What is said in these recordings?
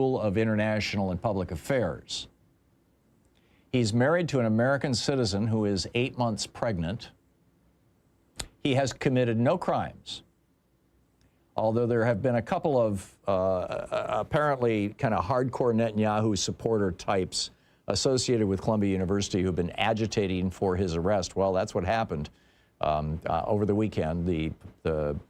School of International and Public Affairs. He's married to an American citizen who is 8 months pregnant. He has committed no crimes, although there have been a couple of apparently kind of hardcore Netanyahu supporter types associated with Columbia University who've been agitating for his arrest. Well, that's what happened over the weekend. The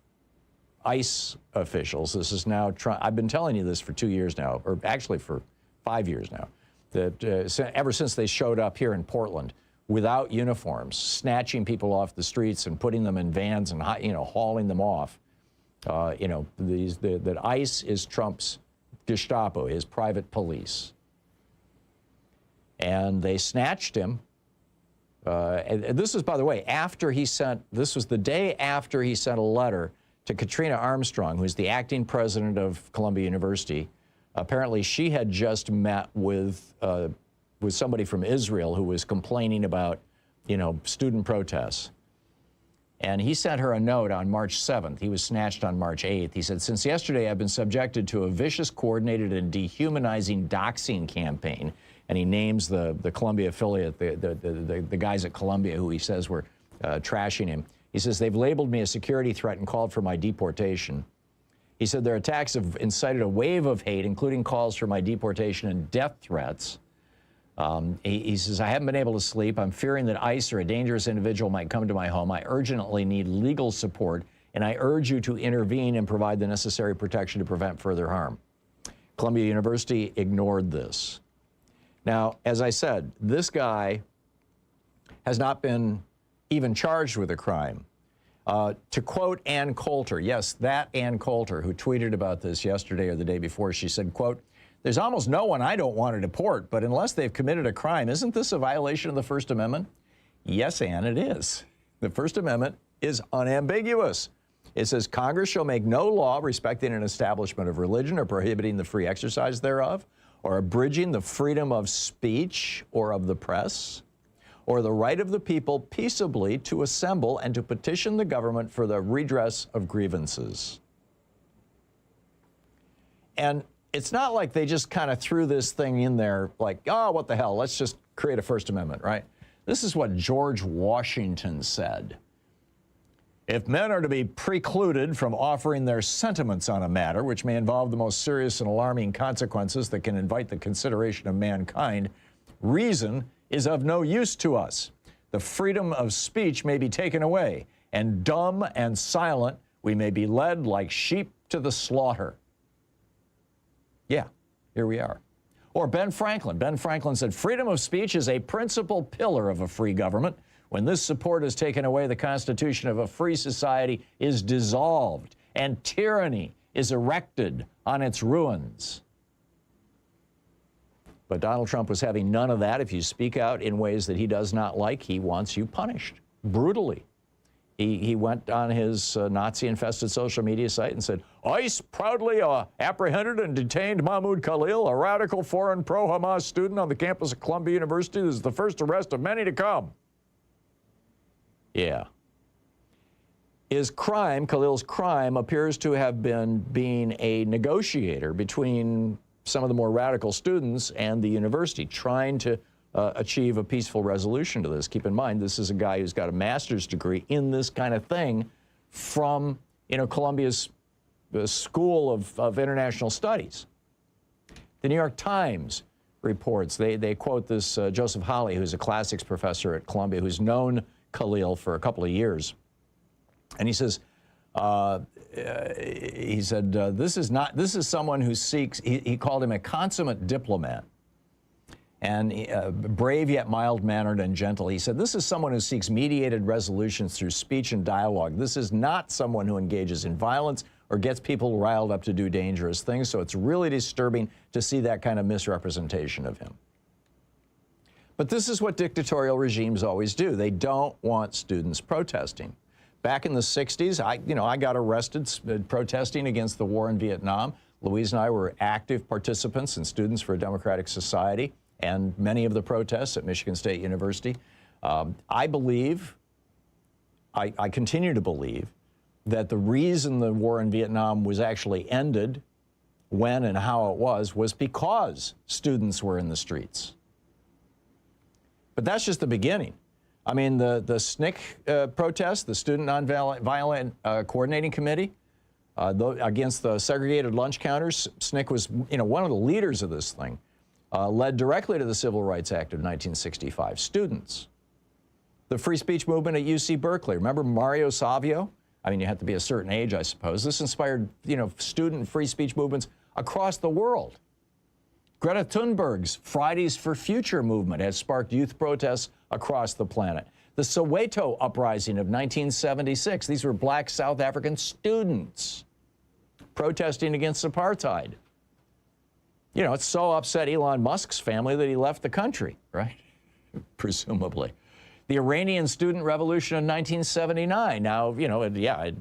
ICE officials, this is now, I've been telling you this for 2 years now, or actually for 5 years now, that ever since they showed up here in Portland without uniforms, snatching people off the streets and putting them in vans and, you know, hauling them off. You know, that ICE is Trump's Gestapo, his private police. And they snatched him. And this was, by the way, after he sent, this was the day after he sent a letter to Katrina Armstrong, who's the acting president of Columbia University. Apparently, she had just met with somebody from Israel who was complaining about, you know, student protests. And he sent her a note on March 7th. He was snatched on March 8th. He said, "Since yesterday, I've been subjected to a vicious, coordinated, and dehumanizing doxing campaign." And he names the Columbia affiliate, the guys at Columbia who he says were trashing him. He says, "They've labeled me a security threat and called for my deportation." He said, "Their attacks have incited a wave of hate, including calls for my deportation and death threats." He says, "I haven't been able to sleep. I'm fearing that ICE or a dangerous individual might come to my home. I urgently need legal support, and I urge you to intervene and provide the necessary protection to prevent further harm." Columbia University ignored this. Now, as I said, this guy has not been even charged with a crime. To quote Ann Coulter, yes, that Ann Coulter, who tweeted about this yesterday or the day before, she said, quote, "There's almost no one I don't want to deport, but unless they've committed a crime, isn't this a violation of the First Amendment?" Yes, Ann, it is. The First Amendment is unambiguous. It says, "Congress shall make no law respecting an establishment of religion or prohibiting the free exercise thereof, or abridging the freedom of speech or of the press, or the right of the people peaceably to assemble and to petition the government for the redress of grievances." And it's not like they just kind of threw this thing in there like, oh, what the hell, let's just create a First Amendment, right? This is what George Washington said. "If men are to be precluded from offering their sentiments on a matter which may involve the most serious and alarming consequences that can invite the consideration of mankind, reason is of no use to us. The freedom of speech may be taken away, and dumb and silent we may be led like sheep to the slaughter." Yeah, here we are. Or Ben Franklin. Ben Franklin said, "Freedom of speech is a principal pillar of a free government. When this support is taken away, the constitution of a free society is dissolved, and tyranny is erected on its ruins." But Donald Trump was having none of that. If you speak out in ways that he does not like, he wants you punished brutally. He went on his Nazi-infested social media site and said, "ICE proudly apprehended and detained Mahmoud Khalil, a radical foreign pro-Hamas student on the campus of Columbia University. This is the first arrest of many to come." Yeah. His crime, Khalil's crime, appears to have been being a negotiator between some of the more radical students and the university, trying to achieve a peaceful resolution to this. Keep in mind, this is a guy who's got a master's degree in this kind of thing from, you know, Columbia's School of International Studies. The New York Times reports, they quote this Joseph Hawley, who's a classics professor at Columbia, who's known Khalil for a couple of years. And he says, this is someone who seeks, he called him a consummate diplomat, and brave yet mild-mannered and gentle. He said, "This is someone who seeks mediated resolutions through speech and dialogue. This is not someone who engages in violence or gets people riled up to do dangerous things, so it's really disturbing to see that kind of misrepresentation of him." But this is what dictatorial regimes always do. They don't want students protesting. Back in the 60s, I got arrested protesting against the war in Vietnam. Louise and I were active participants and Students for a Democratic Society and many of the protests at Michigan State University. I continue to believe that the reason the war in Vietnam was actually ended when and how it was because students were in the streets. But that's just the beginning. I mean, the SNCC protest, the Student Nonviolent Coordinating Committee, against the segregated lunch counters, SNCC was, one of the leaders of this thing, led directly to the Civil Rights Act of 1965. Students. The free speech movement at UC Berkeley. Remember Mario Savio? I mean, you have to be a certain age, I suppose. This inspired, student free speech movements across the world. Greta Thunberg's Fridays for Future movement has sparked youth protests across the planet. The Soweto uprising of 1976. These were black South African students protesting against apartheid. It so upset Elon Musk's family that he left the country, right? Presumably. The Iranian student revolution in 1979. Now, it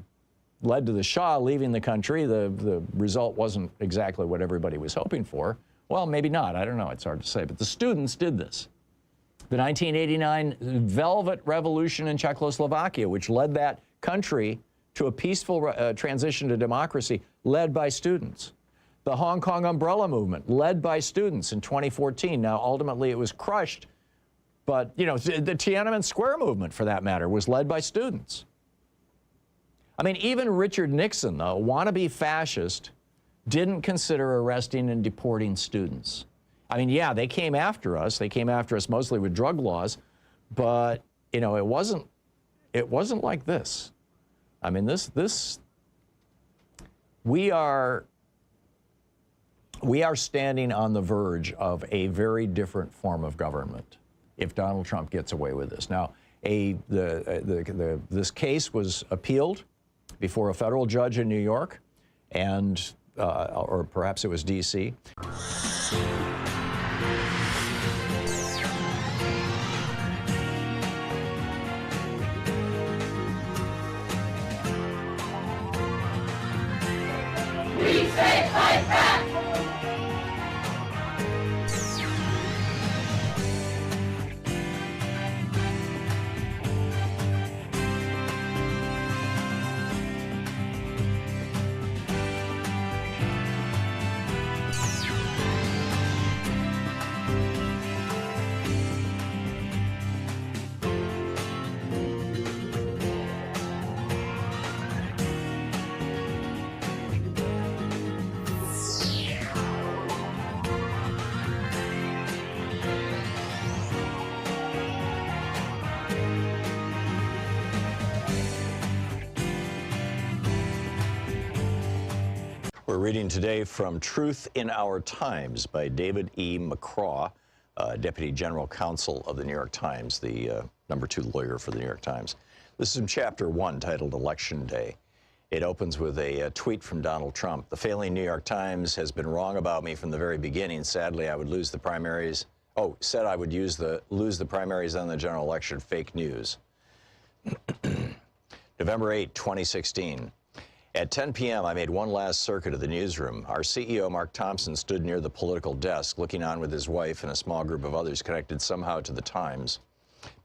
led to the Shah leaving the country. The result wasn't exactly what everybody was hoping for. Well, maybe not. I don't know. It's hard to say. But the students did this. The 1989 Velvet Revolution in Czechoslovakia, which led that country to a peaceful transition to democracy, led by students. The Hong Kong umbrella movement, led by students in 2014. Now, ultimately, it was crushed. But, the Tiananmen Square movement, for that matter, was led by students. I mean, even Richard Nixon, a wannabe fascist, didn't consider arresting and deporting students. I mean, yeah, they came after us. They came after us mostly with drug laws, but it wasn't like this. I mean, we are standing on the verge of a very different form of government if Donald Trump gets away with this. Now, this case was appealed before a federal judge in New York, and or perhaps it was D.C. We say fight back! We're reading today from Truth in Our Times by David E. McCraw, Deputy General Counsel of the New York Times, the #2 lawyer for the New York Times. This is in Chapter 1, titled Election Day. It opens with a tweet from Donald Trump. The failing New York Times has been wrong about me from the very beginning. Sadly, I would lose the primaries. Oh, said I would lose the primaries on the general election. Fake news. November 8, 2016. At 10 p.m., I made one last circuit of the newsroom. Our CEO, Mark Thompson, stood near the political desk, looking on with his wife and a small group of others connected somehow to the Times.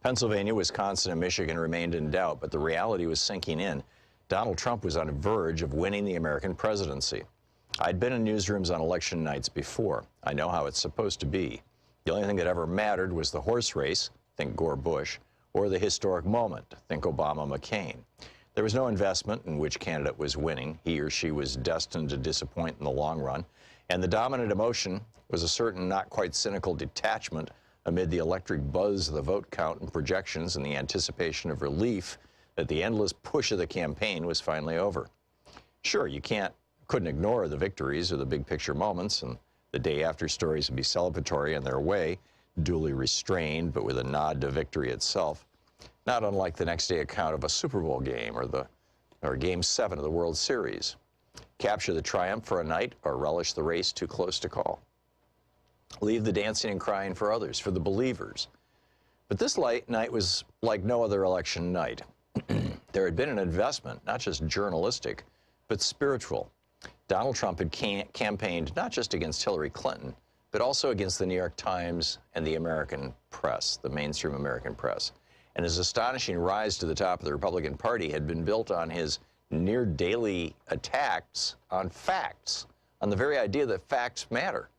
Pennsylvania, Wisconsin, and Michigan remained in doubt, but the reality was sinking in. Donald Trump was on the verge of winning the American presidency. I'd been in newsrooms on election nights before. I know how it's supposed to be. The only thing that ever mattered was the horse race, think Gore-Bush, or the historic moment, think Obama-McCain. There was no investment in which candidate was winning. He or she was destined to disappoint in the long run. And the dominant emotion was a certain not quite cynical detachment amid the electric buzz of the vote count and projections and the anticipation of relief that the endless push of the campaign was finally over. Sure, you couldn't ignore the victories or the big picture moments, and the day after stories would be celebratory in their way, duly restrained, but with a nod to victory itself. Not unlike the next day account of a Super Bowl game or Game 7 of the World Series. Capture the triumph for a night or relish the race too close to call. Leave the dancing and crying for others, for the believers. But this night was like no other election night. There had been an investment, not just journalistic, but spiritual. Donald Trump had campaigned not just against Hillary Clinton, but also against the New York Times and the American press, the mainstream American press. And his astonishing rise to the top of the Republican Party had been built on his near daily attacks on facts, on the very idea that facts matter.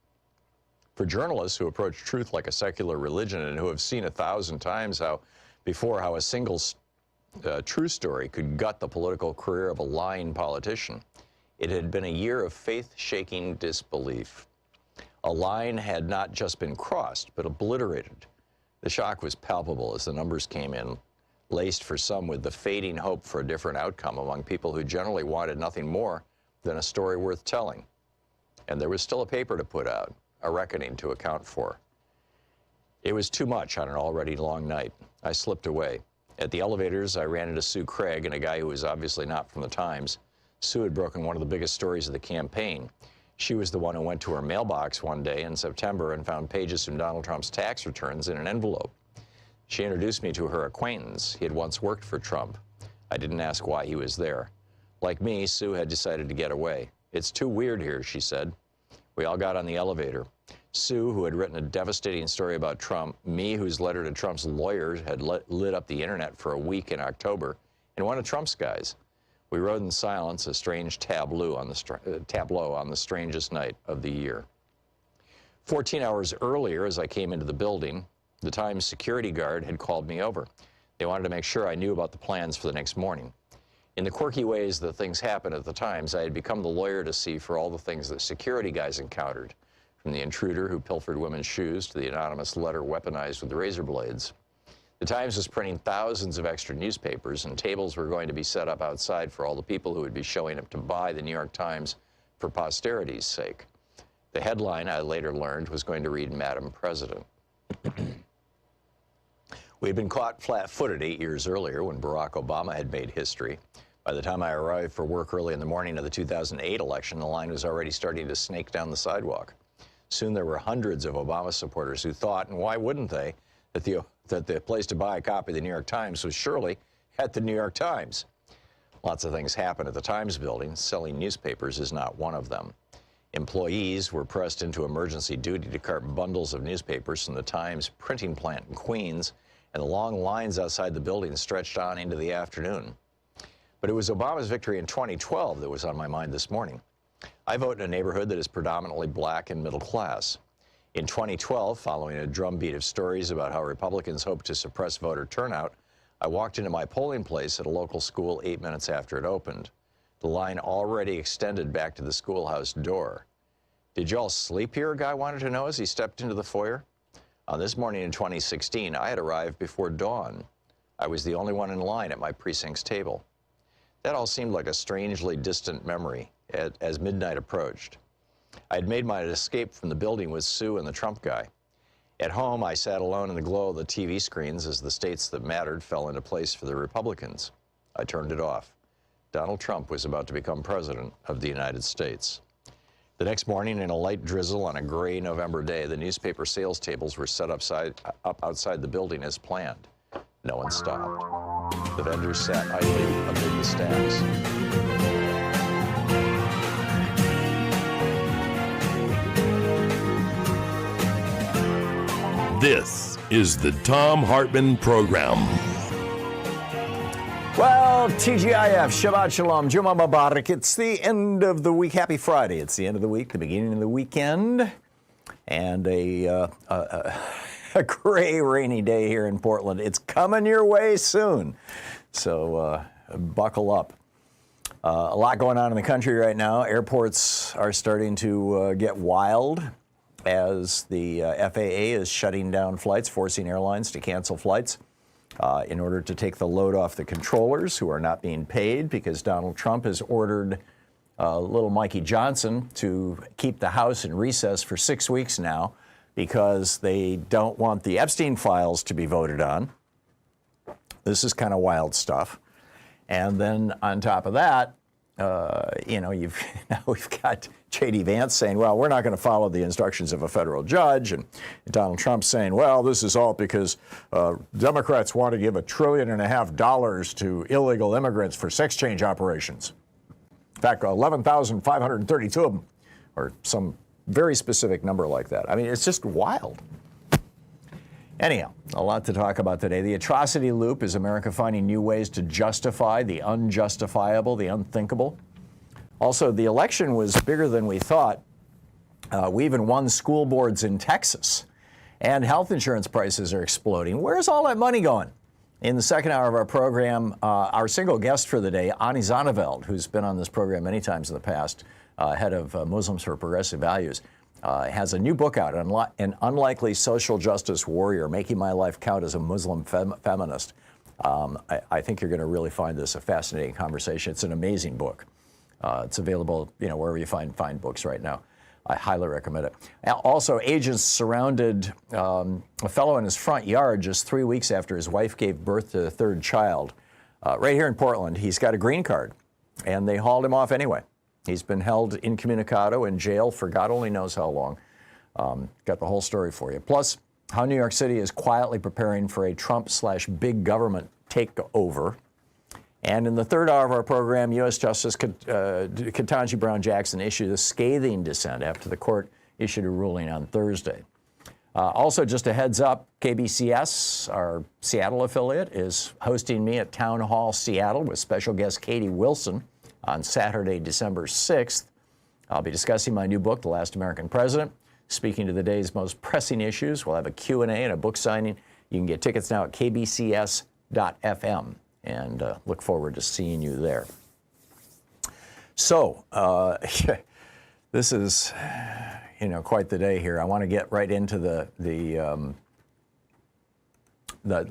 For journalists who approach truth like a secular religion and who have seen 1,000 times how a single true story could gut the political career of a lying politician, it had been a year of faith-shaking disbelief. A line had not just been crossed, but obliterated. The shock was palpable as the numbers came in, laced for some with the fading hope for a different outcome among people who generally wanted nothing more than a story worth telling. And there was still a paper to put out, a reckoning to account for. It was too much on an already long night. I slipped away. At the elevators, I ran into Sue Craig and a guy who was obviously not from the Times. Sue had broken one of the biggest stories of the campaign. She was the one who went to her mailbox one day in September and found pages from Donald Trump's tax returns in an envelope. She introduced me to her acquaintance. He had once worked for Trump. I didn't ask why he was there. Like me, Sue had decided to get away. "It's too weird here," she said. We all got on the elevator. Sue, who had written a devastating story about Trump, me, whose letter to Trump's lawyers had lit up the internet for a week in October, and one of Trump's guys. We rode in silence, a strange tableau on the strangest night of the year. 14 hours earlier, as I came into the building, the Times security guard had called me over. They wanted to make sure I knew about the plans for the next morning. In the quirky ways that things happen at the Times, I had become the lawyer to see for all the things that security guys encountered, from the intruder who pilfered women's shoes to the anonymous letter weaponized with razor blades. The Times was printing thousands of extra newspapers, and tables were going to be set up outside for all the people who would be showing up to buy the New York Times for posterity's sake. The headline, I later learned, was going to read, "Madam President." We had been caught flat-footed 8 years earlier when Barack Obama had made history. By the time I arrived for work early in the morning of the 2008 election, the line was already starting to snake down the sidewalk. Soon there were hundreds of Obama supporters who thought, and why wouldn't they, that the place to buy a copy of the New York Times was surely at the New York Times. Lots of things happen at the Times building. Selling newspapers is not one of them. Employees were pressed into emergency duty to cart bundles of newspapers from the Times printing plant in Queens, and the long lines outside the building stretched on into the afternoon. But it was Obama's victory in 2012 that was on my mind this morning. I vote in a neighborhood that is predominantly black and middle class. In 2012, following a drumbeat of stories about how Republicans hoped to suppress voter turnout, I walked into my polling place at a local school 8 minutes after it opened. The line already extended back to the schoolhouse door. "Did y'all sleep here?" a guy wanted to know as he stepped into the foyer. On this morning in 2016, I had arrived before dawn. I was the only one in line at my precinct's table. That all seemed like a strangely distant memory as midnight approached. I had made my escape from the building with Sue and the Trump guy. At home, I sat alone in the glow of the TV screens as the states that mattered fell into place for the Republicans. I turned it off. Donald Trump was about to become president of the United States. The next morning, in a light drizzle on a gray November day, the newspaper sales tables were set up outside the building as planned. No one stopped. The vendors sat idly amid the stacks. This is the Thom Hartmann Program. Well, TGIF, Shabbat Shalom, Juma Mubarak. It's the end of the week. Happy Friday. It's the end of the week, the beginning of the weekend, and a gray, rainy day here in Portland. It's coming your way soon, so buckle up. A lot going on in the country right now. Airports are starting to get wild as the FAA is shutting down flights, forcing airlines to cancel flights in order to take the load off the controllers who are not being paid because Donald Trump has ordered little Mikey Johnson to keep the House in recess for 6 weeks now because they don't want the Epstein files to be voted on. This is kind of wild stuff. And then on top of that, we've got J.D. Vance saying, well, we're not going to follow the instructions of a federal judge. And Donald Trump saying, well, this is all because Democrats want to give $1.5 trillion to illegal immigrants for sex change operations. In fact, 11,532 of them, or some very specific number like that. I mean, it's just wild. Anyhow, a lot to talk about today. The atrocity loop is America finding new ways to justify the unjustifiable, the unthinkable. Also, the election was bigger than we thought. We even won school boards in Texas, and health insurance prices are exploding. Where's all that money going? In the second hour of our program, our single guest for the day, Zonneveld, who's been on this program many times in the past, head of Muslims for Progressive Values, has a new book out, An Unlikely Social Justice Warrior, Making My Life Count as a Muslim Feminist. I think you're going to really find this a fascinating conversation. It's an amazing book. It's available, wherever you find books right now. I highly recommend it. Also, agents surrounded a fellow in his front yard just 3 weeks after his wife gave birth to the third child. Right here in Portland, he's got a green card, and they hauled him off anyway. He's been held incommunicado in jail for God only knows how long. Got the whole story for you. Plus, how New York City is quietly preparing for a Trump/big government takeover. And in the third hour of our program, U.S. Justice Ketanji Brown Jackson issued a scathing dissent after the court issued a ruling on Thursday. Also, just a heads up, KBCS, our Seattle affiliate, is hosting me at Town Hall Seattle with special guest Katie Wilson on Saturday, December 6th. I'll be discussing my new book, The Last American President, speaking to the day's most pressing issues. We'll have a Q&A and a book signing. You can get tickets now at kbcs.fm. And look forward to seeing you there. So, this is, quite the day here. I want to get right into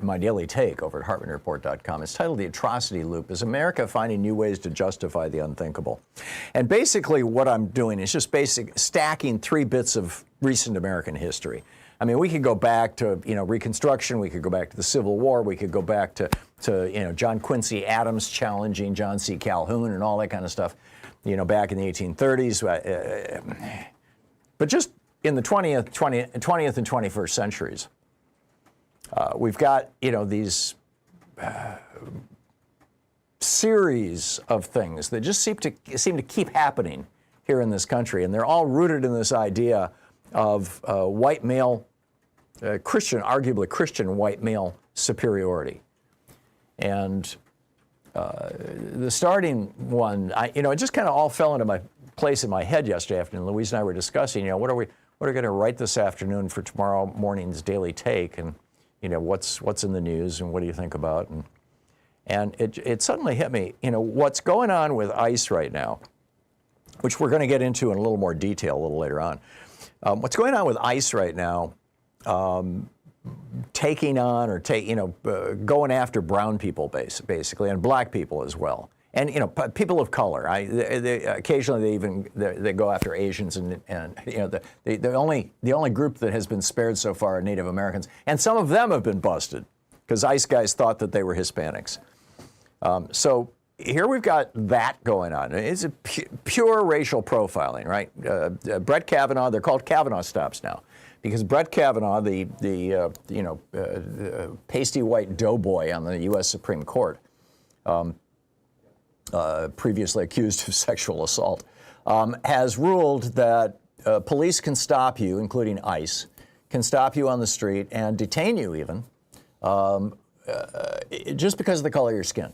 my daily take over at HartmannReport.com. It's titled The Atrocity Loop, Is America Finding New Ways to Justify the Unthinkable? And basically what I'm doing is just stacking 3 bits of recent American history. I mean, we could go back to, Reconstruction, we could go back to the Civil War, we could go back to John Quincy Adams challenging John C. Calhoun and all that kind of stuff, back in the 1830s. But just in the 20th and 21st centuries, we've got, these series of things that just seem to keep happening here in this country, and they're all rooted in this idea of white male, arguably Christian white male superiority. And the starting one, it just kind of all fell into my place in my head yesterday afternoon. Louise and I were discussing, what are we going to write this afternoon for tomorrow morning's daily take, and what's in the news and what do you think about? And it suddenly hit me, what's going on with ICE right now, which we're going to get into in a little more detail a little later on. What's going on with ICE right now, taking on or going after brown people basically, and black people as well, and people of color. Occasionally they go after Asians, and the only group that has been spared so far are Native Americans, and some of them have been busted because ICE guys thought that they were Hispanics. So here we've got that going on. It's a pure racial profiling, right? Brett Kavanaugh, they're called Kavanaugh stops now, because Brett Kavanaugh, the pasty white doughboy on the U.S. Supreme Court, previously accused of sexual assault, has ruled that police can stop you, including ICE, can stop you on the street and detain you even, just because of the color of your skin,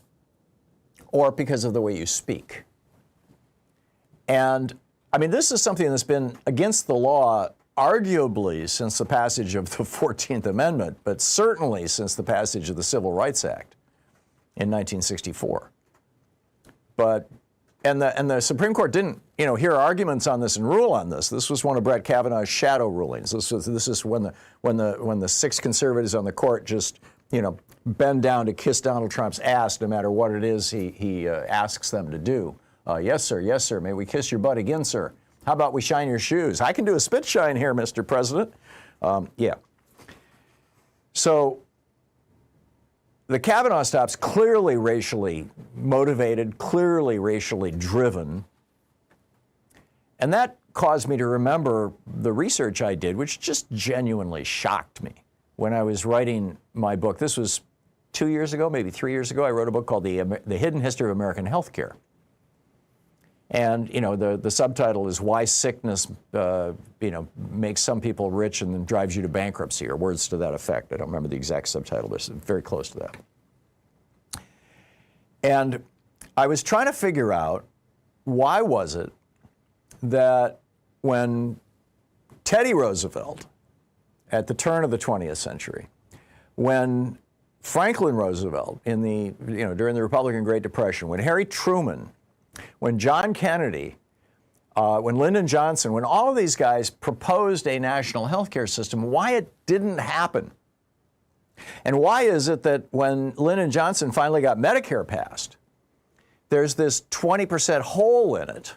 or because of the way you speak. And I mean, this is something that's been against the law arguably since the passage of the 14th Amendment, but certainly since the passage of the Civil Rights Act in 1964. And the Supreme Court didn't, hear arguments on this and rule on this. This was one of Brett Kavanaugh's shadow rulings. This is when the 6 conservatives on the court just, bend down to kiss Donald Trump's ass no matter what it is he asks them to do. Yes, sir. May we kiss your butt again, sir? How about we shine your shoes? I can do a spit shine here, Mr. President. Yeah. So the Kavanaugh stops, clearly racially motivated, clearly racially driven. And that caused me to remember the research I did, which just genuinely shocked me when I was writing my book. This was 2 years ago, maybe 3 years ago. I wrote a book called The Hidden History of American Healthcare. And, the subtitle is Why Sickness, Makes Some People Rich and Then Drives You to Bankruptcy, or words to that effect. I don't remember the exact subtitle, but it's very close to that. And I was trying to figure out why was it that when Teddy Roosevelt, at the turn of the 20th century, when Franklin Roosevelt during the Republican Great Depression, when Harry Truman, when John Kennedy, when Lyndon Johnson, when all of these guys proposed a national health care system, why it didn't happen? And why is it that when Lyndon Johnson finally got Medicare passed, there's this 20% hole in it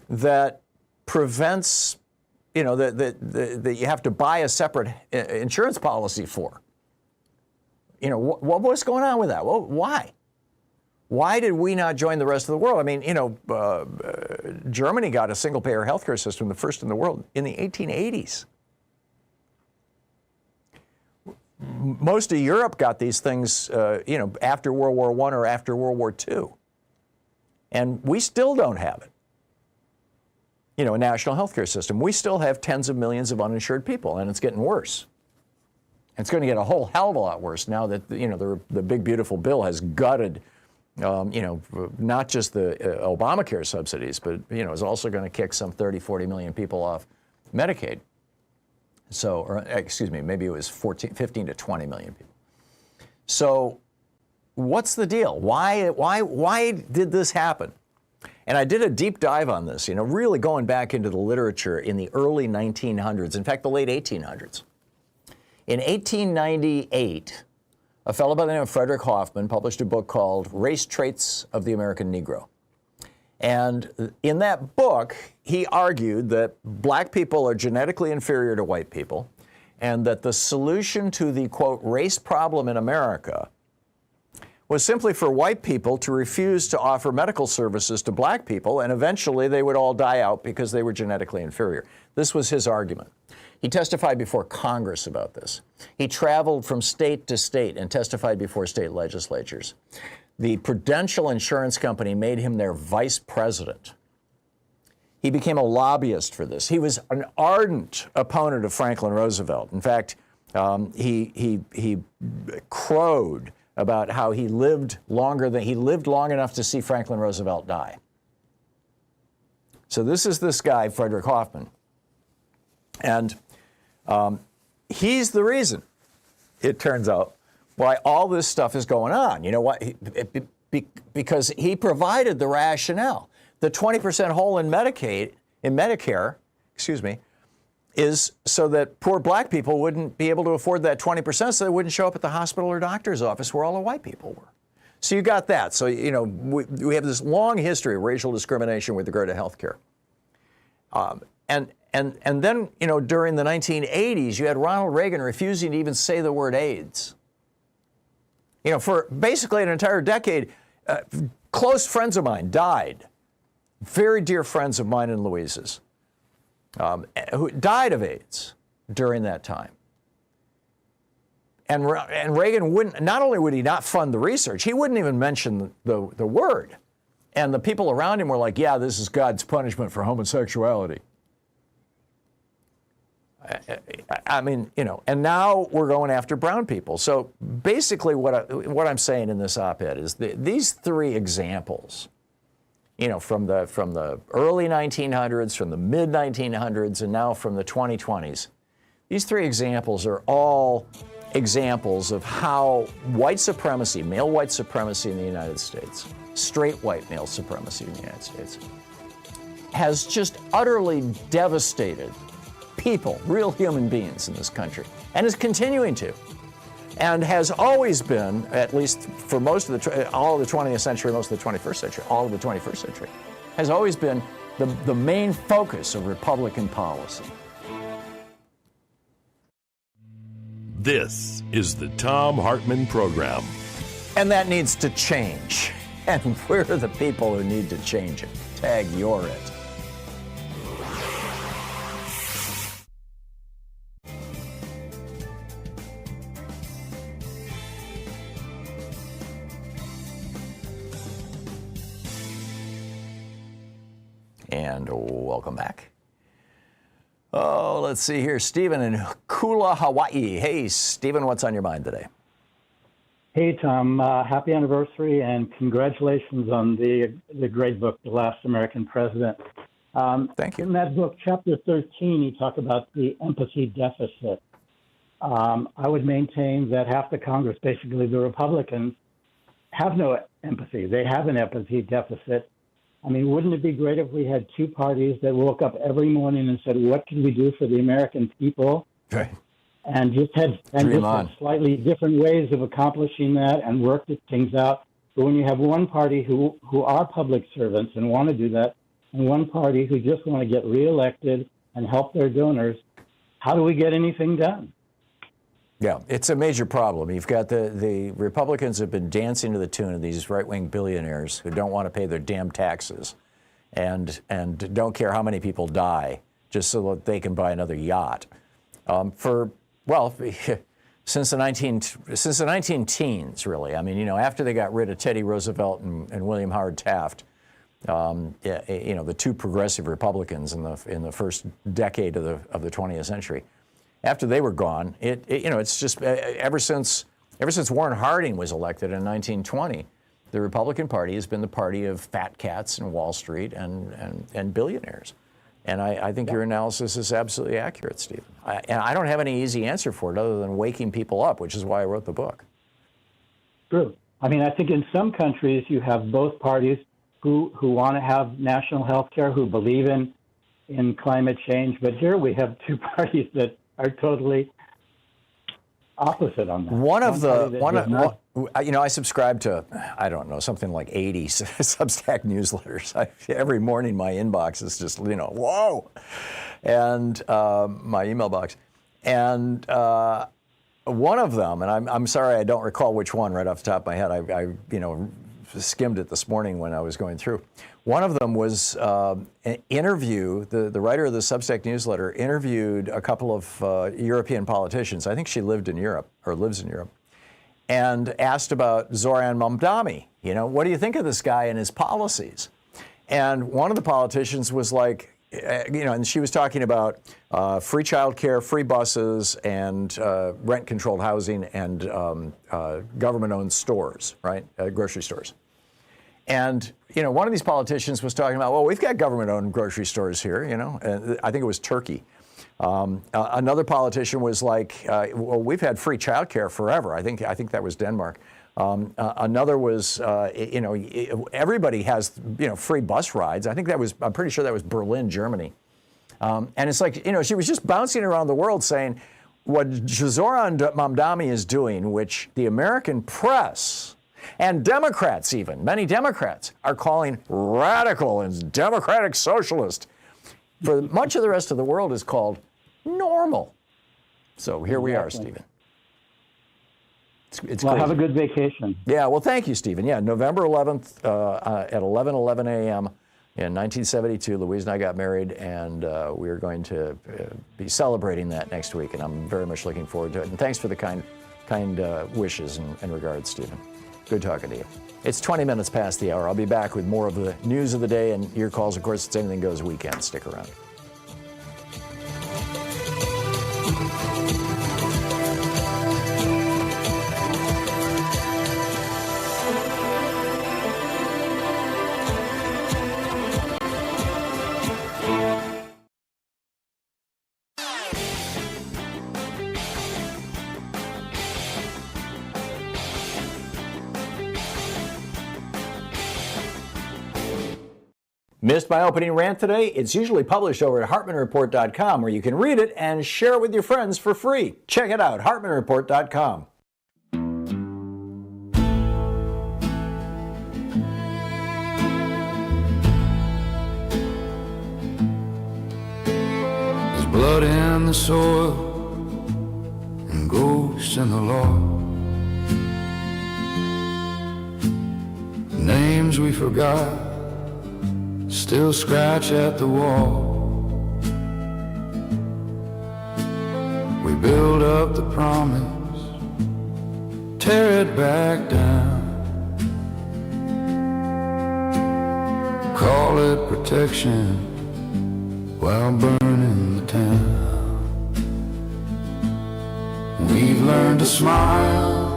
that prevents, that you have to buy a separate insurance policy for? What was going on with that? Well, why? Why did we not join the rest of the world? I mean, Germany got a single-payer healthcare system, the first in the world, in the 1880s. Most of Europe got these things, after World War I or after World War II. And we still don't have it. A national healthcare system. We still have tens of millions of uninsured people, and it's getting worse. It's going to get a whole hell of a lot worse now that, the big, beautiful bill has gutted, not just the Obamacare subsidies, but, is also going to kick some 30, 40 million people off Medicaid. Maybe it was 15 to 20 million people. So what's the deal? Why did this happen? And I did a deep dive on this, really going back into the literature in the early 1900s, in fact, the late 1800s. In 1898, a fellow by the name of Frederick Hoffman published a book called Race Traits of the American Negro. And in that book, he argued that black people are genetically inferior to white people, and that the solution to the, quote, race problem in America was simply for white people to refuse to offer medical services to black people, and eventually they would all die out because they were genetically inferior. This was his argument. He testified before Congress about this. He traveled from state to state and testified before state legislatures. The Prudential Insurance Company made him their vice president. He became a lobbyist for this. He was an ardent opponent of Franklin Roosevelt. In fact, he crowed about how he lived long enough to see Franklin Roosevelt die. So this is this guy, Frederick Hoffman. And he's the reason, it turns out, why all this stuff is going on. You know what? Because he provided the rationale. The 20% hole in Medicare, is so that poor black people wouldn't be able to afford that 20%, so they wouldn't show up at the hospital or doctor's office where all the white people were. So you got that. So, we have this long history of racial discrimination with regard to health care. And then, during the 1980s, you had Ronald Reagan refusing to even say the word AIDS. For basically an entire decade, close friends of mine died. Very dear friends of mine and Louise's, who died of AIDS during that time. And Reagan wouldn't, not only would he not fund the research, he wouldn't even mention the word. And the people around him were like, yeah, this is God's punishment for homosexuality. I mean, and now we're going after brown people. So basically what I'm saying in this op-ed is these three examples, from the early 1900s, from the mid 1900s, and now from the 2020s, these three examples are all examples of how white supremacy, male white supremacy in the United States, straight white male supremacy in the United States, has just utterly devastated people, real human beings in this country, and is continuing to, and has always been, at least for most of all of the 20th century, most of the 21st century, all of the 21st century, has always been the main focus of Republican policy. This is the Thom Hartmann Program. And that needs to change. And we're the people who need to change it. Tag, you're it. And welcome back. Oh, let's see here. Stephen in Kula, Hawaii. Hey, Stephen, what's on your mind today? Hey, Tom, happy anniversary and congratulations on the great book, The Last American President. Thank you. In that book, chapter 13, you talk about the empathy deficit. I would maintain that half the Congress, basically the Republicans, have no empathy. They have an empathy deficit. I mean, wouldn't it be great if we had two parties that woke up every morning and said, what can we do for the American people? Right. And just had slightly different ways of accomplishing that and worked things out. But when you have one party who are public servants and want to do that, and one party who just want to get reelected and help their donors, how do we get anything done? Yeah, it's a major problem. You've got the Republicans have been dancing to the tune of these right-wing billionaires who don't want to pay their damn taxes and don't care how many people die just so that they can buy another yacht. Since the 19 teens, really. I mean, you know, after they got rid of Teddy Roosevelt and William Howard Taft, the two progressive Republicans in the first decade of the 20th century. After they were gone, it's just ever since Warren Harding was elected in 1920, the Republican Party has been the party of fat cats and Wall Street and billionaires. And I think your analysis is absolutely accurate, Stephen. And I don't have any easy answer for it other than waking people up, which is why I wrote the book. True. I mean, I think in some countries you have both parties who want to have national health care, who believe in climate change. But here we have two parties that are totally opposite on that. I subscribe to, I don't know, something like 80 Substack newsletters. Every morning my inbox is just, whoa, and my email box. And one of them, and I'm sorry I don't recall which one right off the top of my head. I skimmed it this morning when I was going through. One of them was an interview, the writer of the Substack newsletter interviewed a couple of European politicians. I think she lived in Europe, or lives in Europe, and asked about Zoran Mamdani. What do you think of this guy and his policies? And one of the politicians was like, and she was talking about free childcare, free buses, and rent-controlled housing, and government-owned stores, right, grocery stores. And, one of these politicians was talking about, well, we've got government-owned grocery stores here, and I think it was Turkey. Another politician was like, well, we've had free childcare forever. I think that was Denmark. Another was, everybody has, free bus rides. I'm pretty sure that was Berlin, Germany. And it's like, she was just bouncing around the world saying what Zoran Mamdani is doing, which the American press and Democrats even, many Democrats, are calling radical and democratic socialist, for much of the rest of the world is called normal. So here we are, Stephen. It's well, crazy. have a good vacation. Yeah, well, thank you, Stephen. Yeah, November 11th at 11:11 a.m. in 1972, Louise and I got married, and we are going to be celebrating that next week, and I'm very much looking forward to it. And thanks for the kind wishes and regards, Stephen. Good talking to you. It's 20 minutes past the hour. I'll be back with more of the news of the day and your calls. Of course, it's Anything Goes weekend. Stick around. Missed my opening rant today? It's usually published over at HartmannReport.com, where you can read it and share it with your friends for free. Check it out, HartmannReport.com. There's blood in the soil and ghosts in the law. Names we forgot still scratch at the wall. We build up the promise, tear it back down, call it protection while burning the town. We've learned to smile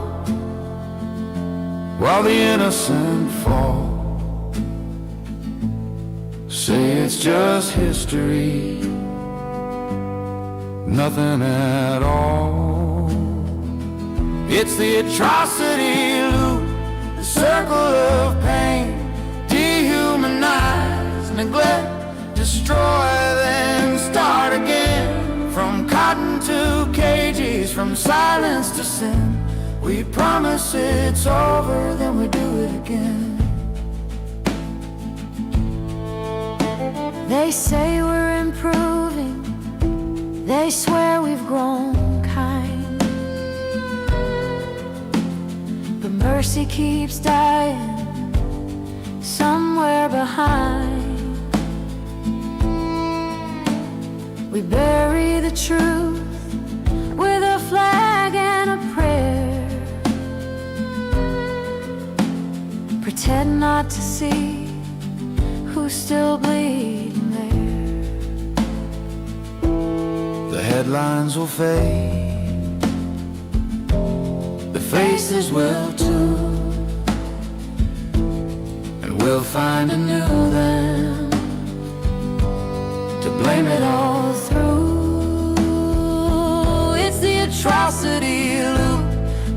while the innocent fall. Say it's just history, nothing at all. It's the atrocity loop, the circle of pain. Dehumanize, neglect, destroy, then start again. From cotton to cages, from silence to sin. We promise it's over, then we do it again. They say we're improving, they swear we've grown kind, but mercy keeps dying somewhere behind. We bury the truth with a flag and a prayer, pretend not to see who's still bleeding there. The headlines will fade, the faces will too, and we'll find a new them to blame it all through. It's the atrocity loop,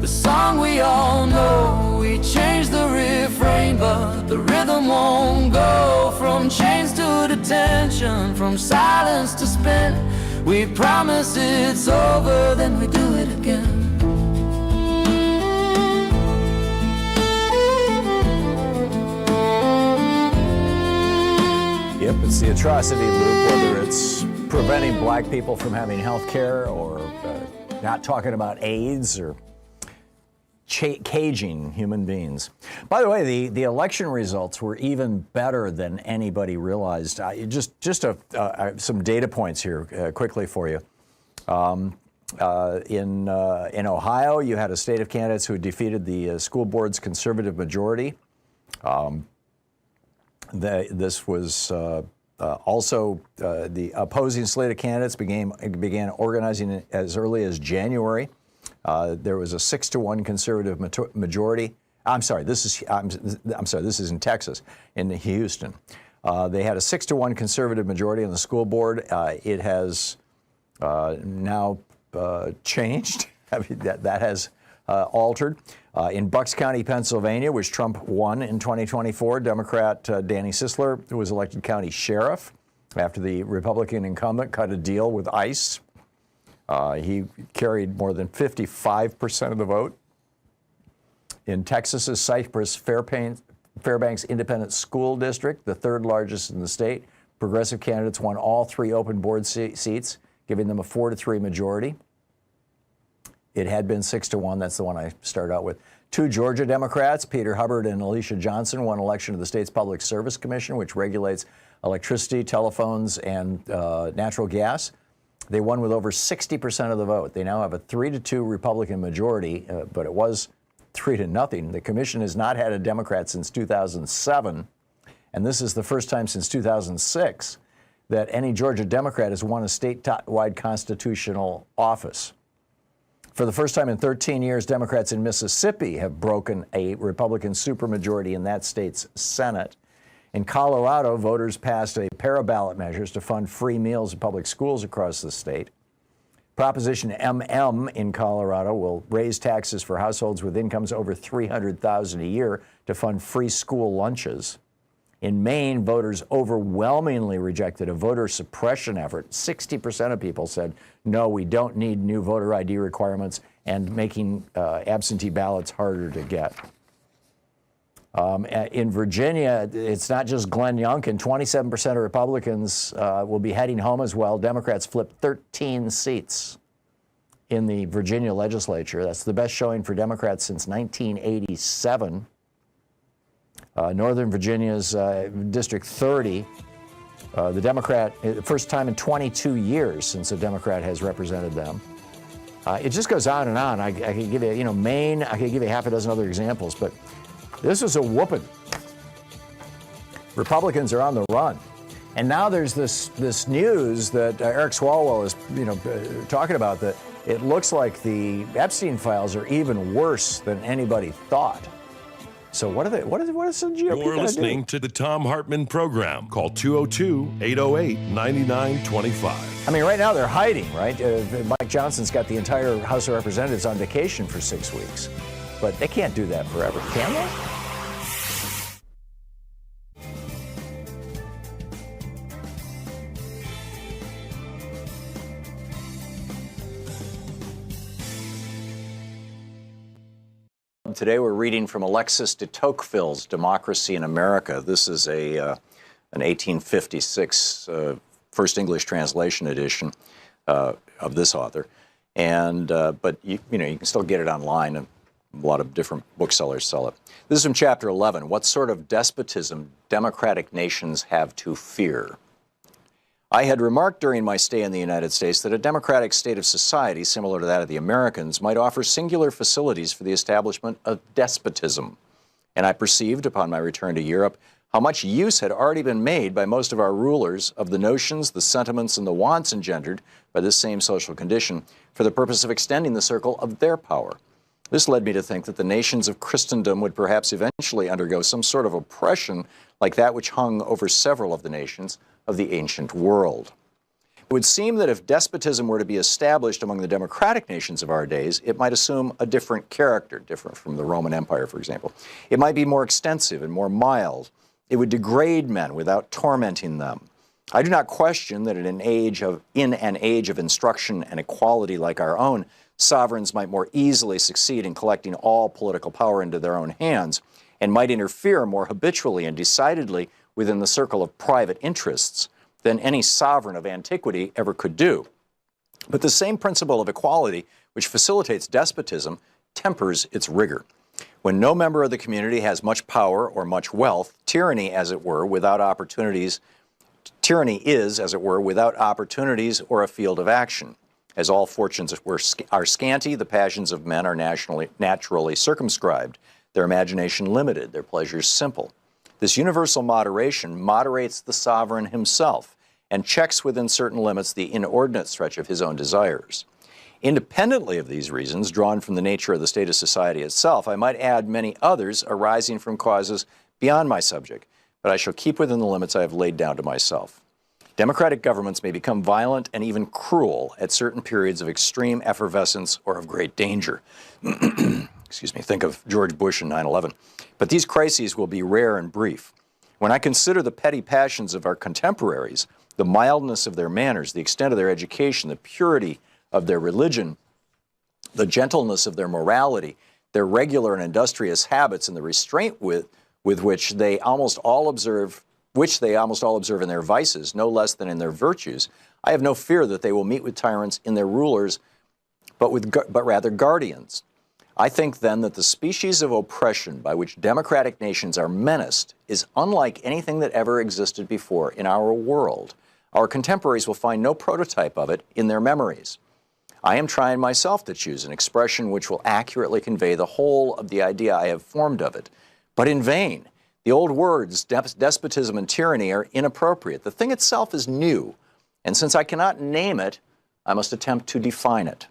the song we all know. We change the refrain, but the rhythm won't go. From chains to detention, from silence to spin. We promise it's over, then we do it again. Yep, it's the atrocity loop, whether it's preventing black people from having health care or not talking about AIDS or caging human beings. By the way, the election results were even better than anybody realized. Just some data points here quickly for you. In Ohio, you had a slate of candidates who defeated the school board's conservative majority. This was also the opposing slate of candidates began organizing as early as January. There was a 6-1 conservative majority. I'm sorry, this is in Texas, in Houston. They had a 6-1 conservative majority on the school board. It has now changed. I mean, that has altered. In Bucks County, Pennsylvania, which Trump won in 2024, Democrat Danny Sisler, who was elected county sheriff after the Republican incumbent cut a deal with ICE. He carried more than 55% of the vote. In Texas's Cypress Fairbanks Independent School District, the third largest in the state, progressive candidates won all 3 open board seats, giving them a 4-3 majority. It had been 6-1. That's the one I started out with. 2 Georgia Democrats, Peter Hubbard and Alicia Johnson, won election to the state's Public Service Commission, which regulates electricity, telephones, and natural gas. They won with over 60% of the vote. They now have a 3-2 Republican majority, but it was 3-0. The commission has not had a Democrat since 2007, and this is the first time since 2006 that any Georgia Democrat has won a statewide constitutional office. For the first time in 13 years, Democrats in Mississippi have broken a Republican supermajority in that state's Senate. In Colorado, voters passed a pair of ballot measures to fund free meals in public schools across the state. Proposition MM in Colorado will raise taxes for households with incomes over $300,000 a year to fund free school lunches. In Maine, voters overwhelmingly rejected a voter suppression effort. 60% of people said, no, we don't need new voter ID requirements and making absentee ballots harder to get. In Virginia, it's not just Glenn Youngkin. 27% of Republicans will be heading home as well. Democrats flipped 13 seats in the Virginia legislature. That's the best showing for Democrats since 1987. Northern Virginia's District 30, the Democrat, first time in 22 years since a Democrat has represented them. It just goes on and on. I could give you, Maine, I could give you half a dozen other examples, but this is a whooping. Republicans are on the run. And now there's this news that Eric Swalwell is talking about, that it looks like the Epstein files are even worse than anybody thought. So what is the GOP You're going to listening do? to the Thom Hartmann Program. Call 202-808-9925. I mean, right now they're hiding, right? Mike Johnson's got the entire House of Representatives on vacation for 6 weeks. But they can't do that forever, can they? Today we're reading from Alexis de Tocqueville's Democracy in America. This is an 1856 first English translation edition of this author. And but you can still get it online. A lot of different booksellers sell it. This is from chapter 11. What sort of despotism democratic nations have to fear? I had remarked during my stay in the United States that a democratic state of society, similar to that of the Americans, might offer singular facilities for the establishment of despotism. And I perceived, upon my return to Europe, how much use had already been made by most of our rulers of the notions, the sentiments, and the wants engendered by this same social condition for the purpose of extending the circle of their power. This led me to think that the nations of Christendom would perhaps eventually undergo some sort of oppression like that which hung over several of the nations of the ancient world. It would seem that if despotism were to be established among the democratic nations of our days, it might assume a different character, different from the Roman Empire, for example. It might be more extensive and more mild. It would degrade men without tormenting them. I do not question that in an age of instruction and equality like our own, sovereigns might more easily succeed in collecting all political power into their own hands and might interfere more habitually and decidedly within the circle of private interests than any sovereign of antiquity ever could do. But the same principle of equality which facilitates despotism tempers its rigor. When no member of the community has much power or much wealth, tyranny is, as it were, without opportunities or a field of action. As all fortunes are scanty, the passions of men are naturally circumscribed, their imagination limited, their pleasures simple. This universal moderation moderates the sovereign himself and checks within certain limits the inordinate stretch of his own desires. Independently of these reasons, drawn from the nature of the state of society itself, I might add many others arising from causes beyond my subject, but I shall keep within the limits I have laid down to myself. Democratic governments may become violent and even cruel at certain periods of extreme effervescence or of great danger. Excuse me, think of George Bush and 9/11. But these crises will be rare and brief. When I consider the petty passions of our contemporaries, the mildness of their manners, the extent of their education, the purity of their religion, the gentleness of their morality, their regular and industrious habits, and the restraint with which they almost all observe in their vices, no less than in their virtues, I have no fear that they will meet with tyrants in their rulers, but rather guardians. I think then that the species of oppression by which democratic nations are menaced is unlike anything that ever existed before in our world. Our contemporaries will find no prototype of it in their memories. I am trying myself to choose an expression which will accurately convey the whole of the idea I have formed of it, but in vain. The old words, despotism and tyranny, are inappropriate. The thing itself is new, and since I cannot name it, I must attempt to define it.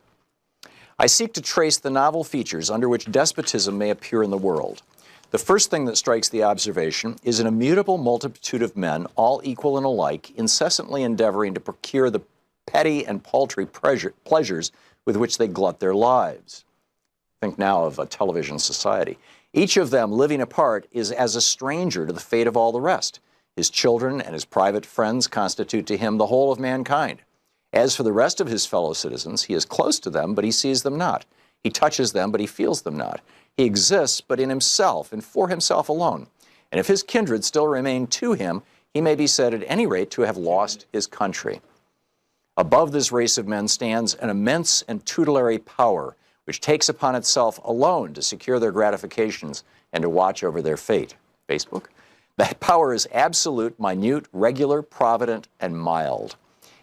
I seek to trace the novel features under which despotism may appear in the world. The first thing that strikes the observation is an immutable multitude of men, all equal and alike, incessantly endeavoring to procure the petty and paltry pleasures with which they glut their lives. Think now of a television society. Each of them, living apart, is as a stranger to the fate of all the rest. His children and his private friends constitute to him the whole of mankind. As for the rest of his fellow citizens, he is close to them, but he sees them not. He touches them, but he feels them not. He exists, but in himself and for himself alone. And if his kindred still remain to him, he may be said at any rate to have lost his country. Above this race of men stands an immense and tutelary power, which takes upon itself alone to secure their gratifications and to watch over their fate. Facebook? That power is absolute, minute, regular, provident, and mild.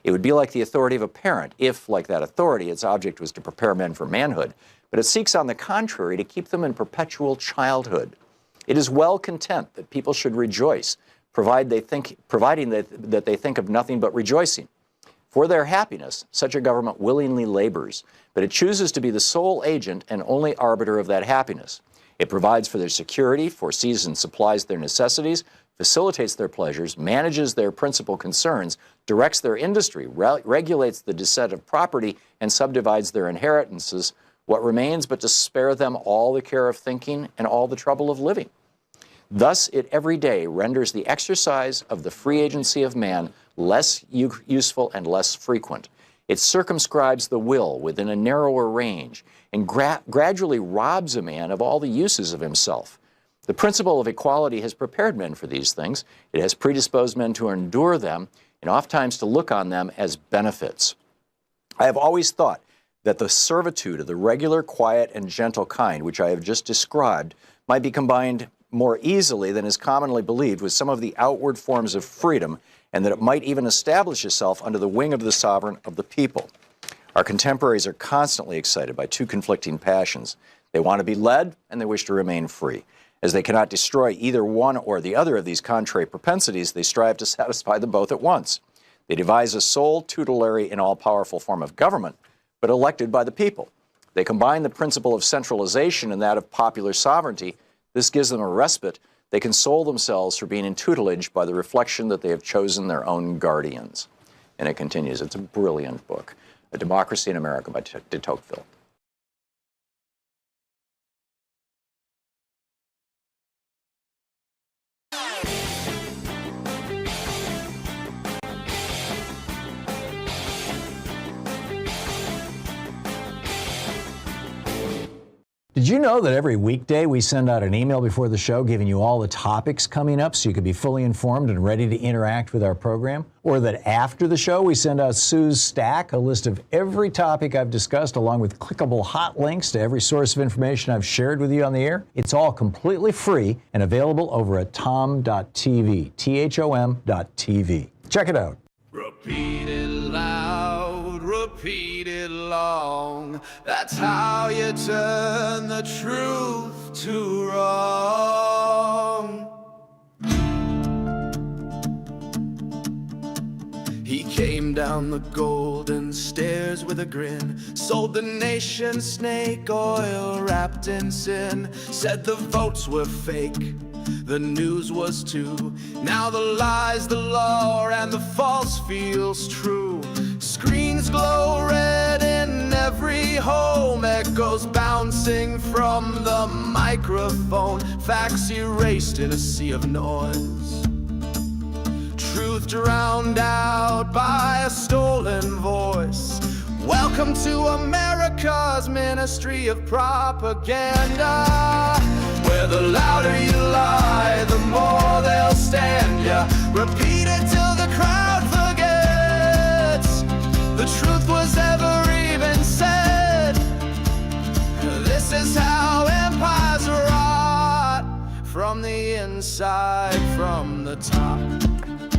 It would be like the authority of a parent if, like that authority, its object was to prepare men for manhood, but it seeks, on the contrary, to keep them in perpetual childhood. It is well content that people should rejoice, providing that they think of nothing but rejoicing. For their happiness, such a government willingly labors, but it chooses to be the sole agent and only arbiter of that happiness. It provides for their security, foresees and supplies their necessities, facilitates their pleasures, manages their principal concerns, directs their industry, regulates the descent of property, and subdivides their inheritances. What remains but to spare them all the care of thinking and all the trouble of living? Thus, it every day renders the exercise of the free agency of man less useful and less frequent. It circumscribes the will within a narrower range and gradually robs a man of all the uses of himself. The principle of equality has prepared men for these things. It has predisposed men to endure them and oftentimes to look on them as benefits. I have always thought that the servitude of the regular, quiet, and gentle kind, which I have just described, might be combined more easily than is commonly believed with some of the outward forms of freedom, and that it might even establish itself under the wing of the sovereign of the people. Our contemporaries are constantly excited by two conflicting passions. They want to be led, and they wish to remain free. As they cannot destroy either one or the other of these contrary propensities, they strive to satisfy them both at once. They devise a sole, tutelary, and all-powerful form of government, but elected by the people. They combine the principle of centralization and that of popular sovereignty. This gives them a respite. They console themselves for being in tutelage by the reflection that they have chosen their own guardians. And it continues. It's a brilliant book, A Democracy in America by de Tocqueville. Did you know that every weekday we send out an email before the show giving you all the topics coming up so you can be fully informed and ready to interact with our program? Or that after the show we send out Sue's Stack, a list of every topic I've discussed along with clickable hot links to every source of information I've shared with you on the air? It's all completely free and available over at thom.tv, THOM.tv. Check it out. Repeat it loud, repeat it long. That's how you turn the truth to wrong. He came down the golden stairs with a grin, sold the nation snake oil wrapped in sin, said the votes were fake, the news was too. Now the lies, the law, and the false feels true. Screens glow red in every home, echoes bouncing from the microphone, facts erased in a sea of noise, truth drowned out by a stolen voice. Welcome to America's Ministry of Propaganda, where the louder you lie, the more they'll stand ya. Repeat it till the crowd forgets the truth was ever even said. This is how empires rot, from the inside, from the top.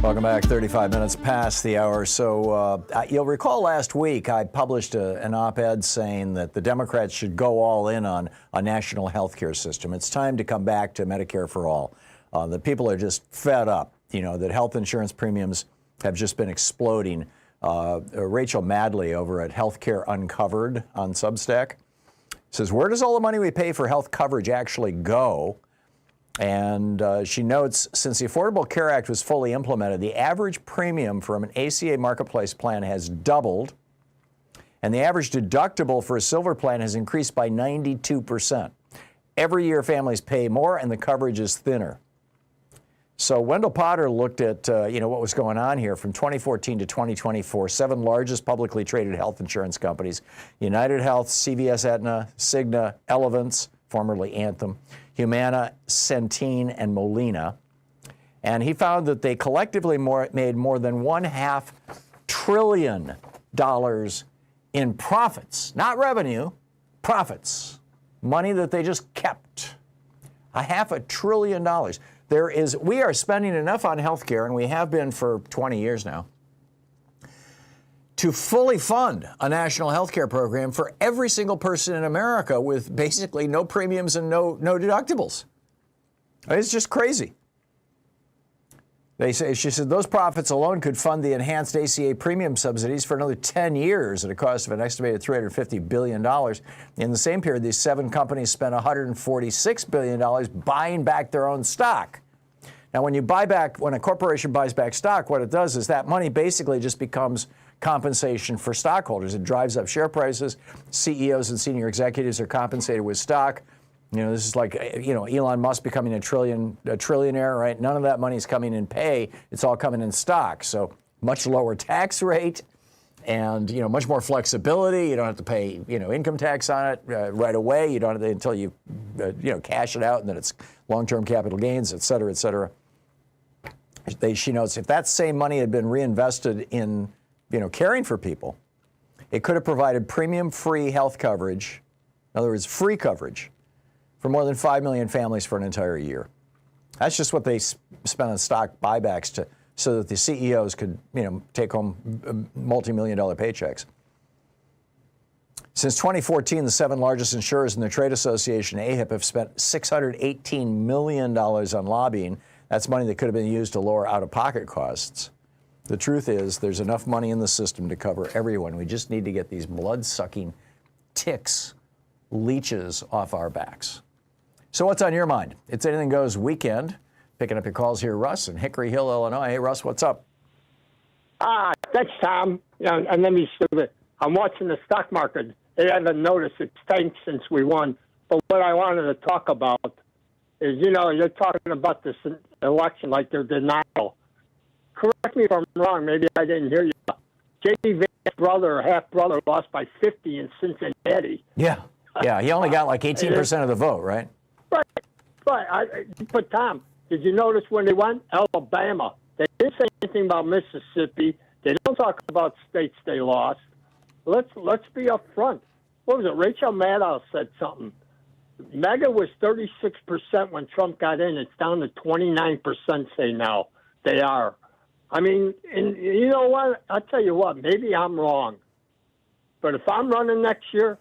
Welcome back. 35 minutes past the hour. So you'll recall last week I published an op-ed saying that the Democrats should go all in on a national health care system. It's time to come back to Medicare for all. The people are just fed up, that health insurance premiums have just been exploding. Rachel Madley over at Healthcare Uncovered on Substack says, where does all the money we pay for health coverage actually go? And she notes, since the Affordable Care Act was fully implemented, the average premium from an ACA Marketplace plan has doubled, and the average deductible for a silver plan has increased by 92%. Every year, families pay more, and the coverage is thinner. So Wendell Potter looked at what was going on here from 2014 to 2024. 7 largest publicly traded health insurance companies: United Health, CVS, Aetna, Cigna, Elevance, formerly Anthem, Humana, Centene, and Molina. And he found that they collectively made more than $1.5 trillion in profits, not revenue, profits, money that they just kept. $500 billion. We are spending enough on healthcare, and we have been for 20 years now, to fully fund a national health care program for every single person in America with basically no premiums and no deductibles. It's just crazy. She said those profits alone could fund the enhanced ACA premium subsidies for another 10 years at a cost of an estimated $350 billion. In the same period, these 7 companies spent $146 billion buying back their own stock. Now, when a corporation buys back stock, what it does is that money basically just becomes compensation for stockholders. It drives up share prices. CEOs and senior executives are compensated with stock. This is like, Elon Musk becoming a trillionaire, right? None of that money is coming in pay. It's all coming in stock. So much lower tax rate and, much more flexibility. You don't have to pay, income tax on it right away. You don't have to until you, cash it out, and then it's long-term capital gains, et cetera, et cetera. She notes if that same money had been reinvested in, caring for people, it could have provided premium-free health coverage, in other words, free coverage, for more than 5 million families for an entire year. That's just what they spent on stock buybacks so that the CEOs could, take home multi-million-dollar paychecks. Since 2014, the 7 largest insurers in the trade association, AHIP, have spent $618 million on lobbying. That's money that could have been used to lower out-of-pocket costs. The truth is there's enough money in the system to cover everyone. We just need to get these blood-sucking ticks, leeches off our backs. So what's on your mind? It's Anything Goes weekend. Picking up your calls here, Russ in Hickory Hill, Illinois. Hey, Russ, what's up? Thanks, Tom. And let me say that I'm watching the stock market. I haven't noticed it's tanked since we won. But what I wanted to talk about is, you're talking about this election like they're denial. Correct me if I'm wrong. Maybe I didn't hear you. J.D. Vance's brother or half-brother lost by 50 in Cincinnati. Yeah, he only got like 18% of the vote, right? But Tom, did you notice when they went? Alabama. They didn't say anything about Mississippi. They don't talk about states they lost. Let's be upfront. What was it? Rachel Maddow said something. MAGA was 36% when Trump got in. It's down to 29%, say now. They are. I mean, and you know what? I'll tell you what. Maybe I'm wrong. But if I'm running next year,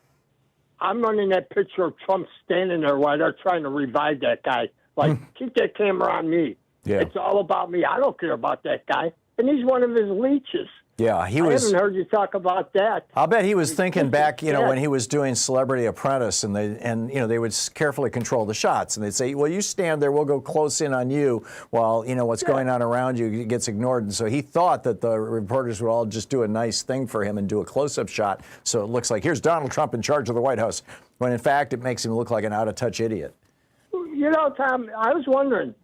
I'm running that picture of Trump standing there while they're trying to revive that guy. Like, keep that camera on me. Yeah. It's all about me. I don't care about that guy. And he's one of his leeches. Yeah, I haven't heard you talk about that. I'll bet he was thinking back, when he was doing Celebrity Apprentice, and they would carefully control the shots, and they'd say, well, you stand there, we'll go close in on you while, what's going on around you gets ignored. And so he thought that the reporters would all just do a nice thing for him and do a close-up shot so it looks like here's Donald Trump in charge of the White House, when in fact it makes him look like an out-of-touch idiot. Tom, I was wondering,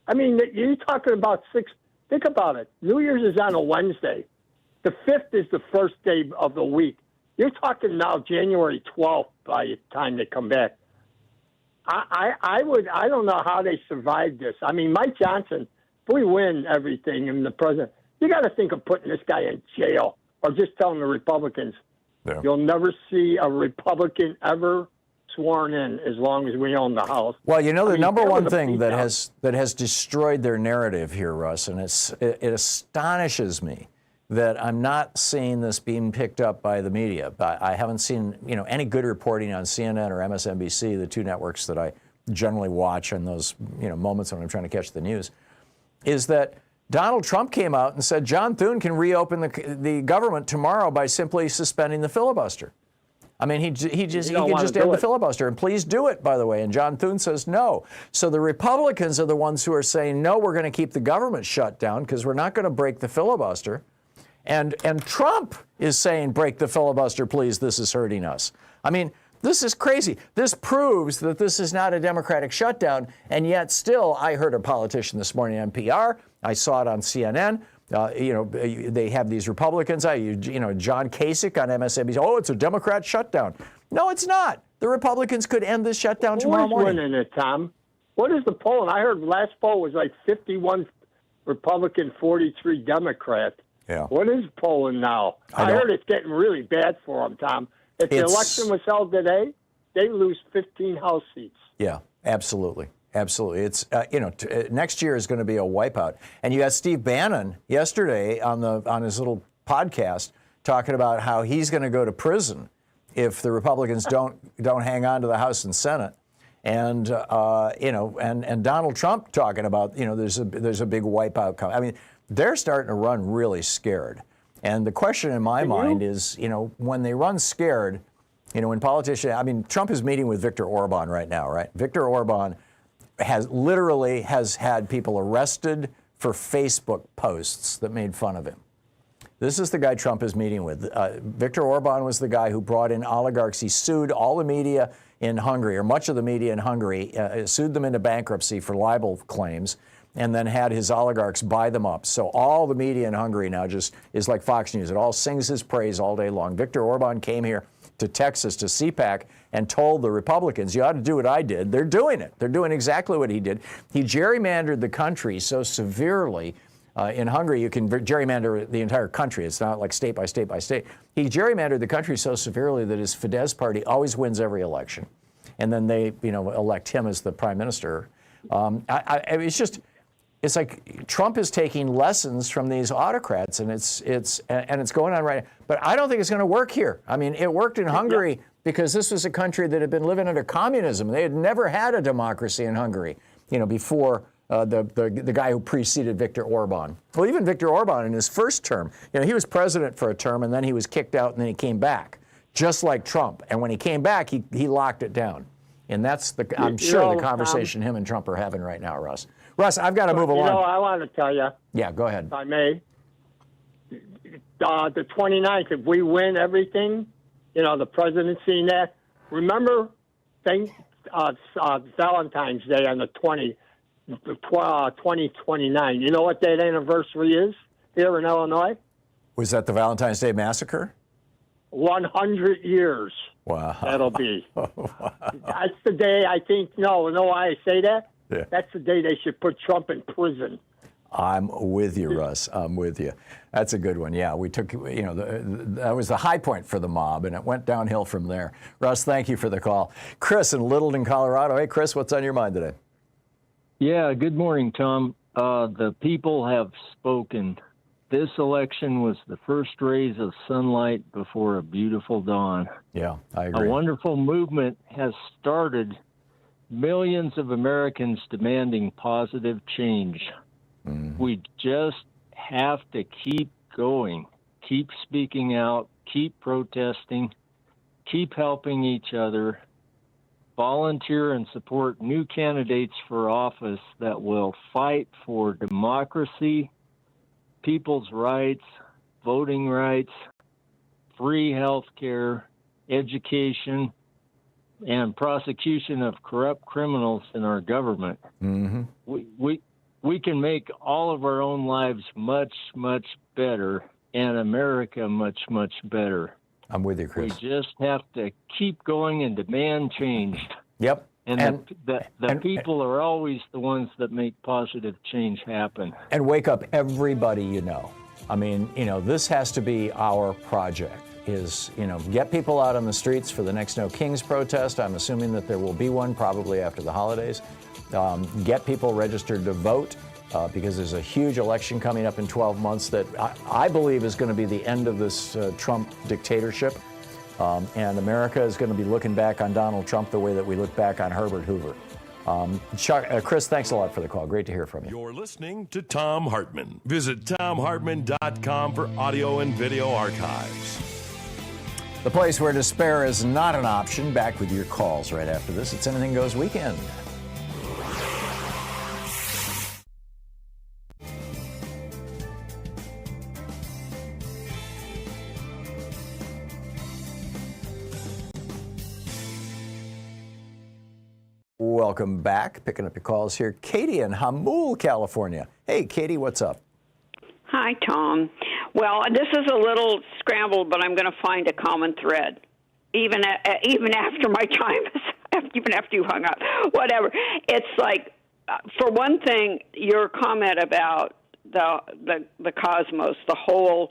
I mean, you're talking about think about it. New Year's is on a Wednesday. The 5th is the first day of the week. You're talking now January 12th by the time they come back. I don't know how they survived this. I mean, Mike Johnson, if we win everything and the president, you got to think of putting this guy in jail or just telling the Republicans, You'll never see a Republican ever sworn in as long as we own the House. Well, the number one thing that has destroyed their narrative here, Russ, and it astonishes me that I'm not seeing this being picked up by the media. But I haven't seen, any good reporting on CNN or MSNBC, the 2 networks that I generally watch in those, moments when I'm trying to catch the news, is that Donald Trump came out and said John Thune can reopen the government tomorrow by simply suspending the filibuster. I mean, he can just end the filibuster, and please do it, by the way. And John Thune says no. So the Republicans are the ones who are saying, no, we're going to keep the government shut down because we're not going to break the filibuster. And Trump is saying, break the filibuster, please, this is hurting us. I mean, this is crazy. This proves that this is not a democratic shutdown, and yet still, I heard a politician this morning on PR, I saw it on CNN, they have these Republicans, John Kasich on MSNBC, oh, it's a Democrat shutdown. No, it's not. The Republicans could end this shutdown tomorrow morning. Who's winning it, Tom? What is the poll? I heard last poll was like 51 Republican, 43 Democrat. Yeah. What is polling now? I heard it's getting really bad for them, Tom. If the election was held today, they lose 15 House seats. Yeah, absolutely. Absolutely. It's, next year is going to be a wipeout. And you got Steve Bannon yesterday on his little podcast talking about how he's going to go to prison if the Republicans don't hang on to the House and Senate. and and Donald Trump talking about, there's a big wipeout coming. I mean, they're starting to run really scared. And the question in my mind is, when they run scared, when politicians, I mean, Trump is meeting with Viktor Orban right now, right? Viktor Orban has had people arrested for Facebook posts that made fun of him. This is the guy Trump is meeting with. Viktor Orban was the guy who brought in oligarchs. He sued all the media in Hungary, or much of the media in Hungary, sued them into bankruptcy for libel claims, and then had his oligarchs buy them up. So all the media in Hungary now just is like Fox News. It all sings his praise all day long. Viktor Orban came here to Texas to CPAC and told the Republicans, you ought to do what I did. They're doing it. They're doing exactly what he did. He gerrymandered the country so severely. In Hungary, you can gerrymander the entire country. It's not like state by state by state. He gerrymandered the country so severely that his Fidesz party always wins every election. And then they, elect him as the prime minister. It's like Trump is taking lessons from these autocrats, and it's going on right now. But I don't think it's going to work here. I mean, it worked in Hungary because this was a country that had been living under communism. They had never had a democracy in Hungary, before the guy who preceded Viktor Orban. Well, even Viktor Orban in his first term, he was president for a term, and then he was kicked out, and then he came back, just like Trump. And when he came back, he locked it down. And that's I'm sure the conversation him and Trump are having right now, Russ. Russ, I've got to move along. I want to tell you. Yeah, go ahead. If I may. The 29th, if we win everything, the presidency and that, remember Valentine's Day on the 2029. You know what that anniversary is here in Illinois? Was that the Valentine's Day massacre? 100 years. Wow. That'll be. Wow. That's the day I think, know why I say that? Yeah. That's the day they should put Trump in prison. I'm with you, Russ. I'm with you. That's a good one. Yeah, we took, that was the high point for the mob, and it went downhill from there. Russ, thank you for the call. Chris in Littleton, Colorado. Hey, Chris, what's on your mind today? Yeah, good morning, Tom. The people have spoken. This election was the first rays of sunlight before a beautiful dawn. Yeah, I agree. A wonderful movement has started. Millions of Americans demanding positive change. Mm-hmm. We just have to keep going, keep speaking out, keep protesting, keep helping each other, volunteer and support new candidates for office that will fight for democracy, people's rights, voting rights, free health care, education, and prosecution of corrupt criminals in our government. Mm-hmm. We can make all of our own lives much, much better, and America much, much better. I'm with you, Chris. We just have to keep going and demand change. Yep. And the people are always the ones that make positive change happen. And wake up everybody you know. I mean, this has to be our project. Is, get people out on the streets for the next No Kings protest. I'm assuming that there will be one probably after the holidays. Get people registered to vote because there's a huge election coming up in 12 months that I believe is going to be the end of this Trump dictatorship. And America is going to be looking back on Donald Trump the way that we look back on Herbert Hoover. Chris, thanks a lot for the call. Great to hear from you. You're listening to Thom Hartmann. Visit ThomHartmann.com for audio and video archives. The place where despair is not an option. Back with your calls right after this. It's Anything Goes Weekend. Welcome back. Picking up your calls here. Katie in Hamul, California. Hey, Katie, what's up? Hi, Tom. Well, this is a little scrambled, but I'm going to find a common thread, even after my time, even after you hung up. Whatever. It's like, for one thing, your comment about the cosmos, the whole,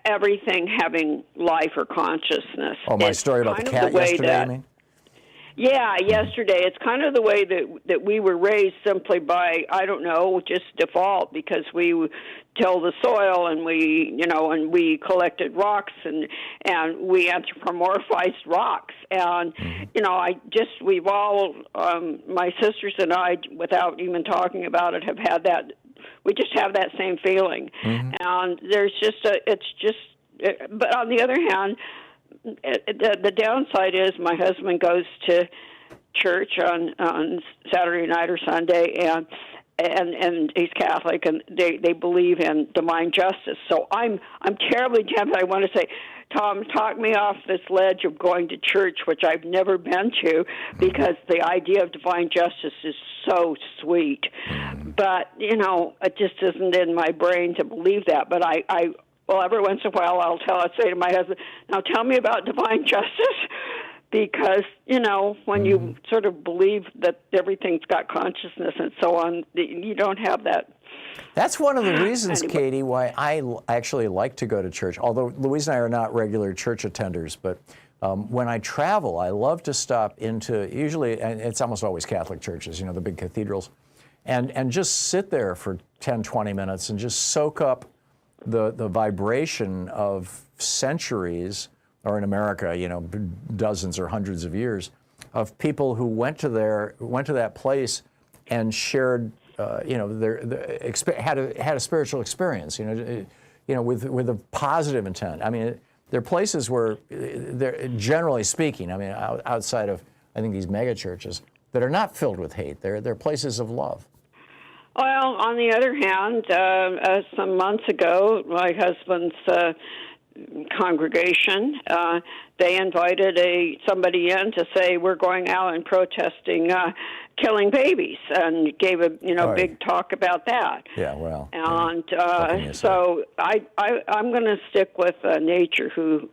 everything having life or consciousness. Oh, my story about the cat yesterday, I mean? Yeah, yesterday. It's kind of the way that we were raised simply by, I don't know, just default, because we till the soil, and we collected rocks, and we anthropomorphized rocks, and we've all my sisters and I, without even talking about it, have had that. We just have that same feeling, and there's but on the other hand, the downside is my husband goes to church on Saturday night or Sunday, and he's Catholic, and they believe in divine justice. So I'm terribly tempted. I want to say, Tom, talk me off this ledge of going to church, which I've never been to, because the idea of divine justice is so sweet. But it just isn't in my brain to believe that. But well, every once in a while I'll say to my husband, now tell me about divine justice. Because, when you sort of believe that everything's got consciousness and so on, you don't have that. That's one of the reasons, Katie, why I actually like to go to church. Although Louise and I are not regular church attenders, but when I travel, I love to stop into, usually, and it's almost always Catholic churches, the big cathedrals, and just sit there for 10, 20 minutes and just soak up the vibration of centuries, or in America, dozens or hundreds of years, of people who went to that place and shared, had a spiritual experience, with a positive intent. I mean, they're places where, they're generally speaking, I mean, outside of, I think, these mega churches, that are not filled with hate. They're places of love. Well, on the other hand, some months ago, my husband's congregation, they invited somebody in to say, we're going out and protesting killing babies, and gave a big talk about that. Yeah, well. And so I'm going to stick with nature, who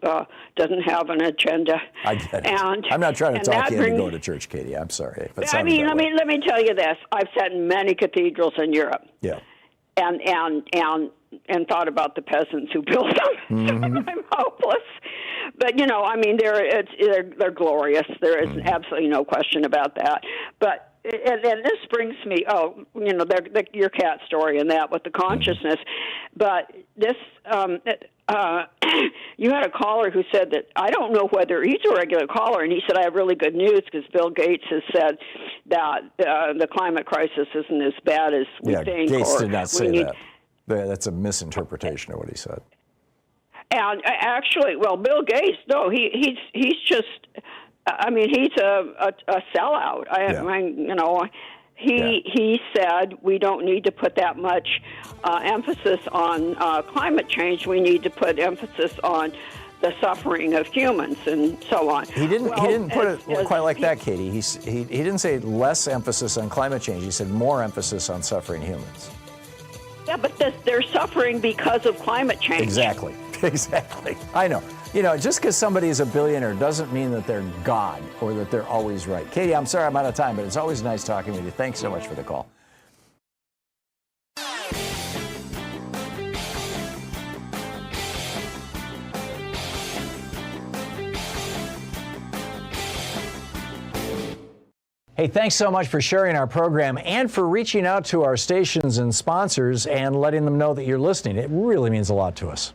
doesn't have an agenda. I get it. I'm not trying to talk you into going to church, Katie. I'm sorry. Let me tell you this. I've sat in many cathedrals in Europe. Yeah. And thought about the peasants who built them. I'm hopeless. But, they're glorious. There is absolutely no question about that. But, and this brings me, your cat story and that with the consciousness. But this, you had a caller who said that, I don't know whether he's a regular caller, and he said, I have really good news, because Bill Gates has said that the climate crisis isn't as bad as we think. Gates did not say that. That's a misinterpretation of what he said. And actually, well, Bill Gates, no, he's just, he's a sellout. He said we don't need to put that much emphasis on climate change. We need to put emphasis on the suffering of humans and so on. He didn't put it quite like that, Katie. He didn't say less emphasis on climate change. He said more emphasis on suffering humans. Yeah, but they're suffering because of climate change. Exactly. I know. Just because somebody is a billionaire doesn't mean that they're God or that they're always right. Katie, I'm sorry I'm out of time, but it's always nice talking with you. Thanks so much for the call. Hey, thanks so much for sharing our program and for reaching out to our stations and sponsors and letting them know that you're listening. It really means a lot to us.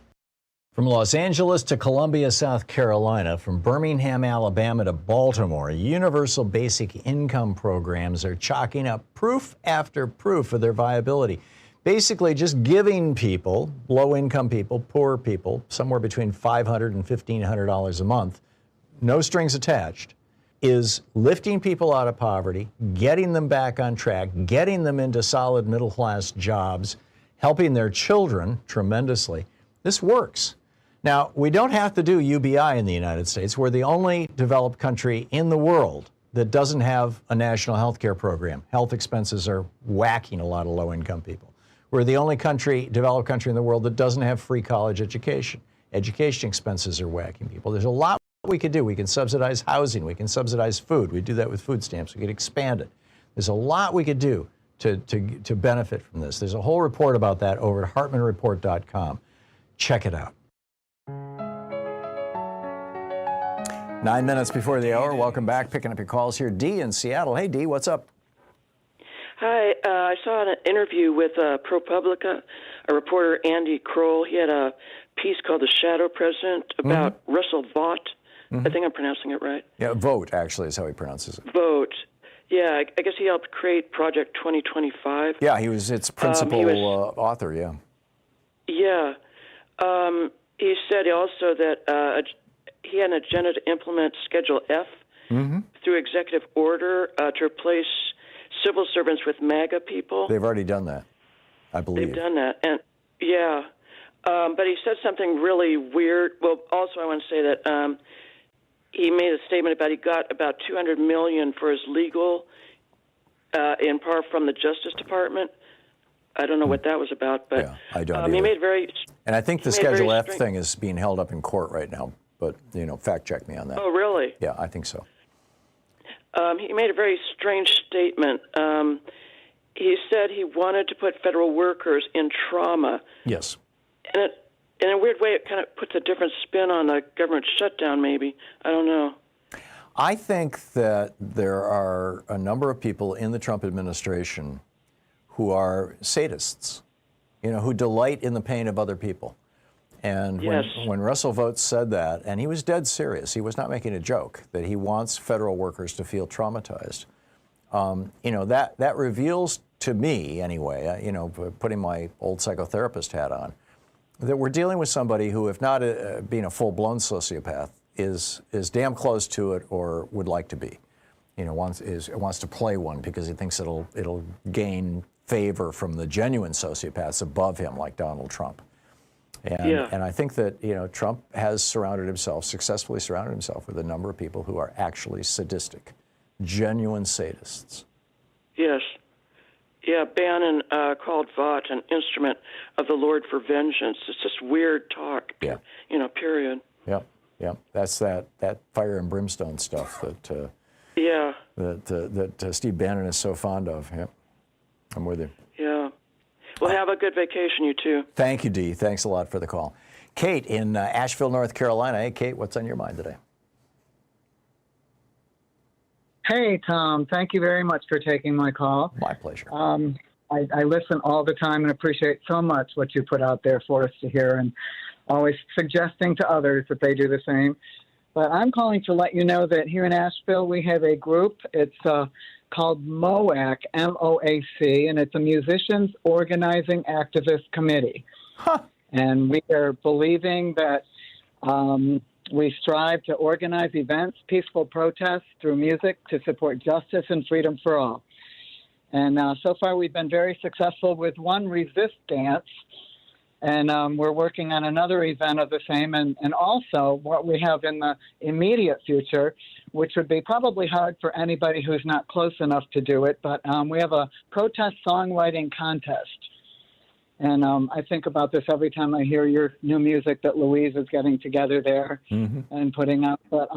From Los Angeles to Columbia, South Carolina, from Birmingham, Alabama to Baltimore, universal basic income programs are chalking up proof after proof of their viability. Basically, just giving people, low-income people, poor people, somewhere between $500 and $1,500 a month, no strings attached, is lifting people out of poverty, getting them back on track, getting them into solid middle-class jobs, helping their children tremendously. This works. Now, we don't have to do UBI in the United States. We're the only developed country in the world that doesn't have a national health care program. Health expenses are whacking a lot of low-income people. We're the only developed country in the world that doesn't have free college education. Education expenses are whacking people. There's a lot we could do. We can subsidize housing. We can subsidize food. We do that with food stamps. We could expand it. There's a lot we could do to benefit from this. There's a whole report about that over at hartmanreport.com. Check it out. 9 minutes before the hour. Welcome back. Picking up your calls here. Dee in Seattle. Hey, Dee, what's up? Hi. I saw an interview with ProPublica a reporter, Andy Kroll. He had a piece called "The Shadow President" about Russell Vought. I think I'm pronouncing it right. Yeah, Vote actually is how he pronounces it. Vote. Yeah, I guess he helped create Project 2025. Yeah, he was its principal author. Yeah. Yeah. He said also that he had an agenda to implement Schedule F through executive order to replace civil servants with MAGA people. They've already done that, I believe. They've done that, and yeah. But he said something really weird. Well, also I want to say that he made a statement about he got about $200 million for his legal, in part from the Justice Department. I don't know what that was about, but yeah, I don't he made very. And I think the Schedule F thing is being held up in court right now. But fact check me on that. Oh, really? Yeah, I think so. He made a very strange statement. He said he wanted to put federal workers in trauma. Yes. And in a weird way, it kind of puts a different spin on the government shutdown, maybe. I don't know. I think that there are a number of people in the Trump administration who are sadists, who delight in the pain of other people. And when Russell Vought said that, and he was dead serious, he was not making a joke, that he wants federal workers to feel traumatized. That reveals to me, anyway, putting my old psychotherapist hat on, that we're dealing with somebody who, if not being a full-blown sociopath, is damn close to it or would like to be. Wants to play one because he thinks it'll gain favor from the genuine sociopaths above him, like Donald Trump. And I think that Trump has successfully surrounded himself with a number of people who are actually sadistic, genuine sadists. Yes. Yeah, Bannon called Vought an instrument of the Lord for vengeance. It's just weird talk. Yeah. Period. Yep. Yep. That's that fire and brimstone stuff that Steve Bannon is so fond of. Yep. I'm with you. Yeah. Well, have a good vacation, you too. Thank you, Dee. Thanks a lot for the call. Kate in Asheville, North Carolina. Hey, Kate, what's on your mind today? Hey, Tom. Thank you very much for taking my call. My pleasure. I listen all the time and appreciate so much what you put out there for us to hear, and always suggesting to others that they do the same. But I'm calling to let you know that here in Asheville we have a group. It's called MOAC, M-O-A-C, and it's a Musicians Organizing Activist Committee. Huh. And we are believing that we strive to organize events, peaceful protests through music to support justice and freedom for all. And so far we've been very successful with one resist dance, and we're working on another event of the same, and also what we have in the immediate future, which would be probably hard for anybody who's not close enough to do it, but we have a protest songwriting contest. And I think about this every time I hear your new music that Louise is getting together there and putting out. But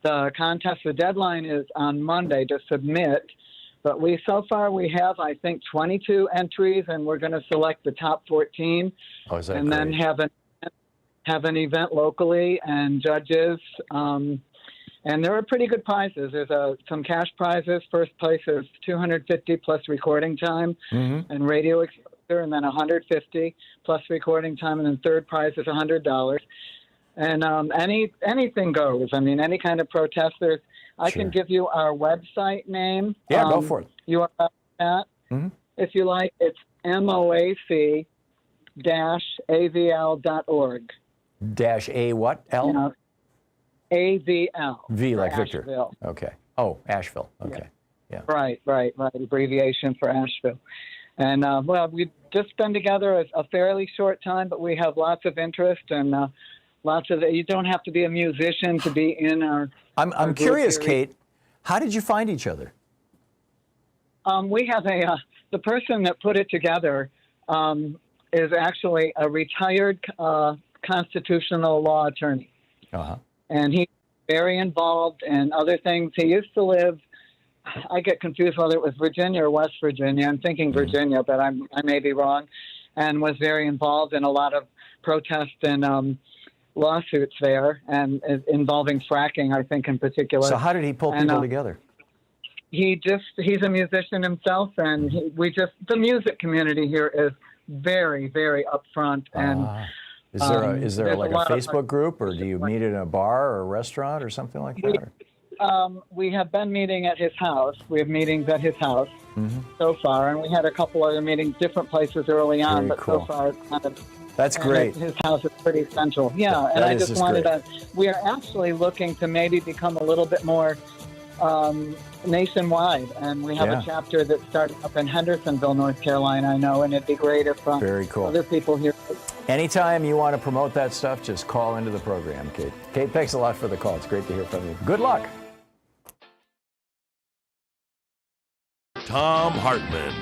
the contest, the deadline is on Monday to submit. But so far we have, I think, 22 entries, and we're going to select the top 14. Oh, is that and great? Then have an event locally and judges. And there are pretty good prizes. There's some cash prizes. First place is $250 plus recording time and radio exposure, and then $150 plus recording time, and then third prize is $100. And anything goes. I mean, any kind of protest. I can give you our website name. Yeah, go for it. You are that. If you like, it's MOAC-AVL.org. Dash A what? L? AVL. V like Victor. Asheville. Okay. Oh, Asheville. Okay. Yeah. Right. Abbreviation for Asheville. And, we've just been together a fairly short time, but we have lots of interest and you don't have to be a musician to be in our I'm curious, Kate, how did you find each other? We have the person that put it together is actually a retired constitutional law attorney. And he's very involved in other things. He used to live, I get confused whether it was Virginia or West Virginia. I'm thinking Virginia, but I may be wrong, and was very involved in a lot of protests and lawsuits there, and involving fracking, I think, in particular. So how did he pull people together? He's a musician himself, and the music community here is very, very upfront. And is there like a Facebook group, or do you meet in a bar or a restaurant or something like that? We have been meeting at his house. We have meetings at his house so far, and we had a couple other meetings, different places early on, but so far it's kind of... That's great. His house is pretty central. Yeah, and I just wanted to... We are actually looking to maybe become a little bit more nationwide, and we have a chapter that's starting up in Hendersonville, North Carolina, I know, and it'd be great if Very cool. other people here... Anytime you want to promote that stuff, just call into the program, Kate. Kate, thanks a lot for the call. It's great to hear from you. Good luck. Thom Hartmann.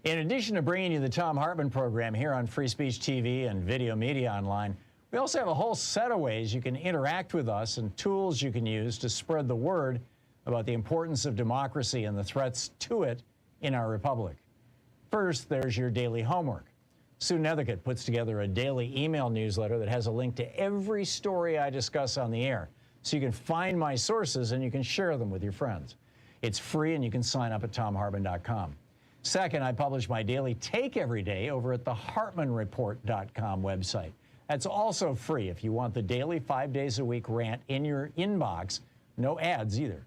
In addition to bringing you the Thom Hartmann program here on Free Speech TV and Video Media Online, we also have a whole set of ways you can interact with us and tools you can use to spread the word about the importance of democracy and the threats to it in our republic. First, there's your daily homework. Sue Nethercutt puts together a daily email newsletter that has a link to every story I discuss on the air, so you can find my sources and you can share them with your friends. It's free, and you can sign up at thomhartmann.com. Second, I publish my daily take every day over at the hartmannreport.com website. That's also free if you want the daily 5 days a week rant in your inbox. No ads either.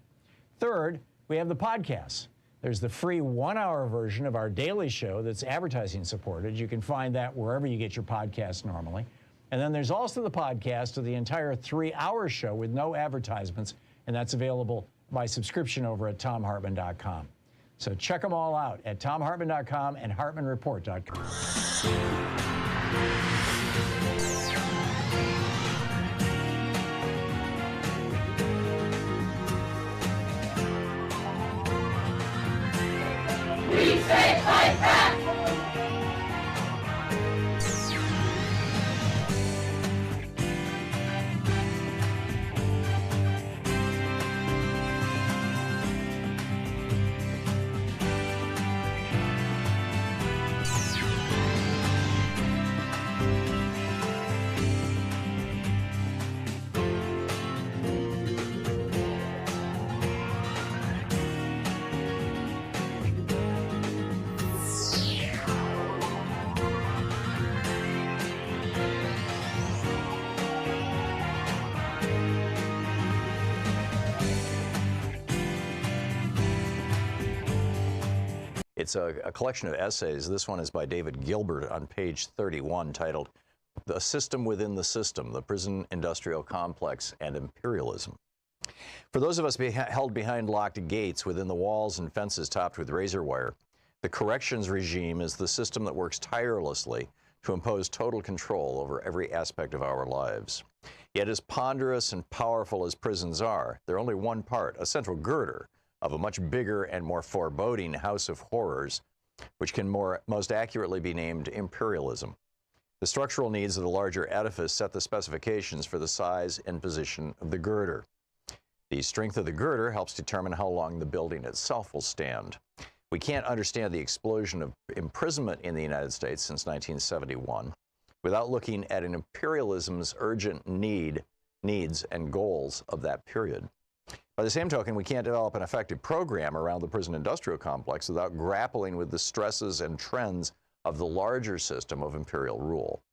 Third, we have the podcasts. There's the free 1-hour version of our daily show that's advertising supported. You can find that wherever you get your podcasts normally. And then there's also the podcast of the entire 3-hour show with no advertisements, and that's available by subscription over at thomhartmann.com. So check them all out at thomhartmann.com and hartmannreport.com. We say fight back! It's a collection of essays. This one is by David Gilbert on page 31, titled "The System Within the System, the Prison Industrial Complex and Imperialism." For those of us held behind locked gates within the walls and fences topped with razor wire, the corrections regime is the system that works tirelessly to impose total control over every aspect of our lives. Yet as ponderous and powerful as prisons are, they're only one part, a central girder, of a much bigger and more foreboding house of horrors, which can most accurately be named imperialism. The structural needs of the larger edifice set the specifications for the size and position of the girder. The strength of the girder helps determine how long the building itself will stand. We can't understand the explosion of imprisonment in the United States since 1971 without looking at an imperialism's urgent needs and goals of that period. By the same token, we can't develop an effective program around the prison industrial complex without grappling with the stresses and trends of the larger system of imperial rule.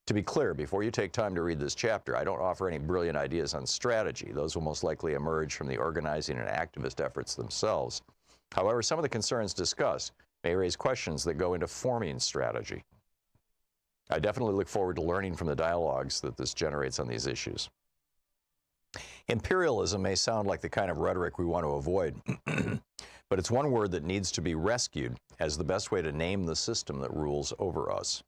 To be clear, before you take time to read this chapter, I don't offer any brilliant ideas on strategy. Those will most likely emerge from the organizing and activist efforts themselves. However, some of the concerns discussed may raise questions that go into forming strategy. I definitely look forward to learning from the dialogues that this generates on these issues. Imperialism may sound like the kind of rhetoric we want to avoid, but it's one word that needs to be rescued as the best way to name the system that rules over us.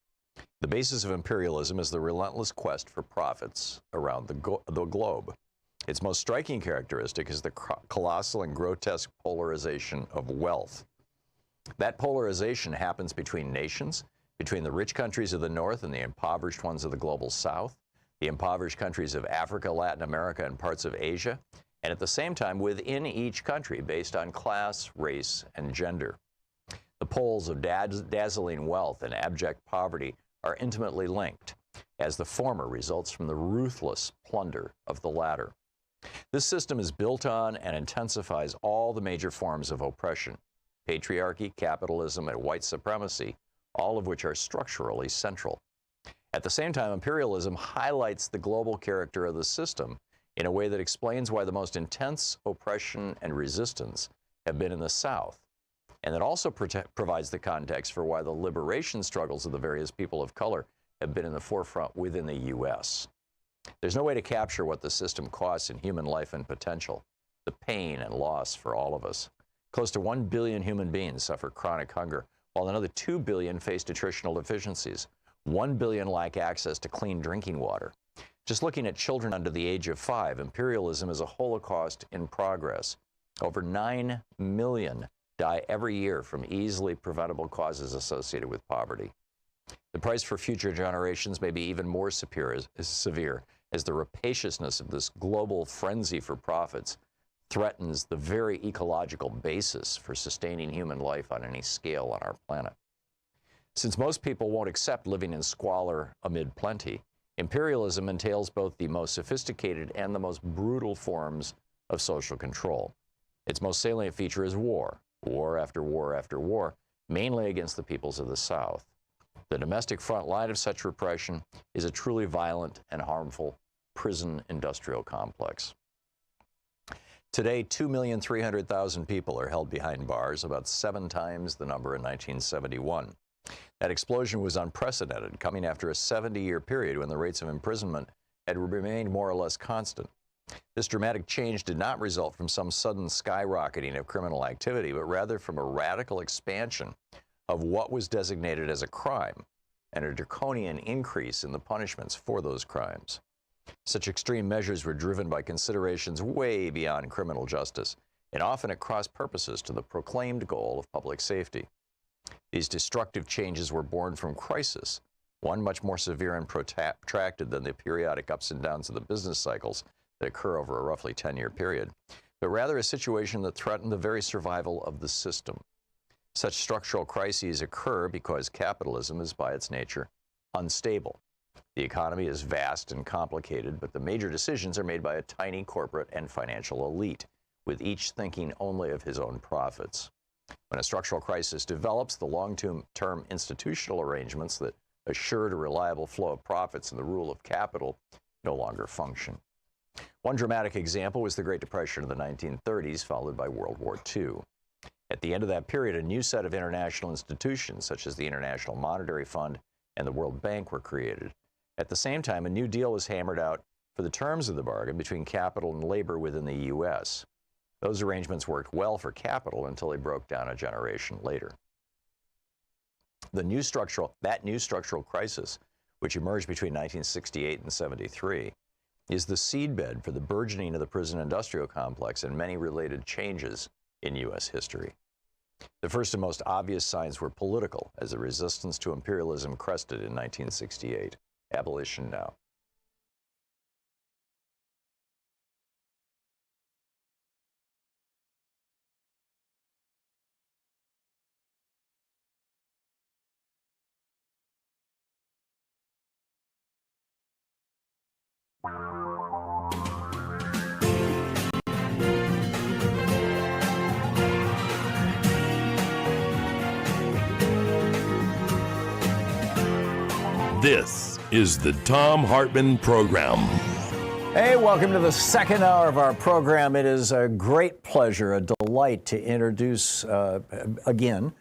The basis of imperialism is the relentless quest for profits around the globe. Its most striking characteristic is the colossal and grotesque polarization of wealth. That polarization happens between nations, between the rich countries of the North and the impoverished ones of the global South. the impoverished countries of Africa, Latin America, and parts of Asia, and at the same time within each country based on class, race, and gender. The poles of dazzling wealth and abject poverty are intimately linked, as the former results from the ruthless plunder of the latter. This system is built on and intensifies all the major forms of oppression: patriarchy, capitalism, and white supremacy, all of which are structurally central. At the same time, imperialism highlights the global character of the system in a way that explains why the most intense oppression and resistance have been in the South, and that also provides the context for why the liberation struggles of the various people of color have been in the forefront within the U.S. There's no way to capture what the system costs in human life and potential, the pain and loss for all of us. Close to 1 billion human beings suffer chronic hunger, while another 2 billion face nutritional deficiencies. 1 billion lack access to clean drinking water. Just looking at children under the age of 5, imperialism is a holocaust in progress. Over 9 million die every year from easily preventable causes associated with poverty. The price for future generations may be even more severe as the rapaciousness of this global frenzy for profits threatens the very ecological basis for sustaining human life on any scale on our planet. Since most people won't accept living in squalor amid plenty, imperialism entails both the most sophisticated and the most brutal forms of social control. Its most salient feature is war, war after war after war, mainly against the peoples of the South. The domestic front line of such repression is a truly violent and harmful prison industrial complex. Today, 2,300,000 people are held behind bars, about 7 times the number in 1971. That explosion was unprecedented, coming after a 70-year period when the rates of imprisonment had remained more or less constant. This dramatic change did not result from some sudden skyrocketing of criminal activity, but rather from a radical expansion of what was designated as a crime and a draconian increase in the punishments for those crimes. Such extreme measures were driven by considerations way beyond criminal justice and often at cross purposes to the proclaimed goal of public safety. These destructive changes were born from crisis, one much more severe and protracted than the periodic ups and downs of the business cycles that occur over a roughly 10-year period, but rather a situation that threatened the very survival of the system. Such structural crises occur because capitalism is by its nature unstable. The economy is vast and complicated, but the major decisions are made by a tiny corporate and financial elite, with each thinking only of his own profits. When a structural crisis develops, the long-term institutional arrangements that assured a reliable flow of profits and the rule of capital no longer function. One dramatic example was the Great Depression of the 1930s, followed by World War II. At the end of that period, a new set of international institutions, such as the International Monetary Fund and the World Bank, were created. At the same time, a new deal was hammered out for the terms of the bargain between capital and labor within the U.S. Those arrangements worked well for capital until they broke down a generation later. That new structural crisis, which emerged between 1968 and 73, is the seedbed for the burgeoning of the prison industrial complex and many related changes in U.S. history. The first and most obvious signs were political, as the resistance to imperialism crested in 1968. Abolition now. This is the Thom Hartmann Program. Hey, welcome to the second hour of our program. It is a great pleasure, a delight to introduce again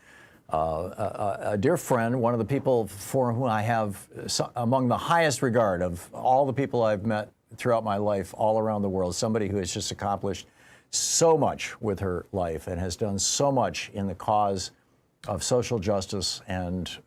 a dear friend, one of the people for whom I have among the highest regard of all the people I've met throughout my life all around the world, somebody who has just accomplished so much with her life and has done so much in the cause of social justice and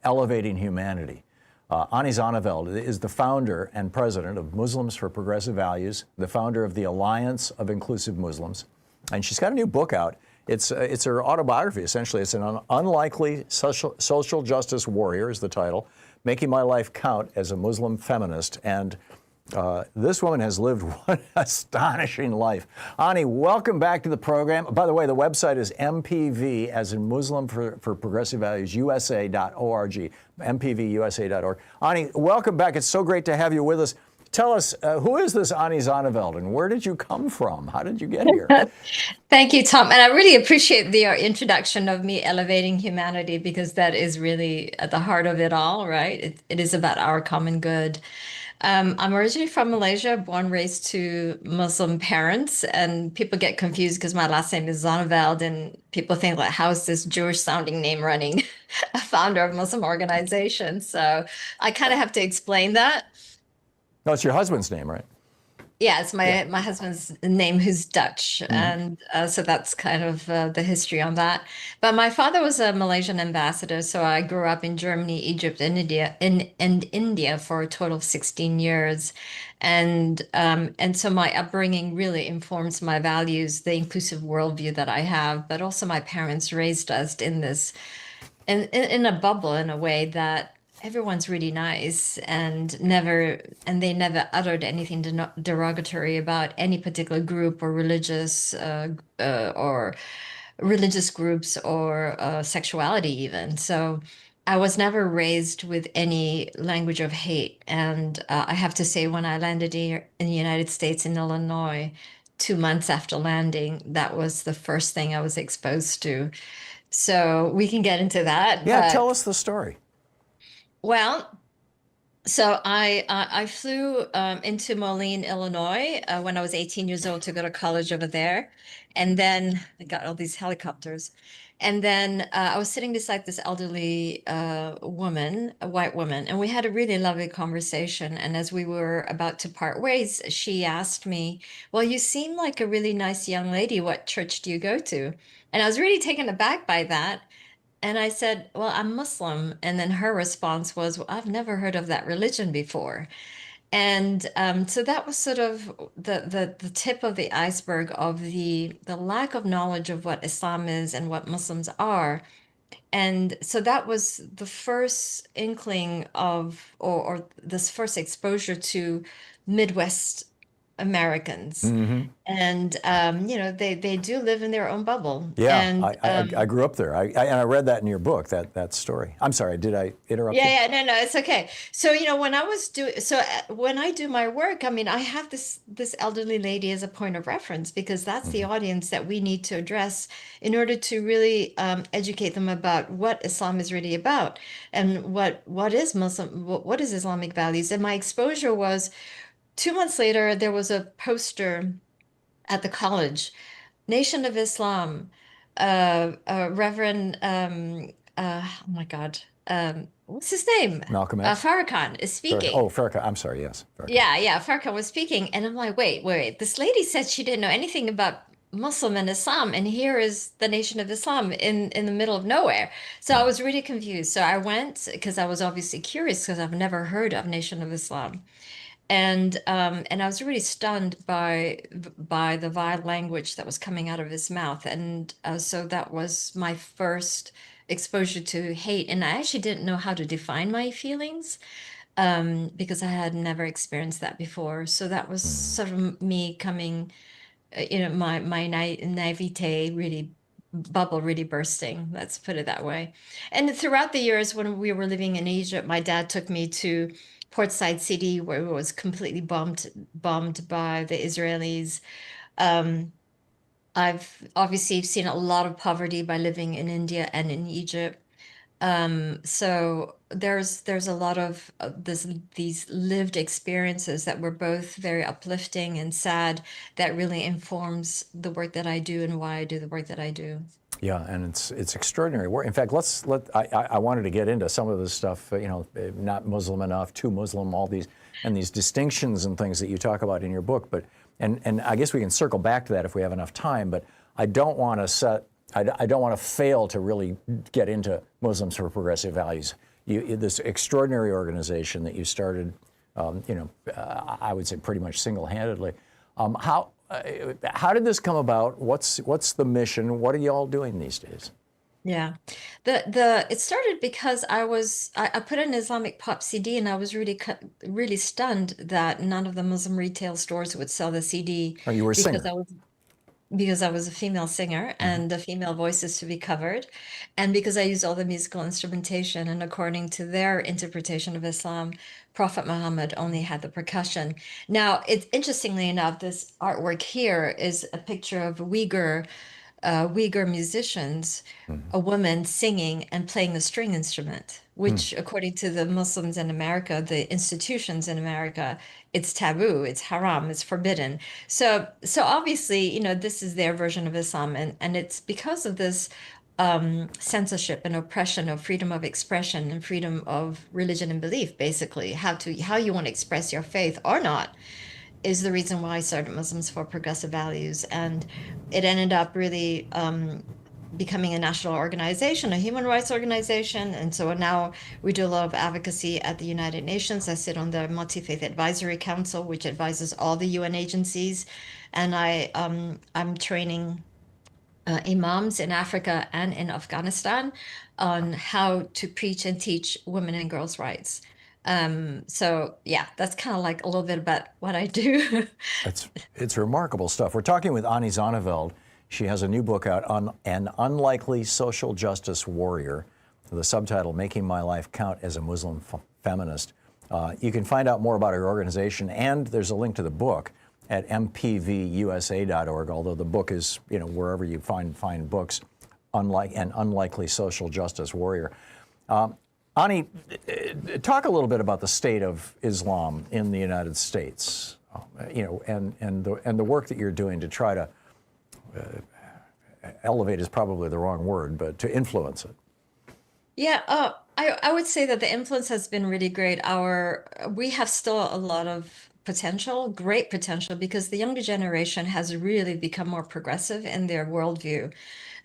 elevating humanity. Ani Zonneveld is the founder and president of Muslims for Progressive Values, the founder of the Alliance of Inclusive Muslims, and she's got a new book out. It's her autobiography, essentially. It's an unlikely social justice warrior is the title, Making My Life Count as a Muslim Feminist. And this woman has lived one astonishing life. Ani, welcome back to the program. By the way, the website is MPV, as in Muslim for Progressive Values, USA.org, mpvusa.org. Ani, welcome back. It's so great to have you with us. Tell us, who is this Ani Zonneveld, and where did you come from? How did you get here? Thank you, Tom. And I really appreciate your introduction of me elevating humanity, because that is really at the heart of it all, right? It is about our common good. I'm originally from Malaysia, born, raised to Muslim parents, and people get confused because my last name is Zonneveld, and people think, like, how is this Jewish-sounding name running a founder of a Muslim organization? So I kind of have to explain that. No, it's your husband's name, right? Yeah, it's my husband's name, who's Dutch, and so that's kind of the history on that. But my father was a Malaysian ambassador, so I grew up in Germany, Egypt, and India for a total of 16 years, and so my upbringing really informs my values, the inclusive worldview that I have. But also, my parents raised us in this, in a bubble, in a way that everyone's really nice, and they never uttered anything derogatory about any particular group or religious groups or sexuality even. So I was never raised with any language of hate. And I have to say, when I landed in the United States in Illinois, 2 months after landing, that was the first thing I was exposed to. So we can get into that. Yeah, tell us the story. Well, so I flew into Moline, Illinois, when I was 18 years old to go to college over there. And then I got all these helicopters. And then I was sitting beside this elderly woman, a white woman, and we had a really lovely conversation. And as we were about to part ways, she asked me, well, you seem like a really nice young lady. What church do you go to? And I was really taken aback by that. And I said, well, I'm Muslim. And then her response was, well, I've never heard of that religion before. And so that was sort of the tip of the iceberg of the lack of knowledge of what Islam is and what Muslims are. And so that was the first inkling of, or this first exposure to Midwest Americans. And they do live in their own bubble. Yeah, and I grew up there. I read that in your book, that story. I'm sorry, did I interrupt you? Yeah, no, it's okay. So when I do my work, I mean, I have this elderly lady as a point of reference, because that's the audience that we need to address in order to really educate them about what Islam is really about, and what is Muslim, what is Islamic values. And my exposure was, 2 months later, there was a poster at the college, Nation of Islam, Reverend, oh my God, what's his name? Malcolm X. Farrakhan is speaking. Farrakhan, I'm sorry, yes. Farrakhan. Yeah, Farrakhan was speaking. And I'm like, wait, this lady said she didn't know anything about Muslim and Islam, and here is the Nation of Islam in the middle of nowhere. So I was really confused. So I went, because I was obviously curious, because I've never heard of Nation of Islam. And I was really stunned by the vile language that was coming out of his mouth. And so that was my first exposure to hate. And I actually didn't know how to define my feelings, because I had never experienced that before. So that was sort of me coming, my naivete really bursting, let's put it that way. And throughout the years when we were living in Egypt, my dad took me to Port Said City, where it was completely bombed by the Israelis. I've obviously seen a lot of poverty by living in India and in Egypt. So there's a lot of these lived experiences that were both very uplifting and sad, that really informs the work that I do and why I do the work that I do. Yeah, and it's extraordinary work. In fact, I wanted to get into some of this stuff, not Muslim enough, too Muslim, all these distinctions and things that you talk about in your book. But and I guess we can circle back to that if we have enough time. But I don't want to fail to really get into Muslims for Progressive Values. This extraordinary organization that you started, I would say pretty much single-handedly. how did this come about? What's the mission? What are you all doing these days? Yeah, it started because I put an Islamic pop CD, and I was really stunned that none of the Muslim retail stores would sell the CD. Oh, you were a singer. Because I was a female singer and the female voices to be covered, and because I used all the musical instrumentation, and according to their interpretation of Islam, Prophet Muhammad only had the percussion. Now, it's interestingly enough, this artwork here is a picture of Uyghur musicians, a woman singing and playing a string instrument, which, according to the Muslims in America, the institutions in America, it's taboo, it's haram, it's forbidden. So obviously, this is their version of Islam, and it's because of this censorship and oppression of freedom of expression and freedom of religion and belief, basically, how you want to express your faith or not, is the reason why I started Muslims for Progressive Values. And it ended up really becoming a national organization, a human rights organization. And so now we do a lot of advocacy at the United Nations. I sit on the Multi-Faith Advisory Council, which advises all the UN agencies. And I'm training imams in Africa and in Afghanistan on how to preach and teach women and girls' rights. So yeah, that's kind of like a little bit about what I do. It's remarkable stuff. We're talking with Ani Zonneveld. She has a new book out on An Unlikely Social Justice Warrior, the subtitle, Making My Life Count as a Muslim Feminist. You can find out more about her organization, and there's a link to the book at mpvusa.org, although the book is, wherever you find books, An Unlikely Social Justice Warrior. Ani, talk a little bit about the state of Islam in the United States, and the work that you're doing to try to elevate is probably the wrong word, but to influence it. Yeah, I would say that the influence has been really great. We have still a lot of potential, great potential, because the younger generation has really become more progressive in their worldview.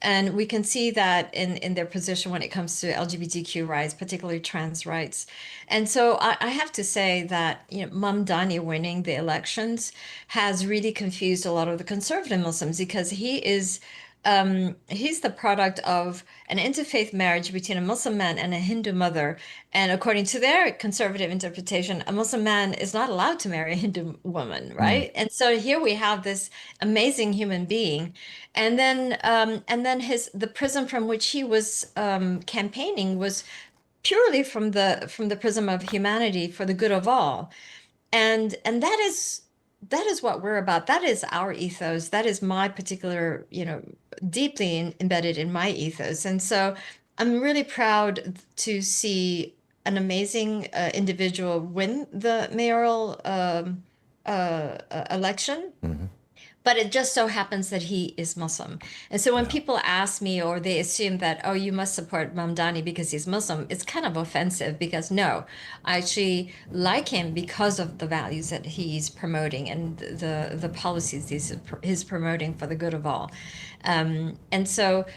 And we can see that in their position when it comes to LGBTQ rights, particularly trans rights. And so I have to say that Mamdani winning the elections has really confused a lot of the conservative Muslims, because he's the product of an interfaith marriage between a Muslim man and a Hindu mother. And according to their conservative interpretation, a Muslim man is not allowed to marry a Hindu woman, right? And so here we have this amazing human being. And then the prism from which he was campaigning was purely from the prism of humanity for the good of all. And that is what we're about. That is our ethos. That is my particular, deeply embedded in my ethos. And so I'm really proud to see an amazing individual win the mayoral election. But it just so happens that he is Muslim. And so when people ask me, or they assume that, oh, you must support Mamdani because he's Muslim, it's kind of offensive, because no, I actually like him because of the values that he's promoting and the policies he's promoting for the good of all. And so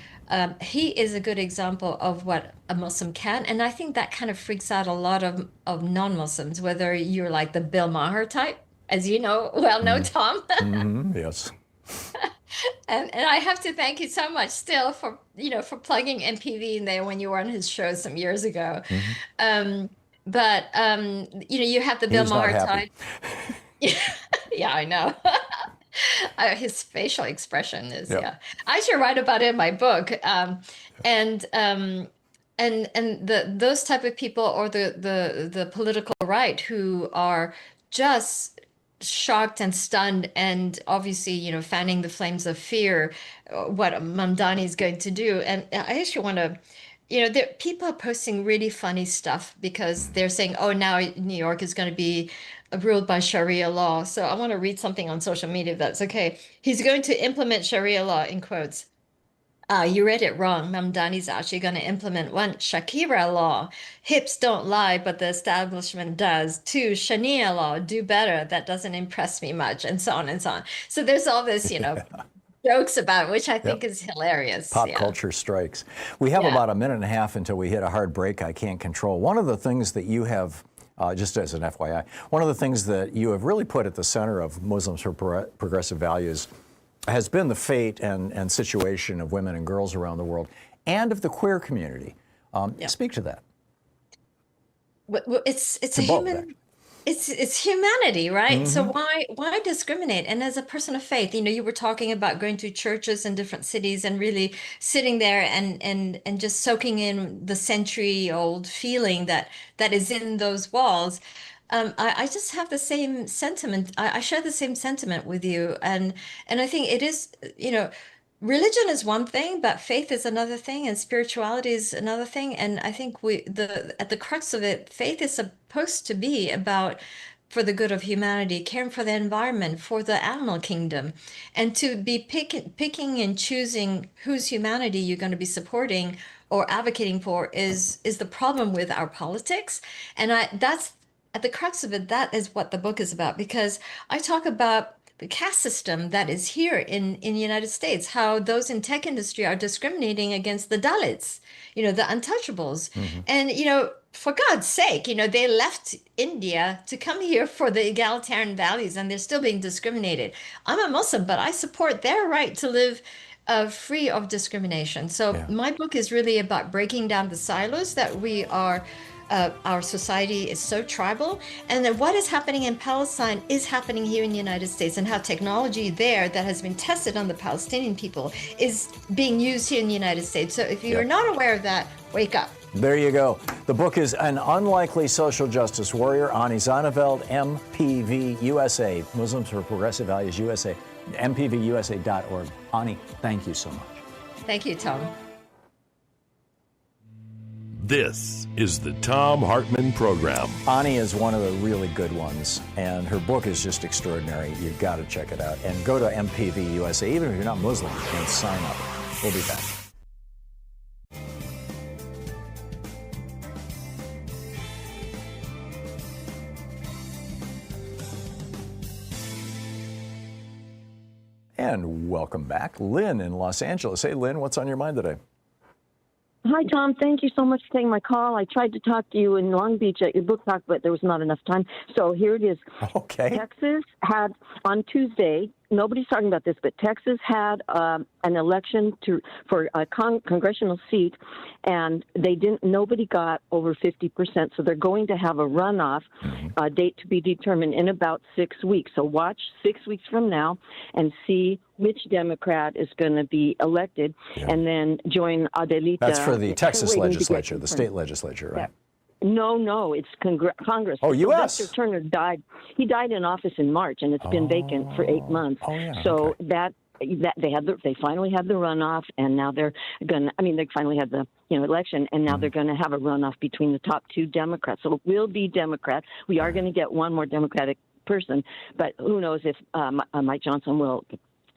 he is a good example of what a Muslim can. And I think that kind of freaks out a lot of non-Muslims, whether you're like the Bill Maher type, as you know, Tom. Yes. And I have to thank you so much still for plugging MPV in there when you were on his show some years ago. But you have the Bill Maher type. Yeah, I know. His facial expression is I should write about it in my book. And those type of people, or the political right, who are just shocked and stunned, and obviously fanning the flames of fear, what Mamdani is going to do. And I actually want to people are posting really funny stuff, because they're saying, oh, now New York is going to be ruled by Sharia law. So I want to read something on social media, if that's okay. He's going to implement Sharia law, in quotes. You read it wrong. Mamdani's actually going to implement 1, Shakira law. Hips don't lie, but the establishment does. 2, Shania law. Do better. That doesn't impress me much, and so on and so on. So there's all this, jokes about it, which I think is hilarious. Pop culture strikes. We have about a minute and a half until we hit a hard break I can't control. One of the things that you have just as an FYI. One of the things that you have really put at the center of Muslims for Progressive Values has been the fate and situation of women and girls around the world and of the queer community. Speak to that. Well, it's a both, human. It's humanity, right? So why discriminate? And as a person of faith, you were talking about going to churches in different cities and really sitting there and just soaking in the century-old feeling that is in those walls. I just have the same sentiment. I share the same sentiment with you, and I think it is, religion is one thing, but faith is another thing, and spirituality is another thing. And I think at the crux of it, faith is supposed to be about for the good of humanity, caring for the environment, for the animal kingdom, and to be picking and choosing whose humanity you're going to be supporting or advocating for is the problem with our politics. And that's at the crux of it. That is what the book is about, because I talk about the caste system that is here in the United States, how those in tech industry are discriminating against the Dalits, the untouchables. And, for God's sake, they left India to come here for the egalitarian values, and they're still being discriminated. I'm a Muslim, but I support their right to live free of discrimination. So my book is really about breaking down the silos that we are. Our society is so tribal, and then what is happening in Palestine is happening here in the United States, and how technology there that has been tested on the Palestinian people is being used here in the United States. So if you are not aware of that, wake up. There you go. The book is An Unlikely Social Justice Warrior, Ani Zonneveld, MPV USA, Muslims for Progressive Values USA, mpvusa.org. Ani, thank you so much. Thank you, Tom. This is the Thom Hartmann Program. Ani is one of the really good ones, and her book is just extraordinary. You've got to check it out. And go to MPV USA. Even if you're not Muslim, you can sign up. We'll be back. And welcome back. Lynn in Los Angeles. Hey, Lynn, what's on your mind today? Hi, Tom. Thank you so much for taking my call. I tried to talk to you in Long Beach at your book talk, but there was not enough time. So here it is. Okay. Texas had, on Tuesday, nobody's talking about this, but Texas had an election for a congressional seat, and nobody got over 50%. So they're going to have a runoff date to be determined in about 6 weeks. So watch 6 weeks from now and see which Democrat is going to be elected, and then join Adelita. That's for the Texas legislature, the state legislature, right? No, it's Congress. Oh, U.S. Lester Turner died. He died in office in March, and it's been vacant for 8 months. So they finally had the runoff, and now they're going to, they finally had the election, and now they're going to have a runoff between the top two Democrats. So it will be Democrat. We are going to get one more Democratic person, but who knows if Mike Johnson will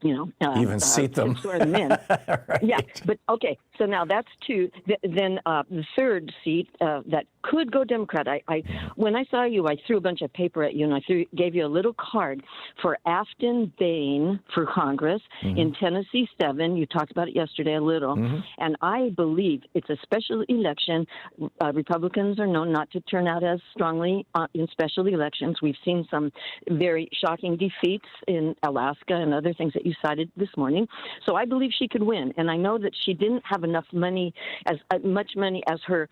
even seat them. Swear them in. Right. Yeah, but okay. So now that's two. Then the third seat that could go Democrat. When I saw you, I threw a bunch of paper at you, and I gave you a little card for Afton Bain for Congress in Tennessee 7. You talked about it yesterday a little, and I believe it's a special election. Republicans are known not to turn out as strongly in special elections. We've seen some very shocking defeats in Alaska and other things that you cited this morning. So I believe she could win, and I know that she didn't have enough money, as much money as her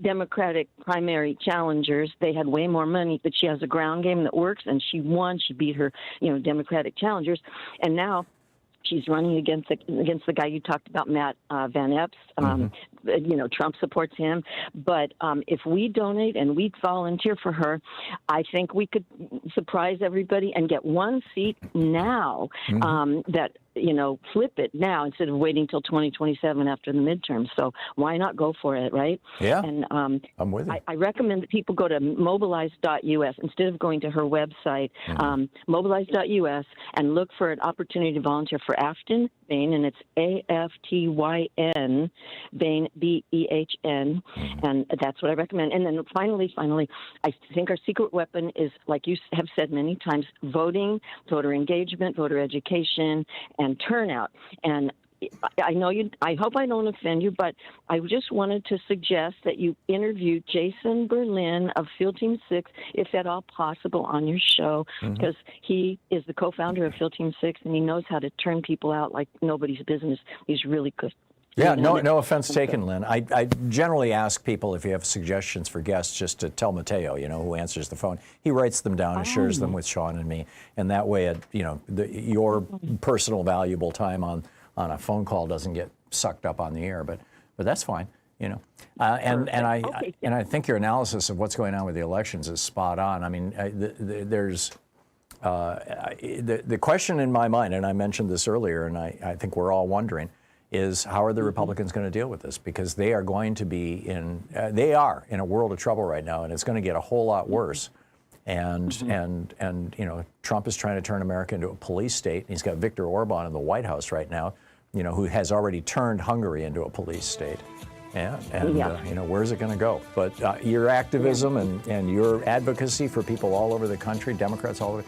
Democratic primary challengers. They had way more money, but she has a ground game that works, and she won. She beat her, Democratic challengers, and now she's running against the guy you talked about, Matt Van Epps. Trump supports him. But if we donate and we volunteer for her, I think we could surprise everybody and get one seat now that, flip it now instead of waiting till 2027 after the midterms. So why not go for it, right? Yeah, and I'm with you. I recommend that people go to mobilize.us instead of going to her website, mobilize.us, and look for an opportunity to volunteer for Afton Bain, and it's AFTYN, Bain, BEHN, and that's what I recommend. And then finally, I think our secret weapon is, like you have said many times, voting, voter engagement, voter education, and turnout. And I know you. I hope I don't offend you, but I just wanted to suggest that you interview Jason Berlin of Field Team 6, if at all possible, on your show, because he is the co-founder of Field Team 6, and he knows how to turn people out like nobody's business. He's really good. Yeah, no offense taken, Lynn. I generally ask people, if you have suggestions for guests, just to tell Mateo, who answers the phone. He writes them down and shares them with Sean and me, and that way, your personal valuable time on a phone call doesn't get sucked up on the air. But that's fine, And I think your analysis of what's going on with the elections is spot on. I mean, there's the question in my mind, and I mentioned this earlier, and I think we're all wondering, is how are the Republicans going to deal with this? Because they are going to be they are in a world of trouble right now, and it's going to get a whole lot worse. And Trump is trying to turn America into a police state. He's got Viktor Orban in the White House right now, who has already turned Hungary into a police state. Where's it going to go? But your activism and your advocacy for people all over the country, Democrats all over,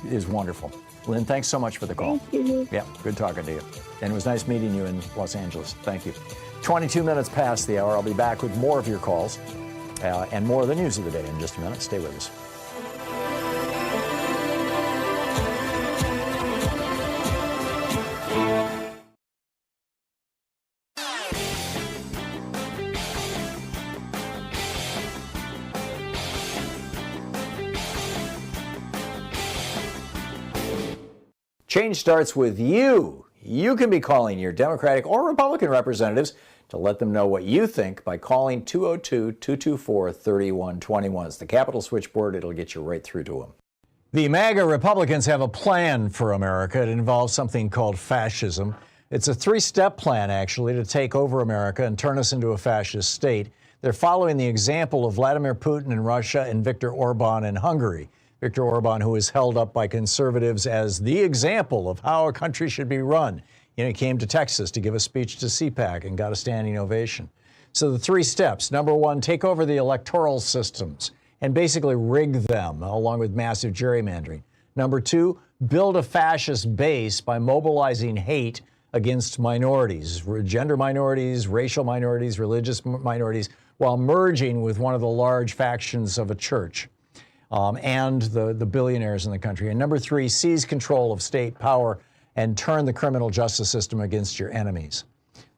is wonderful. Lynn, thanks so much for the call. Thank you. Yeah, good talking to you. And it was nice meeting you in Los Angeles. Thank you. 22 minutes past the hour. I'll be back with more of your calls and more of the news of the day in just a minute. Stay with us. Change starts with you. You can be calling your Democratic or Republican representatives to let them know what you think by calling 202-224-3121. It's the Capitol switchboard. It'll get you right through to them. The MAGA Republicans have a plan for America. It involves something called fascism. It's a three-step plan, actually, to take over America and turn us into a fascist state. They're following the example of Vladimir Putin in Russia and Viktor Orban in Hungary. Viktor Orban, who is held up by conservatives as the example of how a country should be run. He came to Texas to give a speech to CPAC and got a standing ovation. So the three steps. Number one, take over the electoral systems and basically rig them, along with massive gerrymandering. Number two, build a fascist base by mobilizing hate against minorities, gender minorities, racial minorities, religious minorities, while merging with one of the large factions of a church. And the billionaires in the country. And number three, seize control of state power and turn the criminal justice system against your enemies.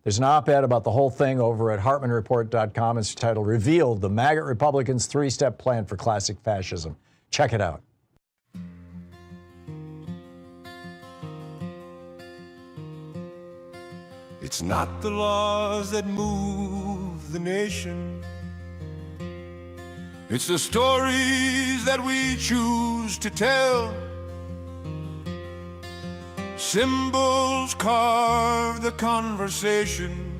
There's an op-ed about the whole thing over at HartmannReport.com. It's titled, Revealed, the MAGA Republicans' Three-Step Plan for Classic Fascism. Check it out. It's not the laws that move the nation. It's the stories that we choose to tell. Symbols carve the conversation.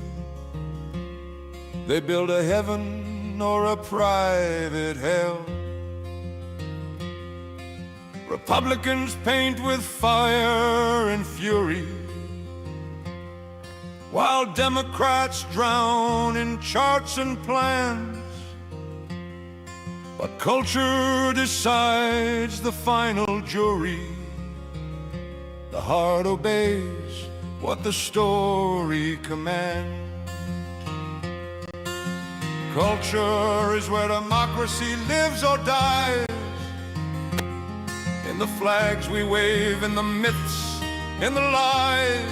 They build a heaven or a private hell. Republicans paint with fire and fury, while Democrats drown in charts and plans. But culture decides the final jury. The heart obeys what the story commands. Culture is where democracy lives or dies. In the flags we wave, in the myths, in the lies.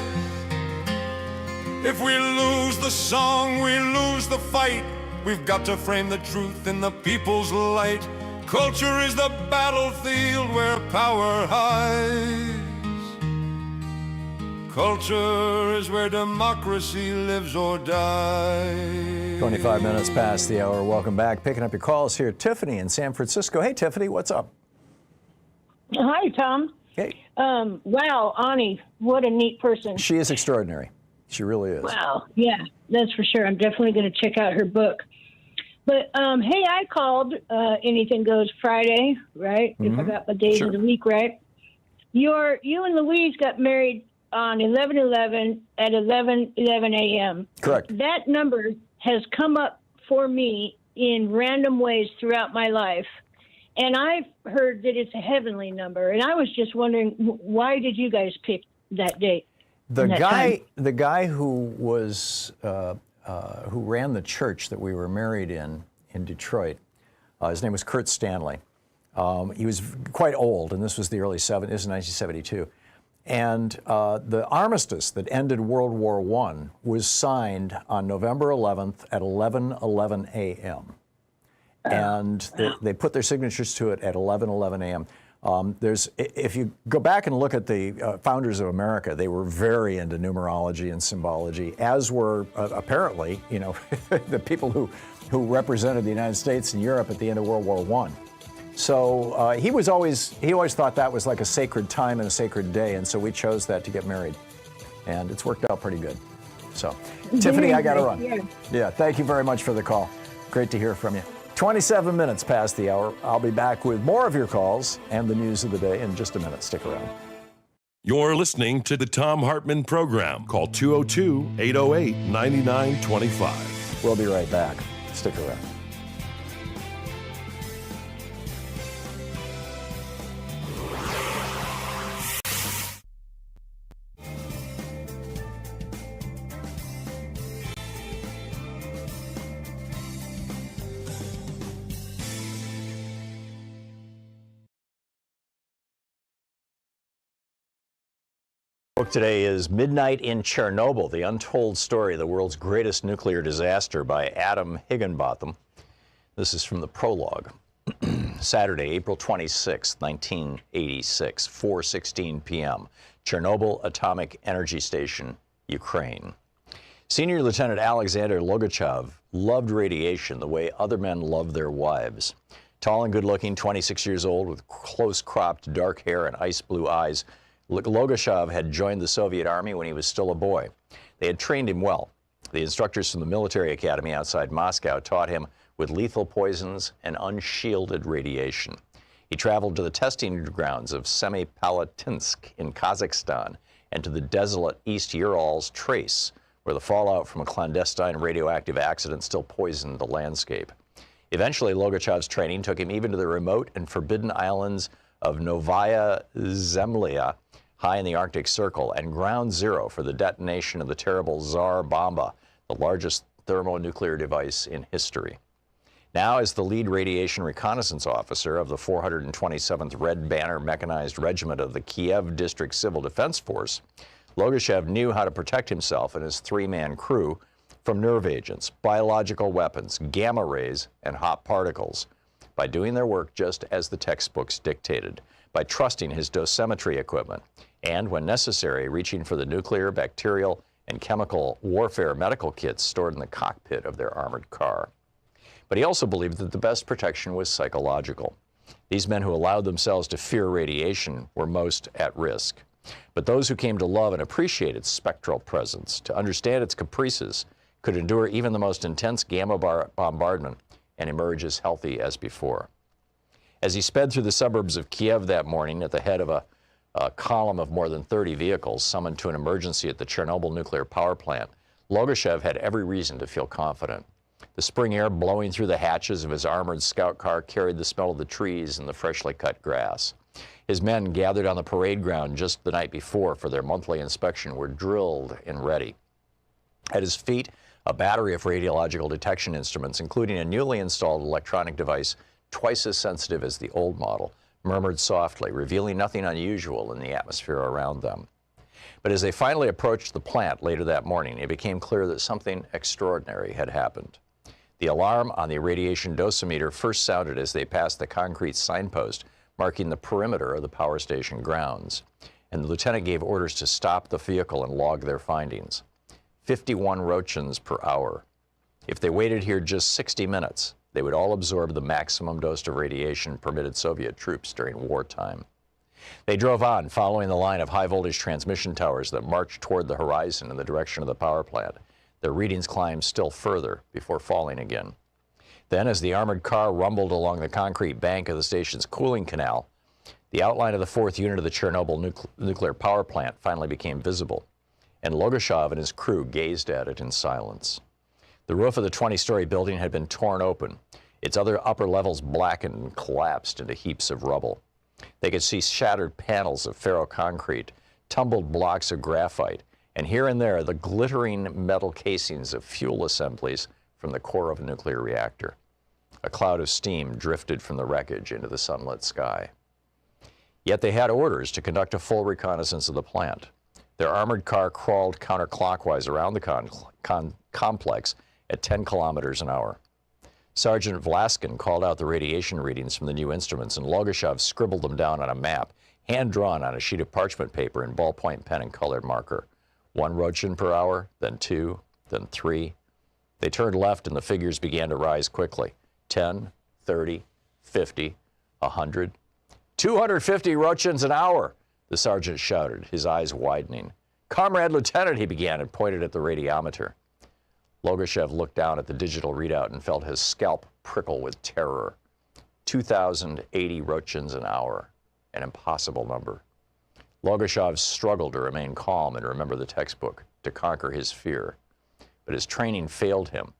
If we lose the song, we lose the fight. We've got to frame the truth in the people's light. Culture is the battlefield where power hides. Culture is where democracy lives or dies. 25 minutes past the hour. Welcome back. Picking up your calls here. Tiffany in San Francisco. Hey, Tiffany, what's up? Hi, Tom. Hey. Wow, Ani, what a neat person. She is extraordinary. She really is. Wow, yeah, that's for sure. I'm definitely going to check out her book. But, hey, I called Anything Goes Friday, right? If I got the days of the week right. You and Louise got married on 11/11 at 11:11 a.m. Correct. That number has come up for me in random ways throughout my life. And I've heard that it's a heavenly number. And I was just wondering, why did you guys pick that date? The that guy, time? the guy who was who ran the church that we were married in Detroit, his name was Kurt Stanley. He was quite old, and this was the early 70s, this was 1972. And the armistice that ended World War I was signed on November 11th at 11:11 a.m. And they put their signatures to it at 11:11 a.m. If you go back and look at the founders of America, they were very into numerology and symbology, as were apparently, the people who represented the United States and Europe at the end of World War I. So he always thought that was like a sacred time and a sacred day, and so we chose that to get married, and it's worked out pretty good. So, Tiffany, I got to run. Yeah, thank you very much for the call. Great to hear from you. 27 minutes past the hour. I'll be back with more of your calls and the news of the day in just a minute. Stick around. You're listening to the Thom Hartmann Program. Call 202-808-9925. We'll be right back. Stick around. Book today is Midnight in Chernobyl, the untold story of the world's greatest nuclear disaster by Adam Higginbotham. This is from the prologue. Saturday, April 26, 1986, 4:16 p.m., Chernobyl Atomic Energy Station, Ukraine. Senior Lieutenant Alexander Logachev loved radiation the way other men love their wives. Tall and good-looking, 26 years old, with close-cropped dark hair and ice blue eyes, Logachev had joined the Soviet Army when he was still a boy. They had trained him well. The instructors from the military academy outside Moscow taught him with lethal poisons and unshielded radiation. He traveled to the testing grounds of Semipalatinsk in Kazakhstan and to the desolate East Urals trace, where the fallout from a clandestine radioactive accident still poisoned the landscape. Eventually, Logachev's training took him even to the remote and forbidden islands of Novaya Zemlya, high in the Arctic Circle, and ground zero for the detonation of the terrible Tsar Bomba, the largest thermonuclear device in history. Now, as the lead radiation reconnaissance officer of the 427th Red Banner Mechanized Regiment of the Kiev District Civil Defense Force, Logachev knew how to protect himself and his three-man crew from nerve agents, biological weapons, gamma rays, and hot particles, by doing their work just as the textbooks dictated, by trusting his dosimetry equipment, and, when necessary, reaching for the nuclear, bacterial, and chemical warfare medical kits stored in the cockpit of their armored car. But he also believed that the best protection was psychological. These men who allowed themselves to fear radiation were most at risk. But those who came to love and appreciate its spectral presence, to understand its caprices, could endure even the most intense gamma bombardment and emerge as healthy as before. As he sped through the suburbs of Kiev that morning at the head of a column of more than 30 vehicles summoned to an emergency at the Chernobyl nuclear power plant, Logachev had every reason to feel confident. The spring air blowing through the hatches of his armored scout car carried the smell of the trees and the freshly cut grass. His men, gathered on the parade ground just the night before for their monthly inspection, were drilled and ready. At his feet, a battery of radiological detection instruments, including a newly installed electronic device twice as sensitive as the old model, murmured softly, revealing nothing unusual in the atmosphere around them. But as they finally approached the plant later that morning, it became clear that something extraordinary had happened. The alarm on the radiation dosimeter first sounded as they passed the concrete signpost marking the perimeter of the power station grounds, and the lieutenant gave orders to stop the vehicle and log their findings. 51 roentgens per hour. If they waited here just 60 minutes, they would all absorb the maximum dose of radiation permitted Soviet troops during wartime. They drove on, following the line of high-voltage transmission towers that marched toward the horizon in the direction of the power plant. Their readings climbed still further before falling again. Then, as the armored car rumbled along the concrete bank of the station's cooling canal, the outline of the fourth unit of the Chernobyl nuclear power plant finally became visible, and Logachev and his crew gazed at it in silence. The roof of the 20-story building had been torn open, its other upper levels blackened and collapsed into heaps of rubble. They could see shattered panels of ferroconcrete, tumbled blocks of graphite, and here and there the glittering metal casings of fuel assemblies from the core of a nuclear reactor. A cloud of steam drifted from the wreckage into the sunlit sky. Yet they had orders to conduct a full reconnaissance of the plant. Their armored car crawled counterclockwise around the complex at 10 kilometers an hour. Sergeant Vlaskin called out the radiation readings from the new instruments, and Logashov scribbled them down on a map, hand-drawn on a sheet of parchment paper in ballpoint pen and colored marker. 1 röntgen per hour, then 2, then 3. They turned left and the figures began to rise quickly. 10, 30, 50, 100. 250 röntgens an hour, the sergeant shouted, his eyes widening. Comrade Lieutenant, he began, and pointed at the radiometer. Logashev looked down at the digital readout and felt his scalp prickle with terror. 2,080 röntgens an hour, an impossible number. Logashev struggled to remain calm and remember the textbook, to conquer his fear. But his training failed him,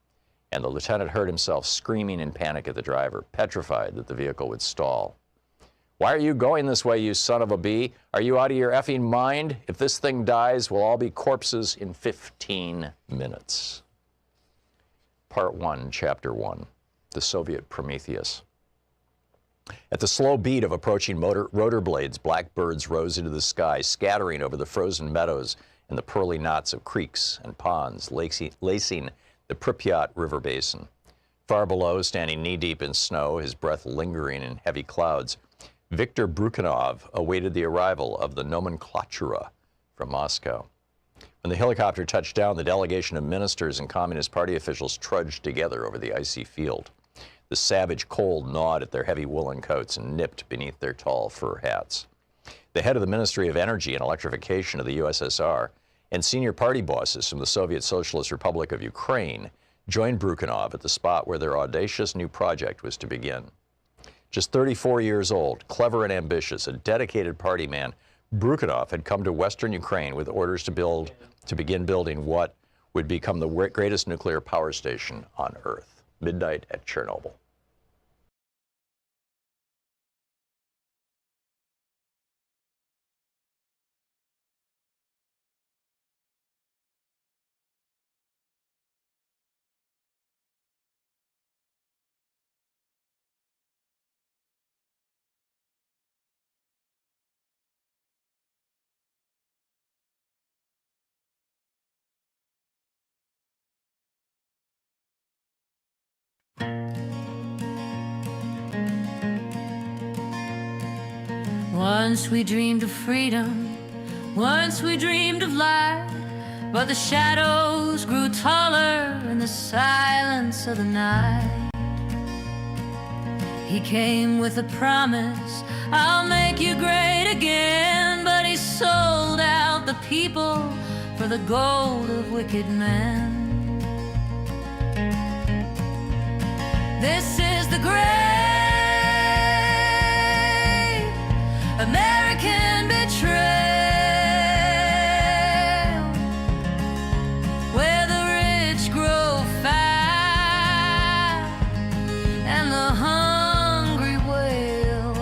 and the lieutenant heard himself screaming in panic at the driver, petrified that the vehicle would stall. Why are you going this way, you son of a bee? Are you out of your effing mind? If this thing dies, we'll all be corpses in 15 minutes. Part 1, Chapter 1, the Soviet Prometheus. At the slow beat of approaching rotor blades, black birds rose into the sky, scattering over the frozen meadows and the pearly knots of creeks and ponds lacing the Pripyat River basin. Far below, standing knee-deep in snow, his breath lingering in heavy clouds, Viktor Brukhanov awaited the arrival of the nomenklatura from Moscow. When the helicopter touched down, the delegation of ministers and Communist Party officials trudged together over the icy field. The savage cold gnawed at their heavy woolen coats and nipped beneath their tall fur hats. The head of the Ministry of Energy and Electrification of the USSR and senior party bosses from the Soviet Socialist Republic of Ukraine joined Brukhanov at the spot where their audacious new project was to begin. Just 34 years old, clever and ambitious, a dedicated party man, Brukhanov had come to Western Ukraine with orders to begin building what would become the greatest nuclear power station on Earth. Midnight at Chernobyl. Once we dreamed of freedom, once we dreamed of light, but the shadows grew taller in the silence of the night. He came with a promise, I'll make you great again, but he sold out the people for the gold of wicked men. This is the great American betrayal, where the rich grow fat and the hungry wail.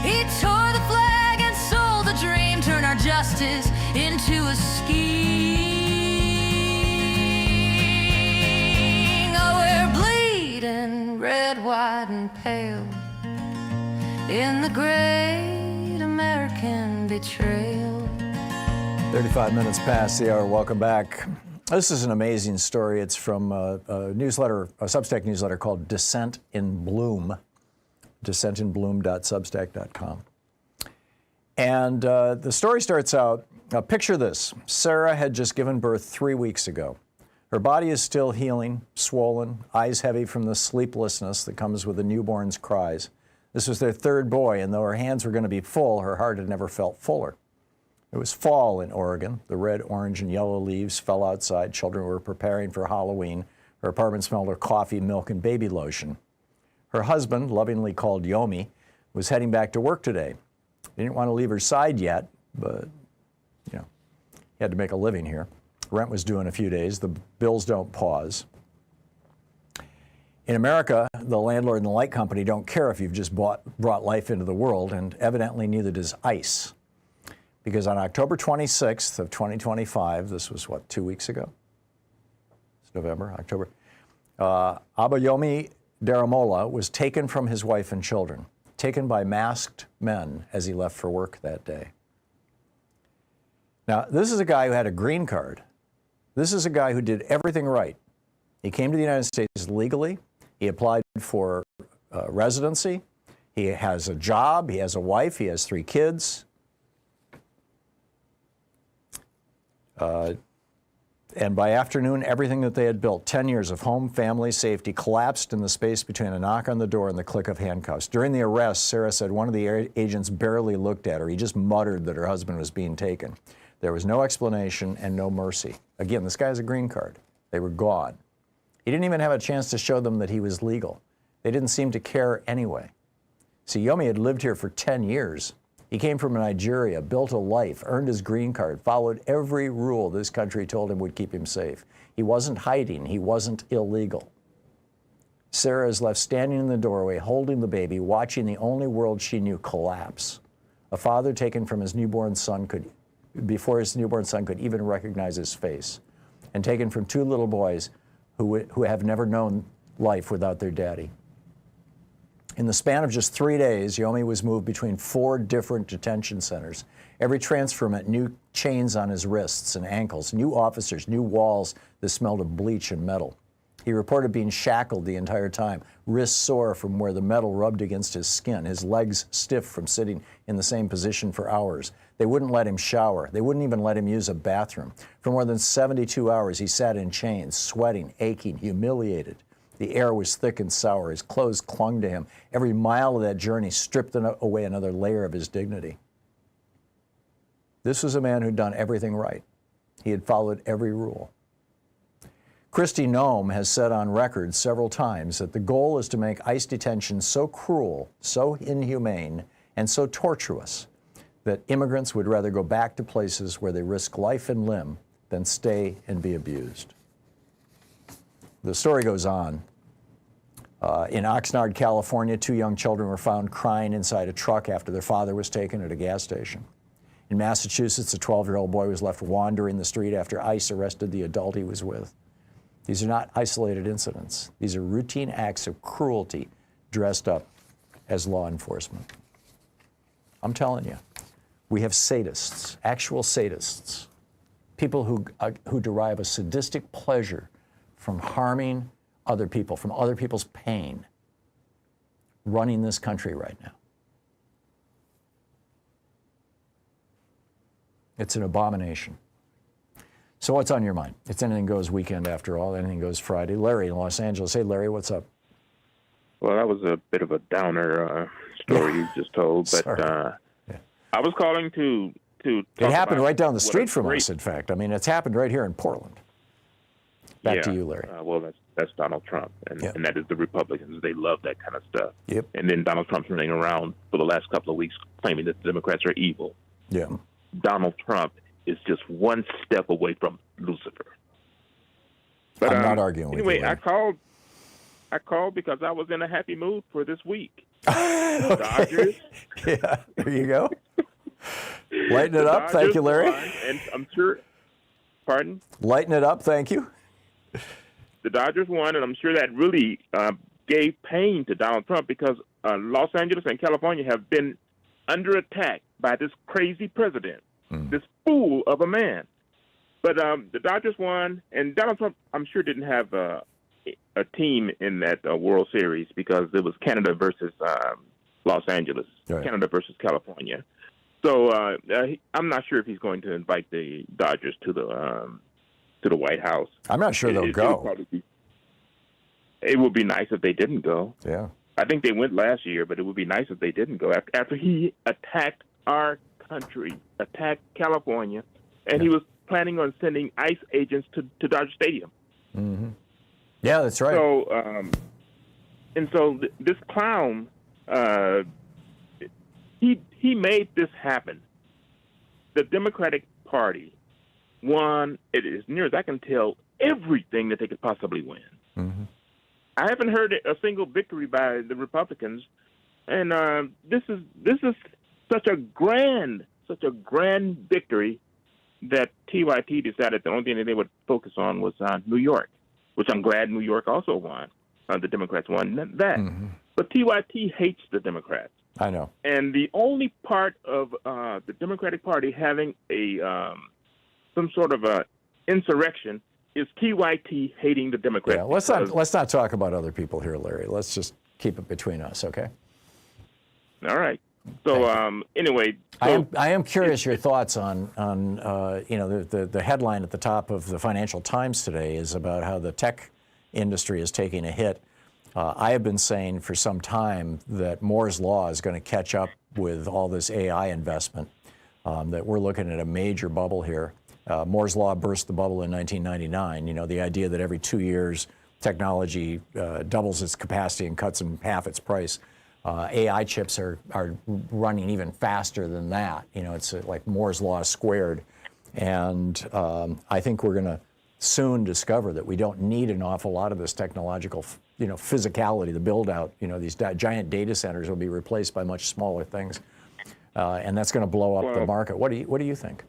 He tore the flag and sold the dream, turned our justice into a scheme. Oh, we're bleeding red, white, and pale in the great American betrayal. 35 minutes past the hour. Welcome back. This is an amazing story. It's from a newsletter, a Substack newsletter called Dissent in Bloom, dissentinbloom.substack.com. And the story starts out, picture this. Sarah had just given birth 3 weeks ago. Her body is still healing, swollen, eyes heavy from the sleeplessness that comes with a newborn's cries. This was their third boy, and though her hands were going to be full, her heart had never felt fuller. It was fall in Oregon. The red, orange, and yellow leaves fell outside. Children were preparing for Halloween. Her apartment smelled of coffee, milk, and baby lotion. Her husband, lovingly called Yomi, was heading back to work today. He didn't want to leave her side yet, but, he had to make a living here. Rent was due in a few days. The bills don't pause. In America, the landlord and the light company don't care if you've just brought life into the world, and evidently neither does ICE. because on October 26th of 2025, this was what, 2 weeks ago? It's November, October. Abayomi Daramola was taken from his wife and children, taken by masked men as he left for work that day. Now, this is a guy who had a green card. This is a guy who did everything right. He came to the United States legally. He applied for residency. He has a job. He has a wife. He has 3 kids. And by afternoon, everything that they had built, 10 years of home, family, safety, collapsed in the space between a knock on the door and the click of handcuffs. During the arrest, Sarah said one of the agents barely looked at her. He just muttered that her husband was being taken. There was no explanation and no mercy. Again, this guy has a green card. They were gone. He didn't even have a chance to show them that he was legal. They didn't seem to care anyway. See, Yomi had lived here for 10 years. He came from Nigeria, built a life, earned his green card, followed every rule this country told him would keep him safe. He wasn't hiding. He wasn't illegal. Sarah is left standing in the doorway, holding the baby, watching the only world she knew collapse. A father taken from his newborn son before his newborn son could even recognize his face, and taken from 2 little boys who have never known life without their daddy. In the span of just 3 days, Yomi was moved between 4 different detention centers. Every transfer meant new chains on his wrists and ankles, new officers, new walls that smelled of bleach and metal. He reported being shackled the entire time, wrists sore from where the metal rubbed against his skin, his legs stiff from sitting in the same position for hours. They wouldn't let him shower. They wouldn't even let him use a bathroom. For more than 72 hours, he sat in chains, sweating, aching, humiliated. The air was thick and sour. His clothes clung to him. Every mile of that journey stripped away another layer of his dignity. This was a man who'd done everything right. He had followed every rule. Kristi Noem has said on record several times that the goal is to make ICE detention so cruel, so inhumane, and so tortuous that immigrants would rather go back to places where they risk life and limb than stay and be abused. The story goes on. In Oxnard, California, 2 young children were found crying inside a truck after their father was taken at a gas station. In Massachusetts, a 12-year-old boy was left wandering the street after ICE arrested the adult he was with. These are not isolated incidents. These are routine acts of cruelty dressed up as law enforcement. I'm telling you, we have sadists, actual sadists, people who derive a sadistic pleasure from harming other people, from other people's pain, running this country right now. It's an abomination. So what's on your mind? It's Anything Goes weekend after all. Anything Goes Friday. Larry in Los Angeles. Hey, Larry, what's up? Well, that was a bit of a downer story you just told, but I was calling to it happened right down the street from us, in fact. I mean, it's happened right here in Portland. Back to you, Larry. Well, that's Donald Trump, and that is the Republicans. They love that kind of stuff. Yep. And then Donald Trump's running around for the last couple of weeks claiming that the Democrats are evil. Yeah. Donald Trump is just one step away from Lucifer. But, I'm not arguing with you. Anyway, I called because I was in a happy mood for this week. Okay. Dodgers. Yeah, there you go. Lighten it up. Thank you, Larry. And I'm sure, pardon? Lighten it up. Thank you. The Dodgers won, and I'm sure that really gave pain to Donald Trump because Los Angeles and California have been under attack by this crazy president, this fool of a man. But the Dodgers won, and Donald Trump, I'm sure, didn't have a team in that World Series because it was Canada versus Los Angeles, right. Canada versus California. So I'm not sure if he's going to invite the Dodgers to the White House. I'm not sure they'll go. It would be nice if they didn't go. Yeah. I think they went last year, but it would be nice if they didn't go. After he attacked our country, attacked California, and he was planning on sending ICE agents to Dodger Stadium. Mm-hmm. Yeah, that's right. So, this clown, he made this happen. The Democratic Party won, as near as I can tell, everything that they could possibly win. Mm-hmm. I haven't heard a single victory by the Republicans, and this is such a grand such a grand victory that TYT decided the only thing that they would focus on was New York, which I'm glad New York also won. The Democrats won that. But TYT hates the Democrats. I know. And the only part of the Democratic Party having a some sort of a insurrection is TYT hating the Democrats. Yeah, let's not talk about other people here, Larry. Let's just keep it between us, okay? All right. So anyway, I am curious your thoughts on the headline at the top of the Financial Times today is about how the tech industry is taking a hit. I have been saying for some time that Moore's Law is going to catch up with all this AI investment, that we're looking at a major bubble here. Moore's Law burst the bubble in 1999. You know, the idea that every 2 years technology doubles its capacity and cuts in half its price. AI chips are running even faster than that. You know, it's like Moore's Law squared. And I think we're going to soon discover that we don't need an awful lot of this technological, physicality, the build out. These giant data centers will be replaced by much smaller things. And that's going to blow up the market. What do you think?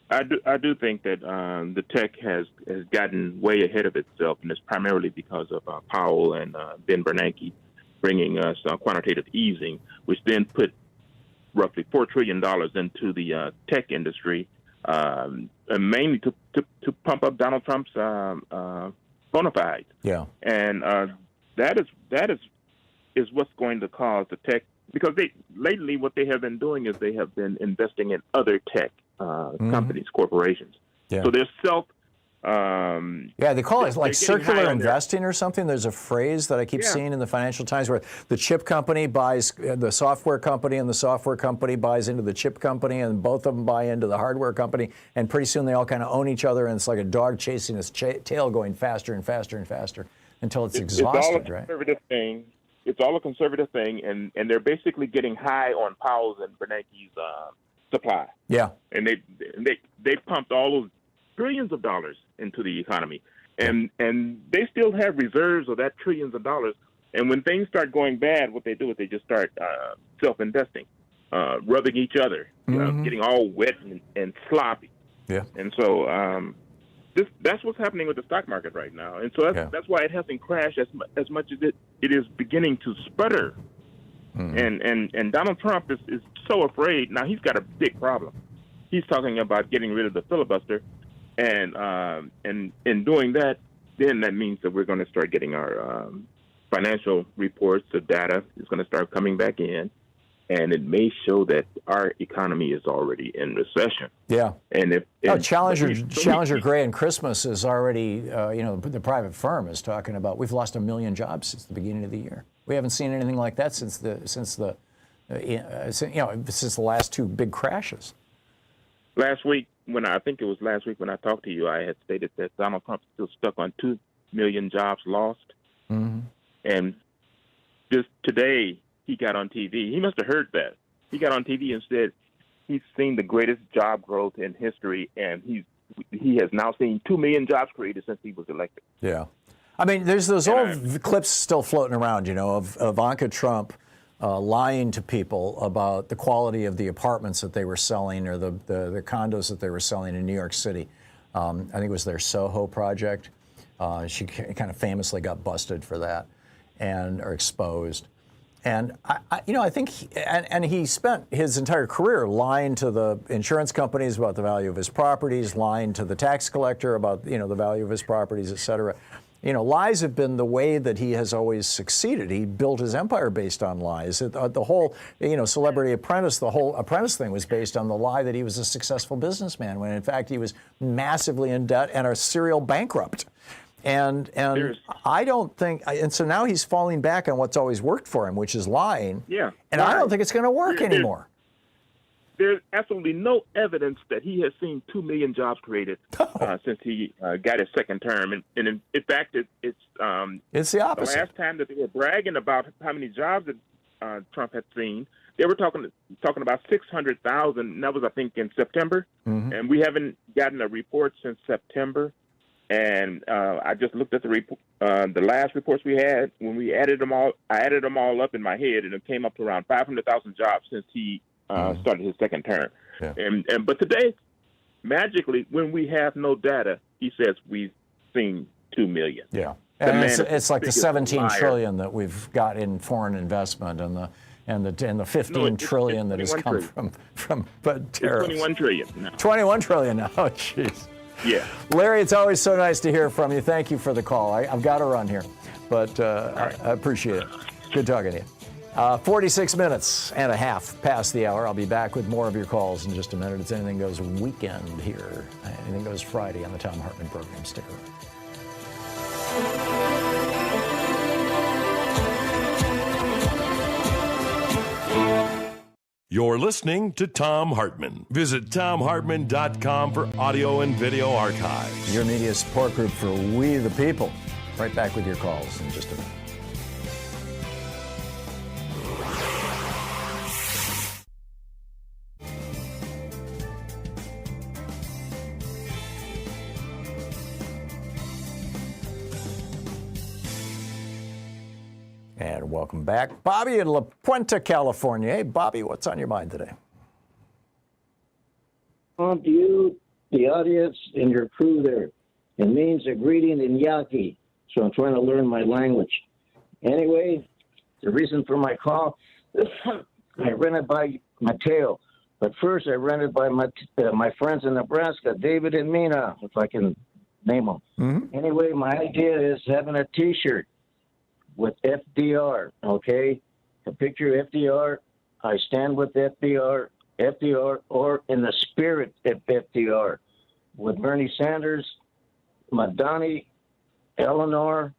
I do think that the tech has gotten way ahead of itself, and it's primarily because of Powell and Ben Bernanke bringing us quantitative easing, which then put roughly $4 trillion into the tech industry, mainly to pump up Donald Trump's bona fides. Yeah, and that is what's going to cause the tech, because lately what they have been doing is they have been investing in other tech companies, corporations. Yeah. So they're they call it like circular investing or something. There's a phrase that I keep seeing in the Financial Times where the chip company buys the software company and the software company buys into the chip company and both of them buy into the hardware company. And pretty soon they all kind of own each other, and it's like a dog chasing its tail going faster and faster and faster until it's exhausted, right? It's all a conservative thing, and they're basically getting high on Powell's and Bernanke's supply. Yeah. And they pumped all those trillions of dollars into the economy, and they still have reserves of that trillions of dollars. And when things start going bad, what they do is they just start self-investing, rubbing each other, getting all wet and sloppy. Yeah. And so that's what's happening with the stock market right now. And so that's why it hasn't crashed as much as it is beginning to sputter. And Donald Trump is so afraid. Now, he's got a big problem. He's talking about getting rid of the filibuster. And in doing that, then that means that we're going to start getting our financial reports, the data is going to start coming back in, and it may show that our economy is already in recession. Yeah. And Challenger Gray and Christmas is already, the private firm is talking about we've lost 1 million jobs since the beginning of the year. We haven't seen anything like that since the last two big crashes. Last week, when I talked to you, I had stated that Donald Trump is still stuck on 2 million jobs lost. And just today, he got on TV. He must have heard that. He got on TV and said he's seen the greatest job growth in history, and he has now seen 2 million jobs created since he was elected. Yeah. I mean, there's those old clips still floating around, of Ivanka Trump lying to people about the quality of the apartments that they were selling or the condos that they were selling in New York City. I think it was their Soho project. She kind of famously got busted for that or exposed. And I think he spent his entire career lying to the insurance companies about the value of his properties, lying to the tax collector about the value of his properties, et cetera. Lies have been the way that he has always succeeded. He built his empire based on lies. The whole, Celebrity Apprentice, the whole Apprentice thing was based on the lie that he was a successful businessman, when in fact he was massively in debt and a serial bankrupt. And I don't think, and so now he's falling back on what's always worked for him, which is lying. Yeah. And I don't think it's going to work anymore. There's absolutely no evidence that he has seen 2 million jobs created since he got his second term. And in fact, it's the opposite. The last time that they were bragging about how many jobs that Trump had seen, they were talking about 600,000. And that was, I think, in September. And we haven't gotten a report since September. And I just looked at the last reports we had. When we added them all, I added them all up in my head, and it came up to around 500,000 jobs since he started his second term. Yeah. But today, magically, when we have no data, he says we've seen 2 million. Yeah. The And man it's, is it's like the biggest 17 liar. trillion that we've got in foreign investment and the 15 trillion that has 21 come trillion. from It's tariffs. 21 trillion now. 21 trillion now. Oh, jeez. Yeah. Larry, it's always so nice to hear from you. Thank you for the call. I've got to run here, but I appreciate it. Good talking to you. 46 minutes and a half past the hour. I'll be back with more of your calls in just a minute. It's Anything Goes weekend here. Anything Goes Friday on the Thom Hartmann program. Stick around. You're listening to Thom Hartmann. Visit thomhartmann.com for audio and video archives. Your media support group for We the People. Right back with your calls in just a minute. And welcome back. Bobby in La Puente, California. Hey, Bobby, what's on your mind today? To you, the audience, and your crew there. It means a greeting in Yaqui, so I'm trying to learn my language. Anyway, the reason for my call, I ran it by Mateo, but first I ran it by my friends in Nebraska, David and Mina, if I can name them. Mm-hmm. Anyway, my idea is having a T-shirt with FDR, okay? A picture of FDR, I stand with FDR, or in the spirit of FDR, with Bernie Sanders, Madani, Eleanor,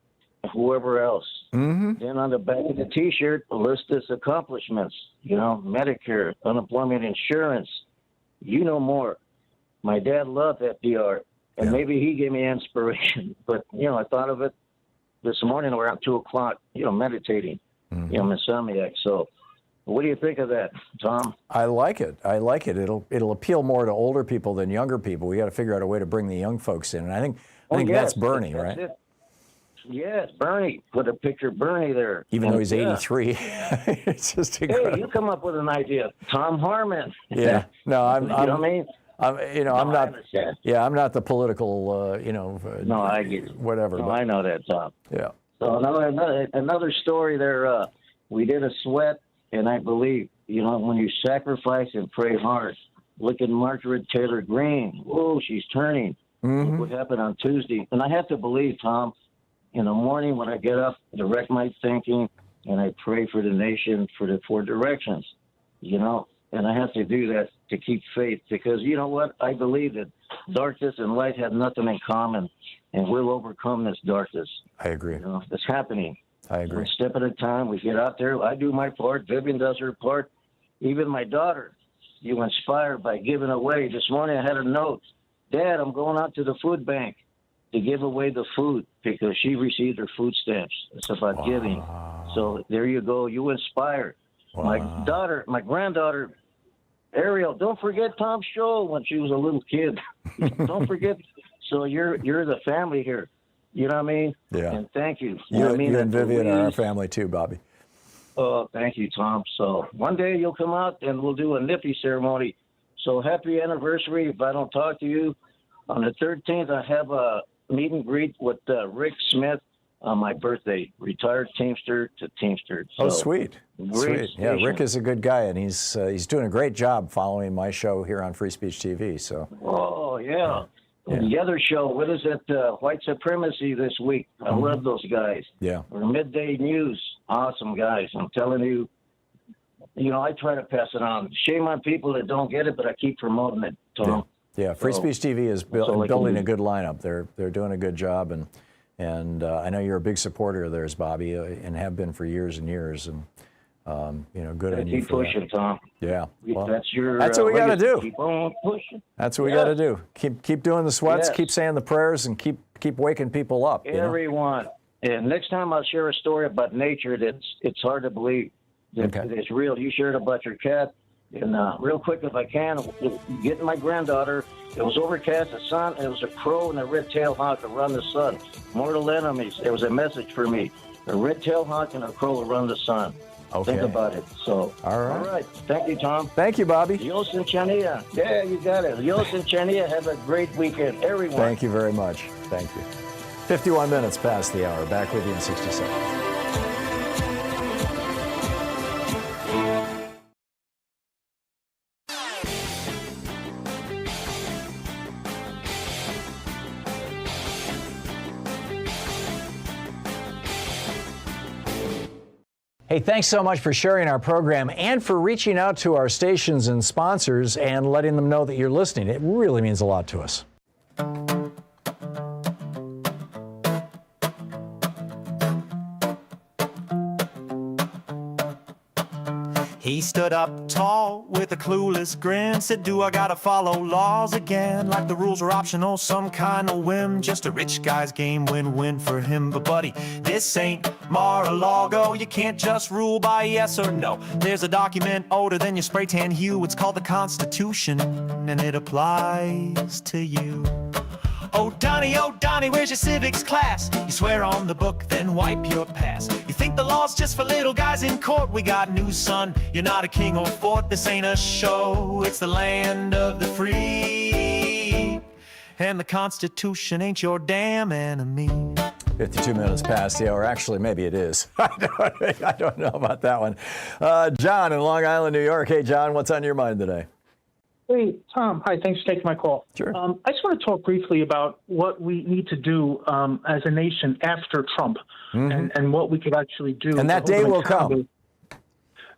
whoever else. Mm-hmm. Then on the back of the T-shirt, list his accomplishments, Medicare, unemployment insurance, more. My dad loved FDR, and maybe he gave me inspiration, but, I thought of it this morning around 2 o'clock, meditating, insomniac. So what do you think of that, Tom? I like it. It'll appeal more to older people than younger people. We got to figure out a way to bring the young folks in. And I think that's Bernie, right? It. Yes, Bernie. Put a picture of Bernie there. Even though he's 83. It's just incredible. Hey, you come up with an idea. Thom Hartmann. Yeah. No, I'm you know what I mean? I'm not. Yeah, I'm not the political. No, I get it. Whatever. No, but, I know that, Tom. Yeah. So another story there. We did a sweat, and I believe when you sacrifice and pray hard. Look at Margaret Taylor Greene. Whoa, she's turning. Mm-hmm. Look what happened on Tuesday, and I have to believe, Tom. In the morning when I get up, direct my thinking, and I pray for the nation for the 4 directions. And I have to do that to keep faith because you know what? I believe that darkness and light have nothing in common, and we'll overcome this darkness. I agree. It's happening. I agree. One step at a time. We get out there. I do my part. Vivian does her part. Even my daughter, you inspire by giving away. This morning I had a note. Dad, I'm going out to the food bank to give away the food because she received her food stamps. It's about giving. So there you go. You inspire. Wow. My granddaughter, Ariel, don't forget Tom's show when she was a little kid. Don't forget. So you're the family here. You know what I mean? Yeah. And thank you. You know and Vivian are our family too, Bobby. Oh, thank you, Tom. So one day you'll come out and we'll do a nippy ceremony. So happy anniversary. If I don't talk to you, on the 13th, I have a meet and greet with Rick Smith on my birthday, retired Teamster to Teamster. So, sweet. Great. Yeah, Rick is a good guy, and he's doing a great job following my show here on Free Speech TV. So. Oh, yeah. The other show, what is it? White Supremacy this week. I love those guys. Yeah. Or Midday News. Awesome guys. I'm telling you, I try to pass it on. Shame on people that don't get it, but I keep promoting it, Tom. Yeah, Free Speech TV is building a good lineup. They're doing a good job, and I know you're a big supporter of theirs, Bobby, and have been for years and years. And good on you keep for pushing, that. Tom. Yeah, well, that's what we got to do. Keep on pushing. That's what we got to do. Keep doing the sweats, keep saying the prayers, and keep waking people up. Everyone. And next time I'll share a story about nature it's hard to believe that it's real. You shared about your cat. And real quick, if I can, getting my granddaughter, it was overcast, the sun, and it was a crow and a red-tailed hawk around the sun. Mortal enemies. It was a message for me. A red-tailed hawk and a crow around the sun. Okay. Think about it. So, All right. Thank you, Tom. Thank you, Bobby. Dios and Chania. Yeah, you got it. Dios and Chania. Have a great weekend, everyone. Thank you very much. Thank you. 51 minutes past the hour. Back with you in 60 seconds. Hey, thanks so much for sharing our program and for reaching out to our stations and sponsors and letting them know that you're listening. It really means a lot to us. He stood up tall with a clueless grin, said, do I gotta follow laws again? Like the rules are optional, some kind of whim, just a rich guy's game, win-win for him. But buddy, this ain't Mar-a-Lago, you can't just rule by yes or no. There's a document older than your spray tan hue, it's called the Constitution, and it applies to you. Oh Donnie, where's your civics class? You swear on the book, then wipe your past. You think the law's just for little guys in court? We got news, son, you're not a king or fort. This ain't a show, it's the land of the free. And the Constitution ain't your damn enemy. 52 minutes past the hour. Actually, maybe it is. I don't know about that one. John in Long Island, New York. Hey, John, what's on your mind today? Hey, Tom. Hi, thanks for taking my call. Sure. I just want to talk briefly about what we need to do as a nation after Trump and what we could actually do. And that day will come.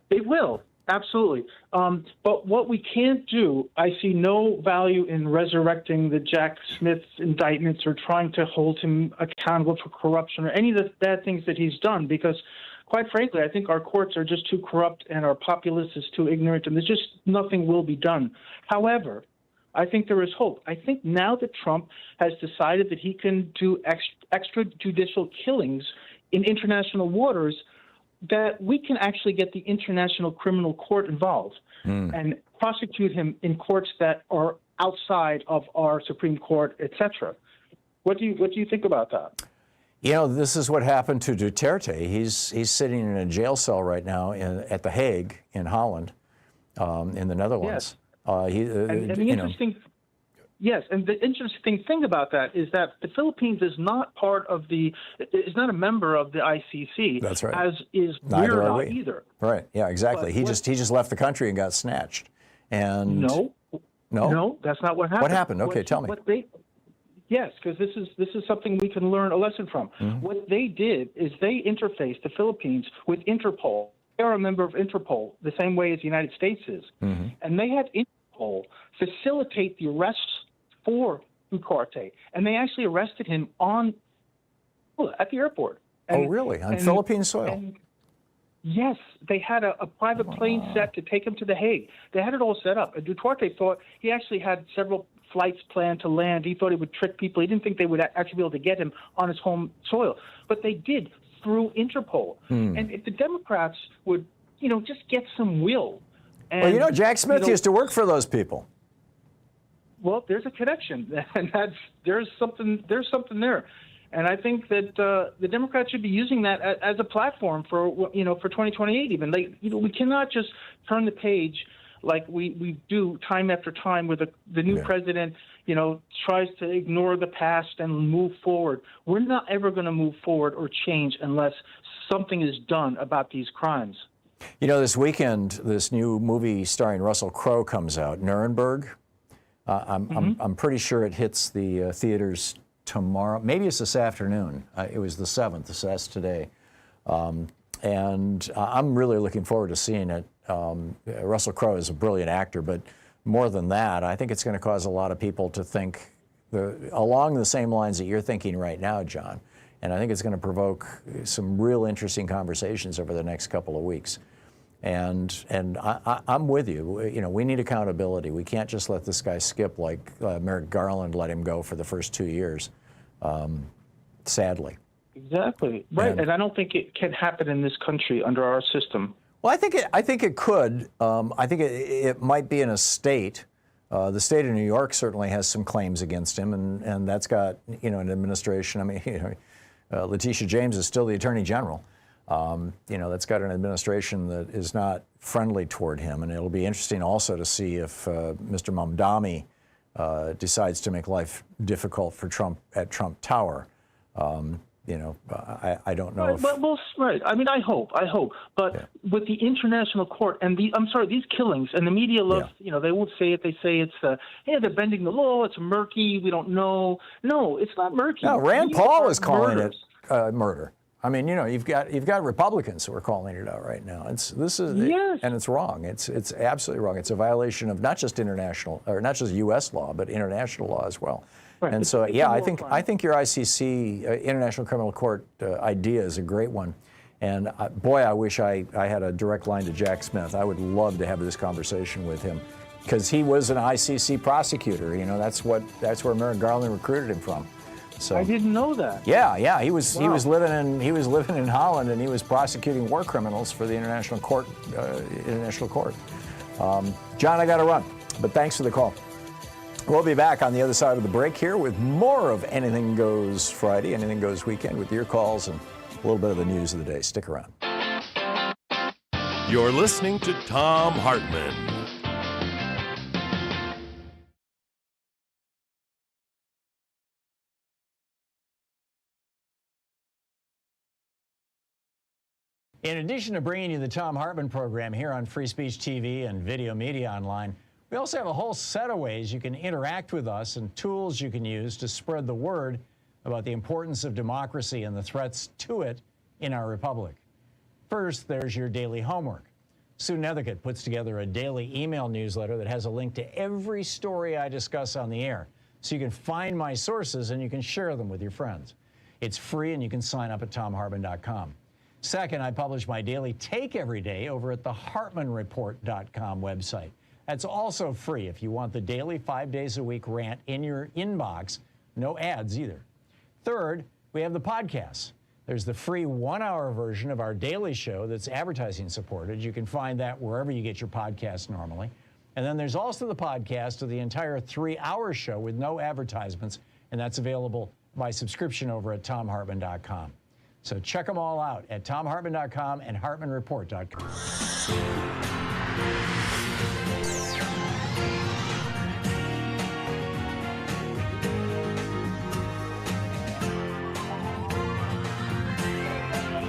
It will, absolutely. But what we can't do, I see no value in resurrecting the Jack Smith indictments or trying to hold him accountable for corruption or any of the bad things that he's done, because quite frankly, I think our courts are just too corrupt and our populace is too ignorant, and there's just nothing will be done. However, I think there is hope. I think now that Trump has decided that he can do extrajudicial killings in international waters, that we can actually get the International Criminal Court involved and prosecute him in courts that are outside of our Supreme Court, etc. What do you think about that? You know, this is what happened to Duterte. He's sitting in a jail cell right now at The Hague in Holland, in the Netherlands. Yes. And the interesting, yes, and the interesting thing about that is that the Philippines is not is not a member of the ICC. That's right. As is Neither we're are not we. either. Right. Yeah. Exactly. He just left the country and got snatched. And no, that's not what happened. What happened? Okay, tell me. Yes, because this is something we can learn a lesson from. What they did is they interfaced the Philippines with Interpol. They are a member of Interpol, the same way as the United States is. And they had Interpol facilitate the arrests for Duterte. And they actually arrested him at the airport. Oh, really? On Philippine soil? Yes, they had a private plane set to take him to The Hague. They had it all set up. And Duterte thought he actually had several flights planned to land. He thought he would trick people. He didn't think they would actually be able to get him on his home soil. But they did through Interpol. And if the Democrats would, just get some will. And, well, Jack Smith used to work for those people. Well, there's a connection, and there's something there. And I think that the Democrats should be using that as a platform for 2028 even. We cannot just turn the page like we do time after time where the new president, tries to ignore the past and move forward. We're not ever going to move forward or change unless something is done about these crimes. This weekend, this new movie starring Russell Crowe comes out, Nuremberg. I'm pretty sure it hits the theaters tomorrow. Maybe it's this afternoon. It was the 7th, so that's today. And I'm really looking forward to seeing it. Russell Crowe is a brilliant actor, but more than that, I think it's going to cause a lot of people to think along the same lines that you're thinking right now, John. And I think it's going to provoke some real interesting conversations over the next couple of weeks. And I'm with you. We need accountability. We can't just let this guy skip like Merrick Garland let him go for the first 2 years, sadly. Exactly. Right. And I don't think it can happen in this country under our system. Well, I think it could. I think it might be in a state. The state of New York certainly has some claims against him, and that's got an administration. I mean, Letitia James is still the Attorney General, That's got an administration that is not friendly toward him. And it'll be interesting also to see if Mr. Mamdani decides to make life difficult for Trump at Trump Tower. I don't know. Right. I mean, I hope. But with the international court and these killings, and the media loves, they won't say it. They say it's, they're bending the law. It's murky. We don't know. No, it's not murky. No, Rand Paul is calling it murder. I mean, you've got Republicans who are calling it out right now. And it's wrong. It's absolutely wrong. It's a violation of not just U.S. law, but international law as well. Right. And so, I think your ICC, International Criminal Court idea is a great one. And boy, I wish I had a direct line to Jack Smith. I would love to have this conversation with him because he was an ICC prosecutor. That's where Merrick Garland recruited him from. So I didn't know that. Yeah. He was living in Holland, and he was prosecuting war criminals for the International Court. John, I got to run, but thanks for the call. We'll be back on the other side of the break here with more of Anything Goes Friday, Anything Goes Weekend, with your calls and a little bit of the news of the day. Stick around. You're listening to Thom Hartmann. In addition to bringing you the Thom Hartmann program here on Free Speech TV and Video Media Online, we also have a whole set of ways you can interact with us and tools you can use to spread the word about the importance of democracy and the threats to it in our republic. First, there's your daily homework. Sue Nethercutt puts together a daily email newsletter that has a link to every story I discuss on the air, so you can find my sources and you can share them with your friends. It's free and you can sign up at thomhartmann.com. Second, I publish my daily take every day over at the hartmannreport.com website. That's also free if you want the daily 5 days a week rant in your inbox. No ads either. Third, we have the podcasts. There's the free 1-hour version of our daily show that's advertising supported. You can find that wherever you get your podcasts normally. And then there's also the podcast of the entire 3-hour show with no advertisements, and that's available by subscription over at thomhartmann.com. So check them all out at thomhartmann.com and hartmannreport.com.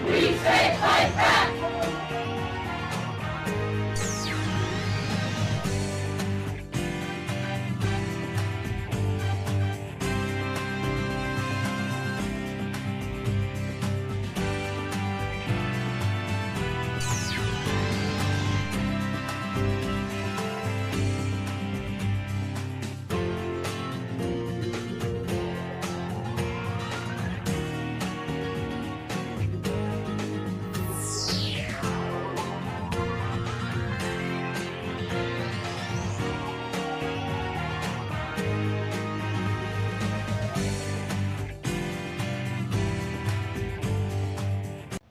We say fight back!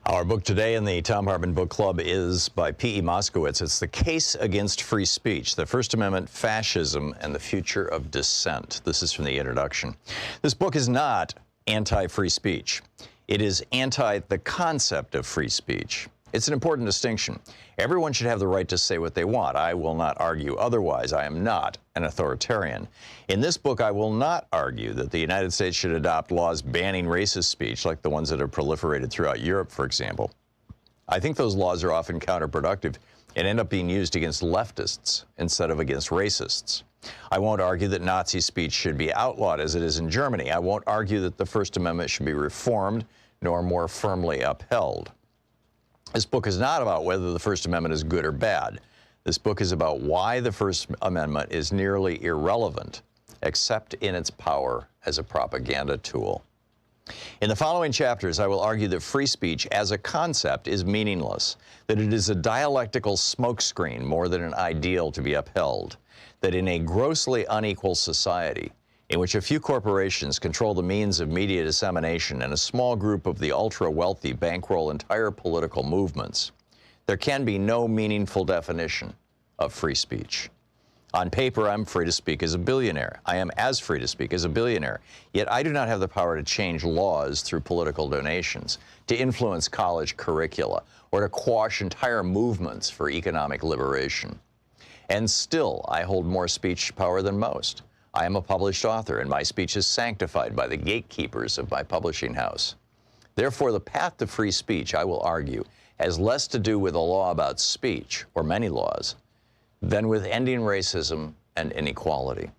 Our book today in the Thom Hartmann Book Club is by P.E. Moskowitz. It's The Case Against Free Speech, the First Amendment, Fascism, and the Future of Dissent. This is from the introduction. This book is not anti-free speech. It is anti the concept of free speech. It's an important distinction. Everyone should have the right to say what they want. I will not argue otherwise. I am not an authoritarian. In this book, I will not argue that the United States should adopt laws banning racist speech, like the ones that have proliferated throughout Europe, for example. I think those laws are often counterproductive and end up being used against leftists instead of against racists. I won't argue that Nazi speech should be outlawed as it is in Germany. I won't argue that the First Amendment should be reformed nor more firmly upheld. This book is not about whether the First Amendment is good or bad. This book is about why the First Amendment is nearly irrelevant, except in its power as a propaganda tool. In the following chapters, I will argue that free speech as a concept is meaningless, that it is a dialectical smokescreen more than an ideal to be upheld, that in a grossly unequal society, in which a few corporations control the means of media dissemination and a small group of the ultra-wealthy bankroll entire political movements, there can be no meaningful definition of free speech. On paper, I'm free to speak as a billionaire. I am as free to speak as a billionaire. Yet I do not have the power to change laws through political donations, to influence college curricula, or to quash entire movements for economic liberation. And still, I hold more speech power than most. I am a published author, and my speech is sanctified by the gatekeepers of my publishing house. Therefore, the path to free speech, I will argue, has less to do with a law about speech, or many laws, than with ending racism and inequality.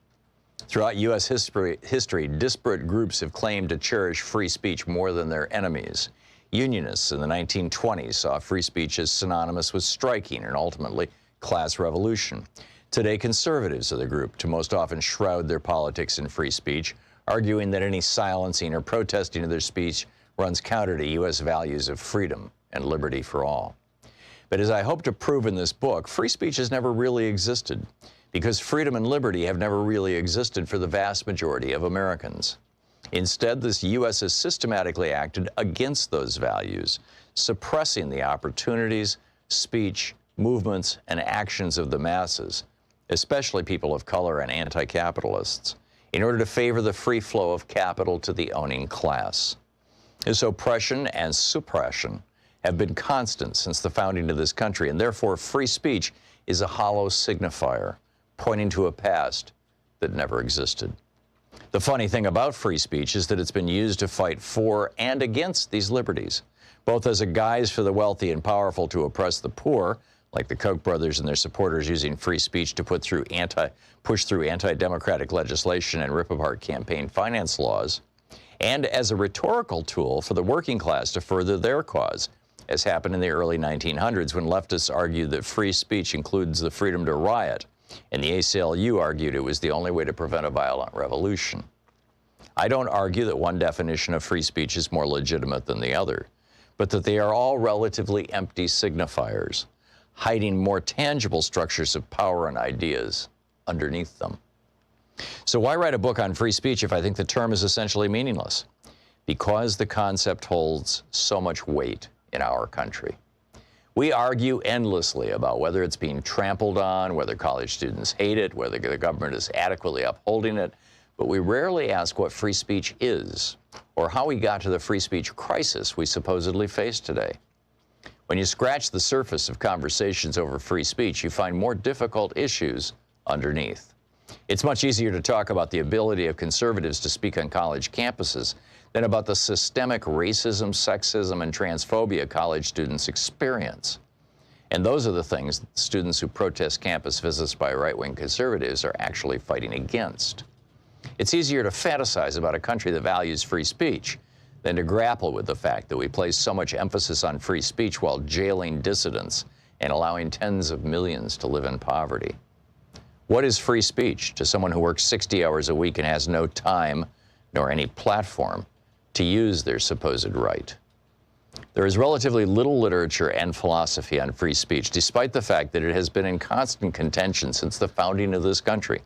Throughout U.S. history, disparate groups have claimed to cherish free speech more than their enemies. Unionists in the 1920s saw free speech as synonymous with striking and ultimately class revolution. Today, conservatives are the group to most often shroud their politics in free speech, arguing that any silencing or protesting of their speech runs counter to U.S. values of freedom and liberty for all. But as I hope to prove in this book, free speech has never really existed, because freedom and liberty have never really existed for the vast majority of Americans. Instead, the U.S. has systematically acted against those values, suppressing the opportunities, speech, movements, and actions of the masses, especially people of color and anti-capitalists, in order to favor the free flow of capital to the owning class. This oppression and suppression have been constant since the founding of this country, and therefore free speech is a hollow signifier, pointing to a past that never existed. The funny thing about free speech is that it's been used to fight for and against these liberties, both as a guise for the wealthy and powerful to oppress the poor, like the Koch brothers and their supporters using free speech to push through anti-democratic legislation and rip apart campaign finance laws, and as a rhetorical tool for the working class to further their cause, as happened in the early 1900s when leftists argued that free speech includes the freedom to riot, and the ACLU argued it was the only way to prevent a violent revolution. I don't argue that one definition of free speech is more legitimate than the other, but that they are all relatively empty signifiers, hiding more tangible structures of power and ideas underneath them. So why write a book on free speech if I think the term is essentially meaningless? Because the concept holds so much weight in our country. We argue endlessly about whether it's being trampled on, whether college students hate it, whether the government is adequately upholding it, but we rarely ask what free speech is, or how we got to the free speech crisis we supposedly face today. When you scratch the surface of conversations over free speech, you find more difficult issues underneath. It's much easier to talk about the ability of conservatives to speak on college campuses than about the systemic racism, sexism, and transphobia college students experience. And those are the things students who protest campus visits by right-wing conservatives are actually fighting against. It's easier to fantasize about a country that values free speech than to grapple with the fact that we place so much emphasis on free speech while jailing dissidents and allowing tens of millions to live in poverty. What is free speech to someone who works 60 hours a week and has no time nor any platform to use their supposed right? There is relatively little literature and philosophy on free speech, despite the fact that it has been in constant contention since the founding of this country.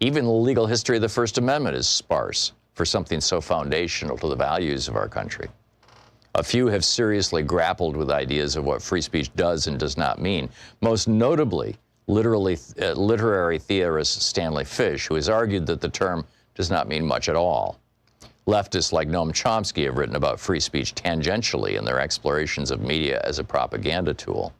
Even the legal history of the First Amendment is sparse for something so foundational to the values of our country. A few have seriously grappled with ideas of what free speech does and does not mean, most notably literary theorist Stanley Fish, who has argued that the term does not mean much at all. Leftists like Noam Chomsky have written about free speech tangentially in their explorations of media as a propaganda tool.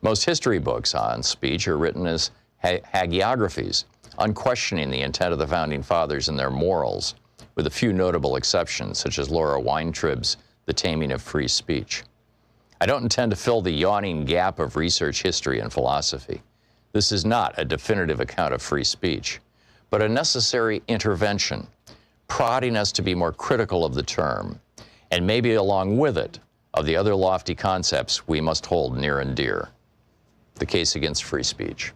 Most history books on speech are written as hagiographies, unquestioning the intent of the Founding Fathers and their morals, with a few notable exceptions, such as Laura Weintraub's The Taming of Free Speech. I don't intend to fill the yawning gap of research history and philosophy. This is not a definitive account of free speech, but a necessary intervention, prodding us to be more critical of the term, and maybe along with it, of the other lofty concepts we must hold near and dear. The case against free speech.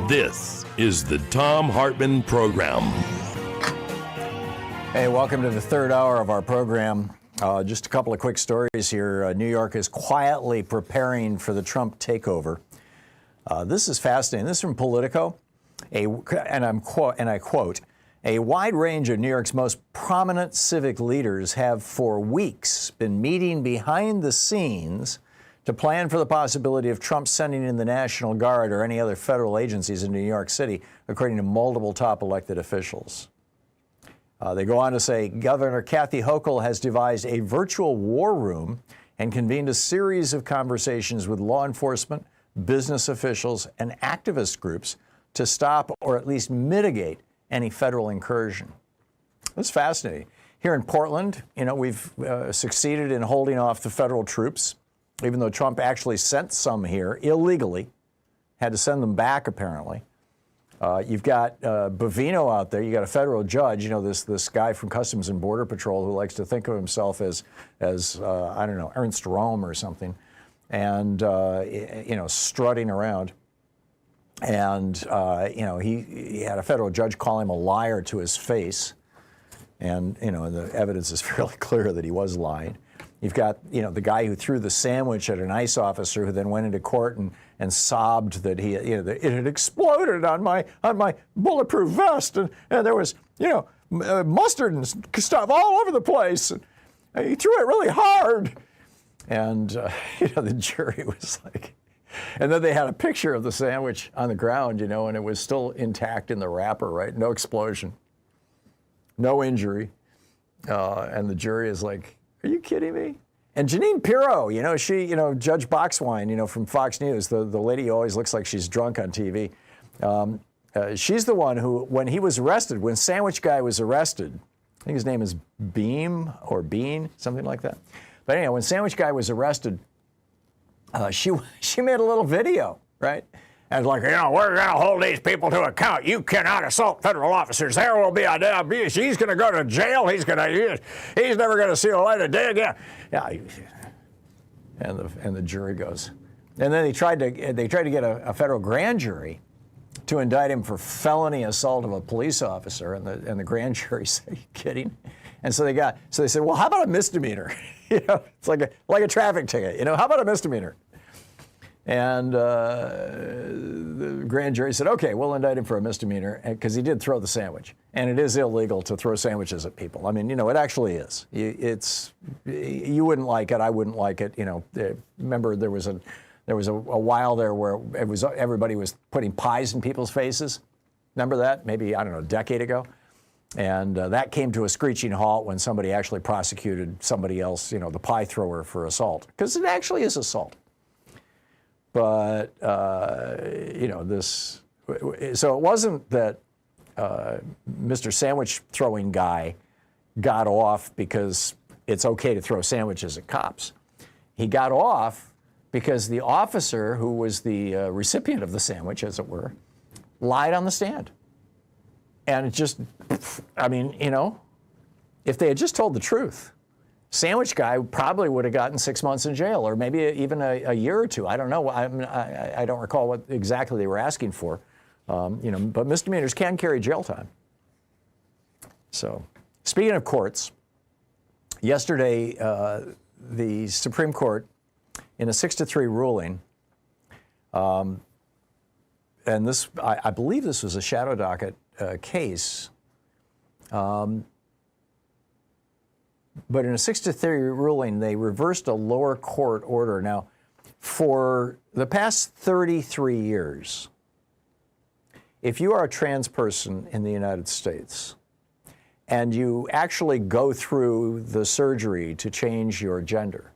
This is the Thom Hartmann Program. Hey, welcome to the third hour of our program. Just a couple of quick stories here. New York is quietly preparing for the Trump takeover. This is fascinating. This is from Politico, and I quote, "A wide range of New York's most prominent civic leaders have for weeks been meeting behind the scenes to plan for the possibility of Trump sending in the National Guard or any other federal agencies in New York City, according to multiple top elected officials." They go on to say, Governor Kathy Hochul has devised a virtual war room and convened a series of conversations with law enforcement, business officials, and activist groups to stop or at least mitigate any federal incursion. That's fascinating. Here in Portland, we've succeeded in holding off the federal troops, even though Trump actually sent some here illegally, had to send them back apparently. You've got Bovino out there. You got a federal judge. This guy from Customs and Border Patrol who likes to think of himself as I don't know, Ernst Röhm or something, and strutting around. And he had a federal judge call him a liar to his face, and the evidence is fairly clear that he was lying. You've got, the guy who threw the sandwich at an ICE officer who then went into court and sobbed that it had exploded on my bulletproof vest, and there was, mustard and stuff all over the place. And he threw it really hard. And, the jury was like, and then they had a picture of the sandwich on the ground, and it was still intact in the wrapper, right? No explosion, no injury. And the jury is like, are you kidding me? And Jeanine Pirro, she, Judge Boxwine, from Fox News, the lady who always looks like she's drunk on TV. She's the one who, when he was arrested, when Sandwich Guy was arrested, I think his name is Bean, something like that. But anyway, when Sandwich Guy was arrested, she made a little video, right? And like, we're going to hold these people to account. You cannot assault federal officers. There will be a abuse. He's going to go to jail. He's never going to see the light of day again. Yeah. And the jury goes. And then they tried to get a federal grand jury to indict him for felony assault of a police officer. And the grand jury said, are you kidding? And so they said, well, how about a misdemeanor? It's like a traffic ticket. How about a misdemeanor? And the grand jury said, okay, we'll indict him for a misdemeanor because he did throw the sandwich. And it is illegal to throw sandwiches at people. I mean, it actually is. You wouldn't like it. I wouldn't like it. Remember there was a while there where everybody was putting pies in people's faces. Remember that? Maybe, I don't know, a decade ago. And that came to a screeching halt when somebody actually prosecuted somebody else, the pie thrower, for assault. Because it actually is assault. But, so it wasn't that Mr. Sandwich Throwing Guy got off because it's okay to throw sandwiches at cops. He got off because the officer who was the recipient of the sandwich, as it were, lied on the stand. And it just, if they had just told the truth, Sandwich Guy probably would have gotten 6 months in jail, or maybe even a year or two. I don't know. I don't recall what exactly they were asking for. But misdemeanors can carry jail time. So, speaking of courts, yesterday the Supreme Court, in a 6-3 ruling, and this I believe this was a shadow docket case. But in a 6-3 ruling, they reversed a lower court order. Now, for the past 33 years, if you are a trans person in the United States and you actually go through the surgery to change your gender,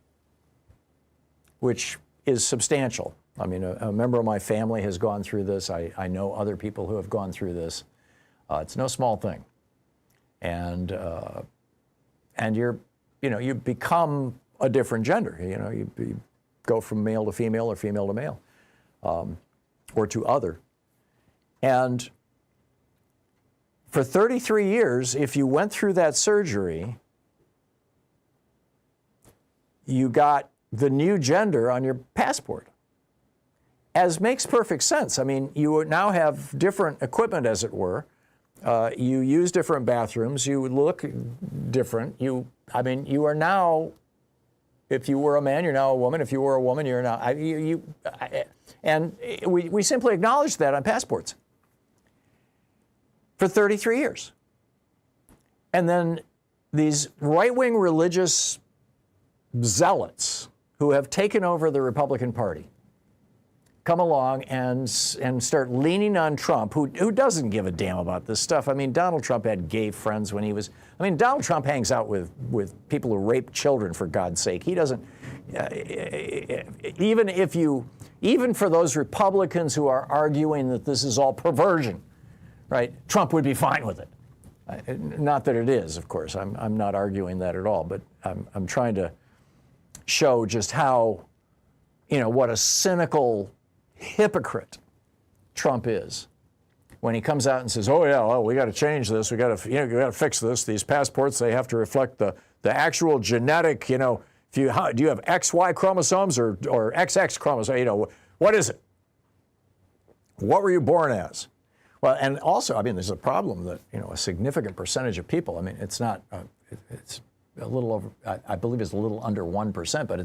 which is substantial. I mean, a member of my family has gone through this. I know other people who have gone through this. It's no small thing. And you become a different gender. You go from male to female or female to male, or to other. And for 33 years, if you went through that surgery, you got the new gender on your passport. as makes perfect sense. I mean, you now have different equipment, as it were. You use different bathrooms. You look different. You are now, if you were a man, you're now a woman. If you were a woman, you're now, and we simply acknowledge that on passports for 33 years. And then these right-wing religious zealots who have taken over the Republican Party come along and start leaning on Trump, who doesn't give a damn about this stuff. I mean, Donald Trump had gay friends when he was, Donald Trump hangs out with people who rape children, for God's sake. He doesn't, even for those Republicans who are arguing that this is all perversion, right, Trump would be fine with it. Not that it is, of course. I'm not arguing that at all, but I'm trying to show just how, what a cynical hypocrite Trump is when he comes out and says, "Oh yeah, well, we got to change this. We got to fix this. These passports, they have to reflect the actual genetic. If do you have XY chromosomes or XX chromosomes? What is it? What were you born as?" Well, and also, there's a problem that a significant percentage of people. It's not. It's a little over. I believe it's a little under 1%, but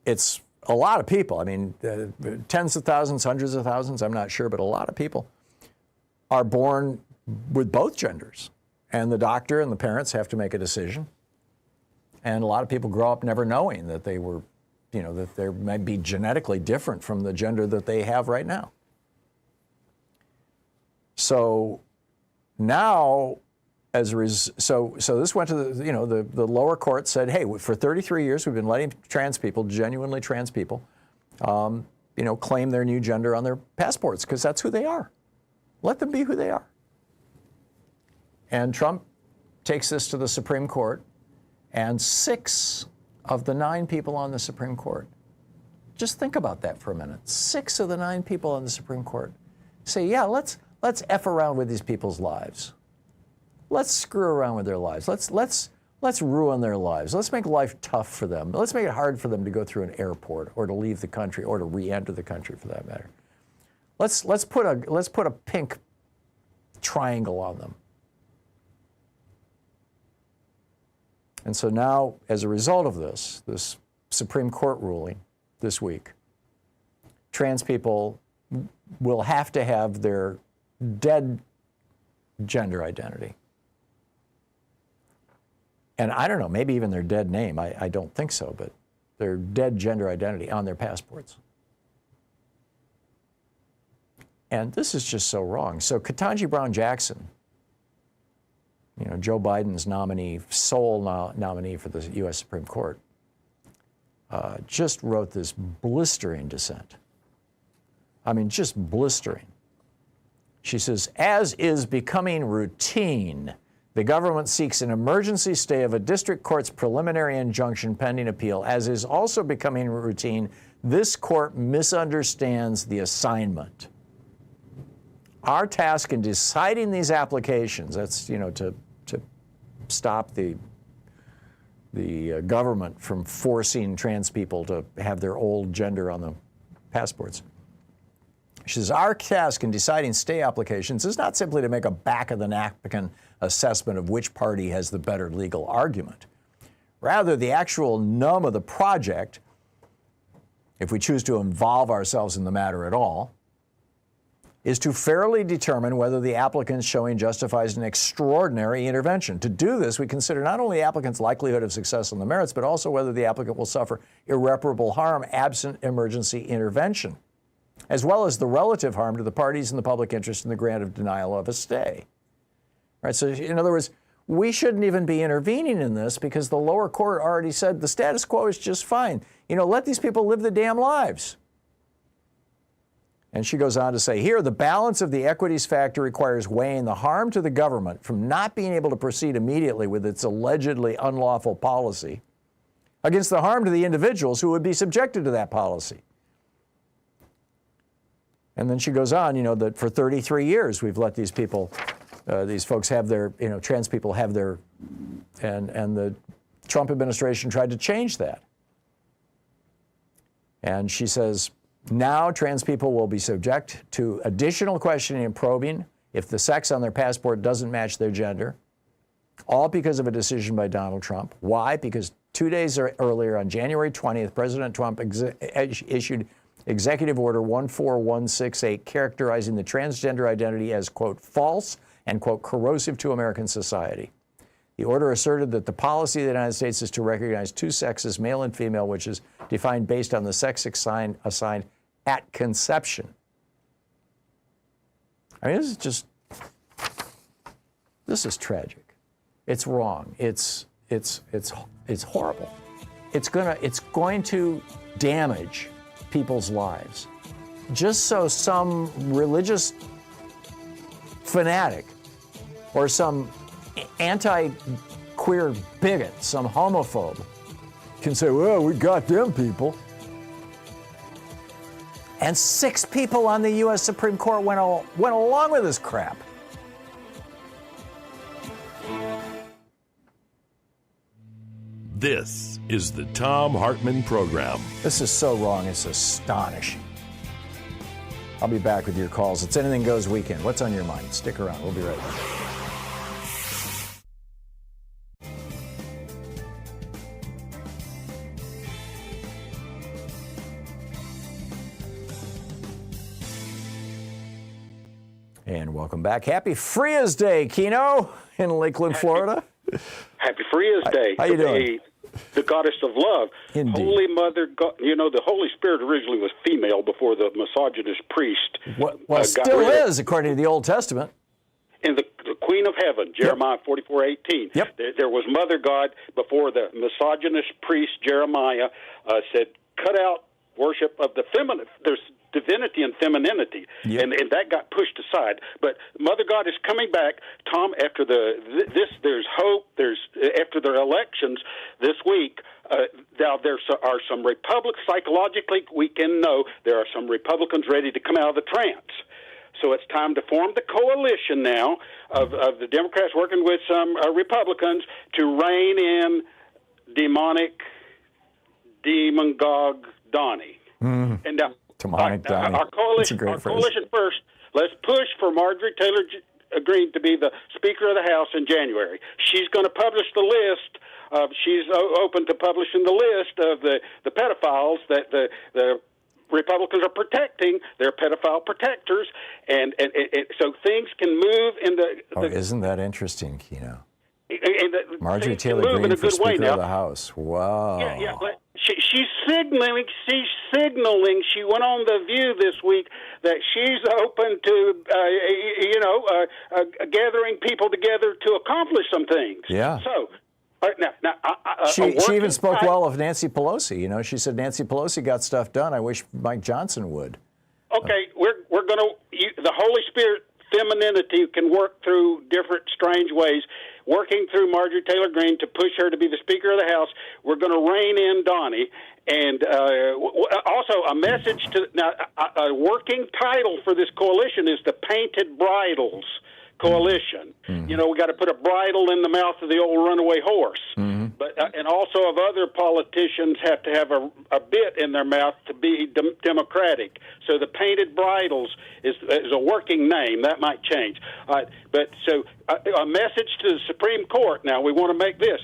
it's a lot of people. Tens of thousands, hundreds of thousands. I'm not sure, but a lot of people are born with both genders, and the doctor and the parents have to make a decision. And a lot of people grow up never knowing that they were, that they might be genetically different from the gender that they have right now. So now, so this went to the lower court said, hey, for 33 years we've been letting trans people, genuinely trans people, claim their new gender on their passports because that's who they are. Let them be who they are. And Trump takes this to the Supreme Court, and 6 of the 9 people on the Supreme Court, just think about that for a minute. 6 of the 9 people on the Supreme Court say, yeah, let's F around with these people's lives. Let's screw around with their lives. Let's ruin their lives. Let's make life tough for them. Let's make it hard for them to go through an airport or to leave the country or to re-enter the country, for that matter. Let's put a pink triangle on them. And so now, as a result of this Supreme Court ruling this week, trans people will have to have their dead gender identity. And I don't know, maybe even their dead name. I don't think so, but their dead gender identity on their passports. And this is just so wrong. So Ketanji Brown Jackson, Joe Biden's sole nominee for the U.S. Supreme Court, just wrote this blistering dissent. Just blistering. She says, as is becoming routine, the government seeks an emergency stay of a district court's preliminary injunction pending appeal. As is also becoming routine, this court misunderstands the assignment. Our task in deciding these applications, that's, to stop the government from forcing trans people to have their old gender on the passports. She says, our task in deciding stay applications is not simply to make a back-of-the-napkin assessment of which party has the better legal argument. Rather, the actual nub of the project, if we choose to involve ourselves in the matter at all, is to fairly determine whether the applicant's showing justifies an extraordinary intervention. To do this, we consider not only the applicant's likelihood of success on the merits, but also whether the applicant will suffer irreparable harm absent emergency intervention, as well as the relative harm to the parties and the public interest in the grant of denial of a stay. Right? So, in other words, we shouldn't even be intervening in this because the lower court already said the status quo is just fine. Let these people live the damn lives. And she goes on to say, here, the balance of the equities factor requires weighing the harm to the government from not being able to proceed immediately with its allegedly unlawful policy against the harm to the individuals who would be subjected to that policy. And then she goes on, that for 33 years we've let these people, these folks have their, trans people have their, and the Trump administration tried to change that. And she says, Now, trans people will be subject to additional questioning and probing if the sex on their passport doesn't match their gender, all because of a decision by Donald Trump. Why? Because 2 days earlier, on January 20th, President Trump issued Executive Order 14168, characterizing the transgender identity as, quote, false and, quote, corrosive to American society. The order asserted that the policy of the United States is to recognize two sexes, male and female, which is defined based on the sex assigned at conception. I mean, this is tragic. It's wrong. It's horrible. It's going to damage people's lives, just so some religious fanatic or some anti-queer bigot, some homophobe, can say, well, we got them people. And 6 people on the U.S. Supreme Court went along with this crap. This is the Thom Hartmann Program. This is so wrong, it's astonishing. I'll be back with your calls. It's Anything Goes Weekend. What's on your mind? Stick around. We'll be right back. And welcome back. Happy Fria's Day, Keno, in Lakeland, Florida. Happy Fria's Day. How you doing? The goddess of love. Indeed. Holy Mother, the Holy Spirit originally was female before the misogynist priest. Well, still is, according to the Old Testament. And the Queen of Heaven, Jeremiah 44:18. Yep. There was Mother God before the misogynist priest Jeremiah said, cut out worship of the feminine. There's divinity and femininity, and that got pushed aside. But Mother God is coming back, Tom. After there's hope. There's after the elections this week. Now there are some Republicans. Psychologically, we can know there are some Republicans ready to come out of the trance. So it's time to form the coalition now of the Democrats working with some Republicans to rein in demagogue Donnie. And now. Our coalition first. Let's push for Marjorie Taylor Greene to be the Speaker of the House in January. She's going to publish the list. She's open to publishing the list of the pedophiles that the Republicans are protecting. They're pedophile protectors, and so things can move in the. Isn't that interesting, Keno? Marjorie Taylor Greene for Speaker of the House. Wow. Yeah. But she's signaling. She went on The View this week that she's open to, gathering people together to accomplish some things. Yeah. So. She even spoke well of Nancy Pelosi. She said Nancy Pelosi got stuff done. I wish Mike Johnson would. Okay, we're going to the Holy Spirit femininity can work through different strange ways. Working through Marjorie Taylor Greene to push her to be the Speaker of the House, we're going to rein in Donnie. And also a message to a working title for this coalition is the Painted Bridles Coalition. Mm-hmm. We got to put a bridle in the mouth of the old runaway horse. Mm-hmm. But and also of other politicians have to have a bit in their mouth to be democratic. So the Painted Bridles is a working name. That might change. But so a message to the Supreme Court. Now we want to make this.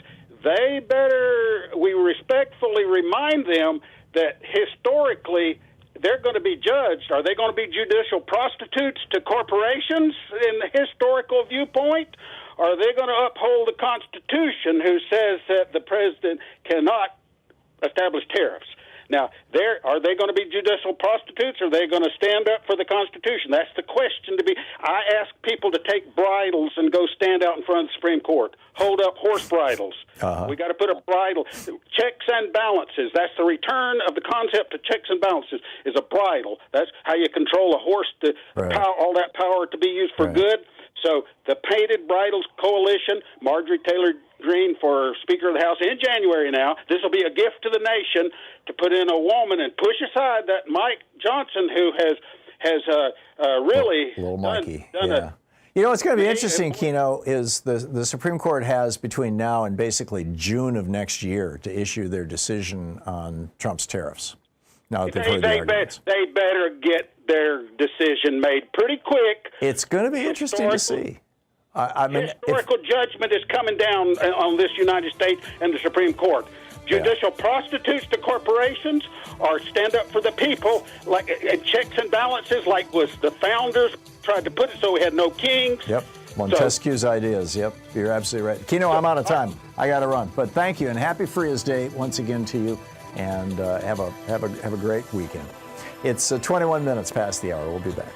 We respectfully remind them that historically they're going to be judged. Are they going to be judicial prostitutes to corporations in the historical viewpoint? Or are they going to uphold the Constitution, who says that the president cannot establish tariffs? Now, are they going to be judicial prostitutes, or are they going to stand up for the Constitution? That's the question to be. I ask people to take bridles and go stand out in front of the Supreme Court. Hold up horse bridles. We got to put a bridle. Checks and balances. That's the return of the concept of checks and balances, is a bridle. That's how you control a horse, all that power to be used for good. So the Painted Bridles Coalition, Marjorie Taylor Greene for Speaker of the House in January now. This will be a gift to the nation to put in a woman and push aside that Mike Johnson, who has really little Mikey. What's going to be interesting, Keno, is the Supreme Court has between now and basically June of next year to issue their decision on Trump's tariffs. Now that they've heard the arguments. They better get their decision made pretty quick. It's going to be interesting to see. I mean, historical judgment is coming down on this United States and the Supreme Court. Judicial prostitutes to corporations, or stand up for the people, like checks and balances, like was the founders tried to put it, so we had no kings. Yep. Montesquieu's ideas. Yep, you're absolutely right. Kino, I'm out of time. I got to run, but thank you and happy Frias Day once again to you, and have a great weekend. It's 21 minutes past the hour. We'll be back.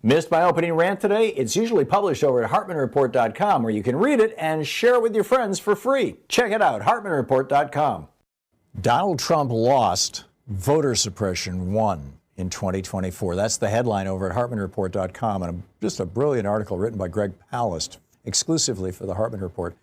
Missed my opening rant today? It's usually published over at HartmannReport.com, where you can read it and share it with your friends for free. Check it out, HartmannReport.com. Donald Trump lost, voter suppression won in 2024. That's the headline over at HartmannReport.com, and just a brilliant article written by Greg Palast, exclusively for the Hartman Report.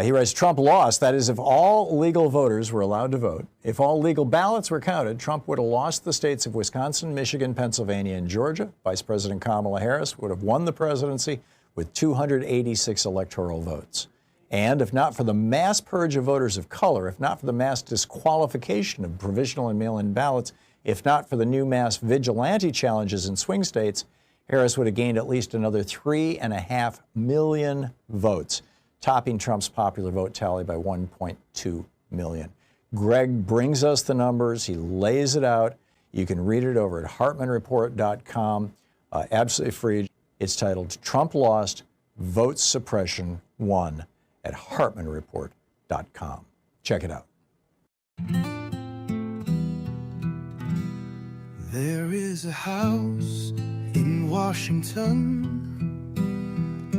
He writes, Trump lost. That is, if all legal voters were allowed to vote, if all legal ballots were counted, Trump would have lost the states of Wisconsin, Michigan, Pennsylvania, and Georgia. Vice President Kamala Harris would have won the presidency with 286 electoral votes. And if not for the mass purge of voters of color, if not for the mass disqualification of provisional and mail-in ballots, if not for the new mass vigilante challenges in swing states, Harris would have gained at least another 3.5 million votes, topping Trump's popular vote tally by 1.2 million. Greg brings us the numbers. He lays it out. You can read it over at HartmannReport.com, absolutely free. It's titled Trump Lost, Vote Suppression Won at HartmannReport.com. Check it out. There is a house in Washington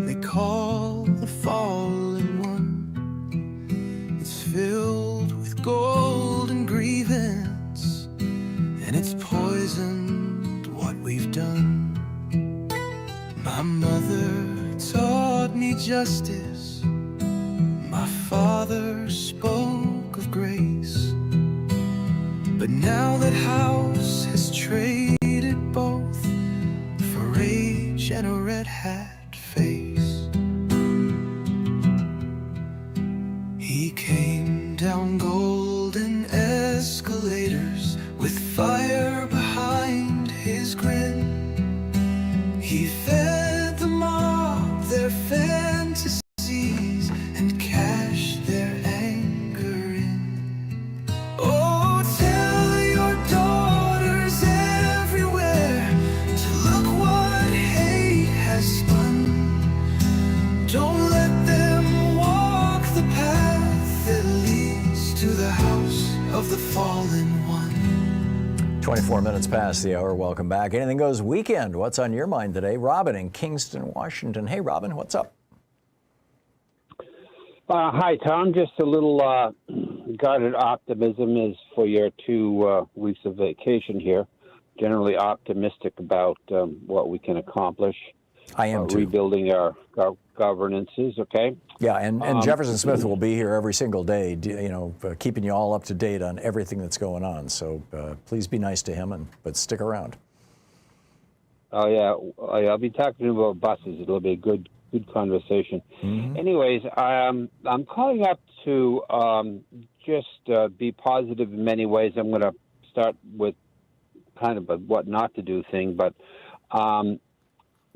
they call the Fallen One. It's filled with gold and grievance, and it's poisoned what we've done. My mother taught me justice. My father spoke of grace. But now that house has traded both for rage and a red hat face. He came down golden escalators with fire behind his grin. He fed the mob their fantasies and cashed their anger in. Oh, tell your daughters everywhere to look what hate has spun. Don't let them walk the path that leads to the house of the fallen one. 24 minutes past the hour. Welcome back. Anything Goes weekend. What's on your mind today? Robin in Kingston, Washington. Hey, Robin, what's up? Hi, Tom. Just a little guarded optimism is for your 2 weeks of vacation here. Generally optimistic about what we can accomplish. I am too. Rebuilding our governances, okay? Yeah, and Jefferson Smith will be here every single day, keeping you all up to date on everything that's going on. So please be nice to him, but stick around. Oh, yeah. I'll be talking about buses. It'll be a good conversation. Mm-hmm. Anyways, I'm calling up to just be positive in many ways. I'm going to start with kind of a what not to do thing, but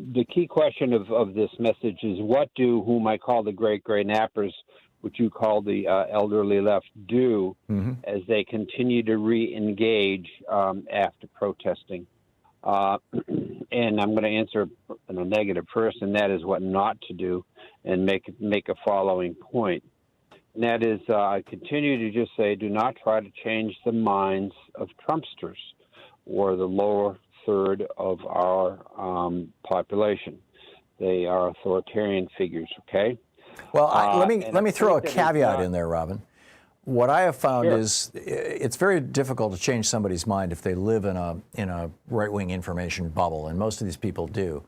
the key question of this message is what do whom I call the great gray nappers, which you call the elderly left, do as they continue to re-engage after protesting? And I'm going to answer in a negative first, and that is what not to do, and make a following point. And that is, I continue to just say, do not try to change the minds of Trumpsters or the lower third of our population. They are authoritarian figures, okay? Well, let me throw a caveat in there, Robin. What I have found is it's very difficult to change somebody's mind if they live in a right-wing information bubble, and most of these people do.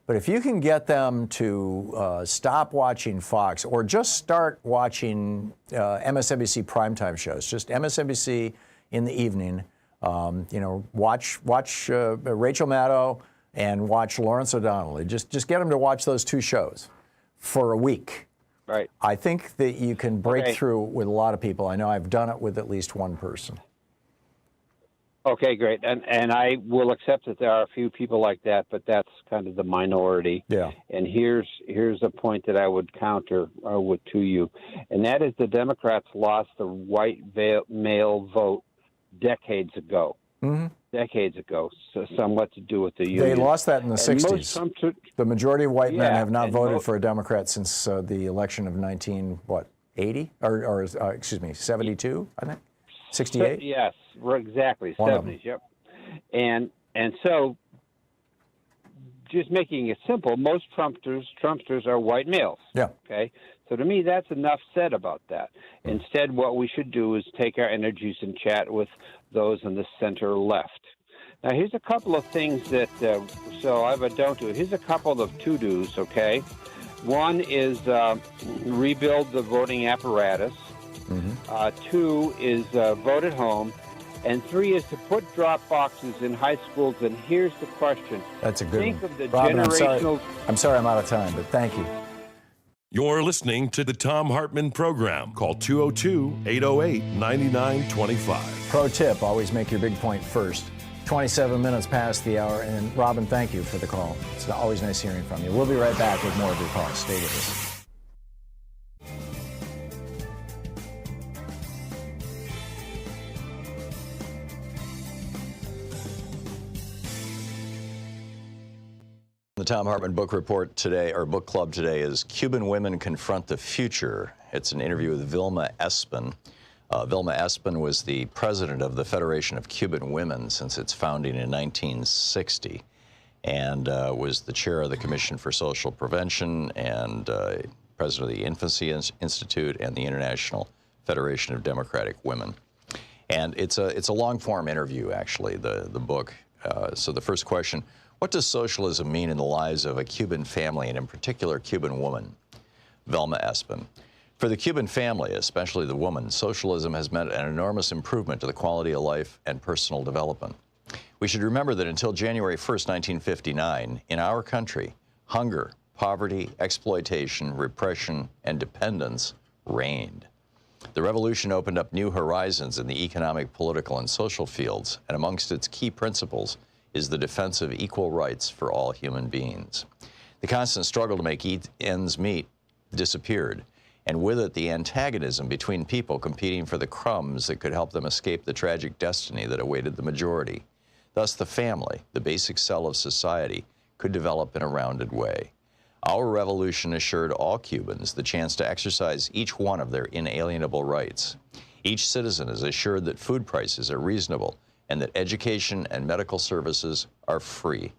But if you can get them to stop watching Fox or just start watching MSNBC primetime shows, just MSNBC in the evening, You know, watch Rachel Maddow and watch Lawrence O'Donnell. Just get them to watch those two shows for a week. Right. I think that you can break through with a lot of people. I know I've done it with at least one person. Okay, great. And I will accept that there are a few people like that, but that's kind of the minority. Yeah. And here's a point that I would counter to you, and that is the Democrats lost the white male vote decades ago. Mm-hmm. Decades ago, so somewhat to do with the union. They lost that in the And 60s. The majority of white men have not voted most, for a Democrat since the election of 1980 or excuse me, 72, I think. 68? Yes, exactly. One of 70s, yep. And so, just making it simple, most Trumpsters are white males. Yeah. Okay? So to me, that's enough said about that. Instead, what we should do is take our energies and chat with those in the center left. Now, here's a couple of things that, so I have a don't do it. Here's a couple of to-dos, okay? One is rebuild the voting apparatus. Mm-hmm. 2 is vote at home. And 3 is to put drop boxes in high schools. And here's the question. That's a good Think one. of the Robin, generational... I'm sorry I'm out of time, but thank you. You're listening to the Thom Hartmann Program. Call 202-808-9925. Pro tip, always make your big point first. 27 minutes past the hour. And Robin, thank you for the call. It's always nice hearing from you. We'll be right back with more of your calls. Stay with us. The Thom Hartmann book report today, or book club today, is Cuban Women Confront the Future. It's an interview with Vilma Espin. Vilma Espin was the president of the Federation of Cuban Women since its founding in 1960, and was the chair of the Commission for Social Prevention and president of the Infancy Institute and the International Federation of Democratic Women. And it's a long-form interview, actually, the book. So the first question: what does socialism mean in the lives of a Cuban family, and in particular, Cuban woman? Vilma Espin. For the Cuban family, especially the woman, socialism has meant an enormous improvement to the quality of life and personal development. We should remember that until January 1st, 1959, in our country, hunger, poverty, exploitation, repression, and dependence reigned. The revolution opened up new horizons in the economic, political, and social fields, and amongst its key principles is the defense of equal rights for all human beings. The constant struggle to make ends meet disappeared, and with it the antagonism between people competing for the crumbs that could help them escape the tragic destiny that awaited the majority. Thus the family, the basic cell of society, could develop in a rounded way. Our revolution assured all Cubans the chance to exercise each one of their inalienable rights. Each citizen is assured that food prices are reasonable and that education and medical services are free.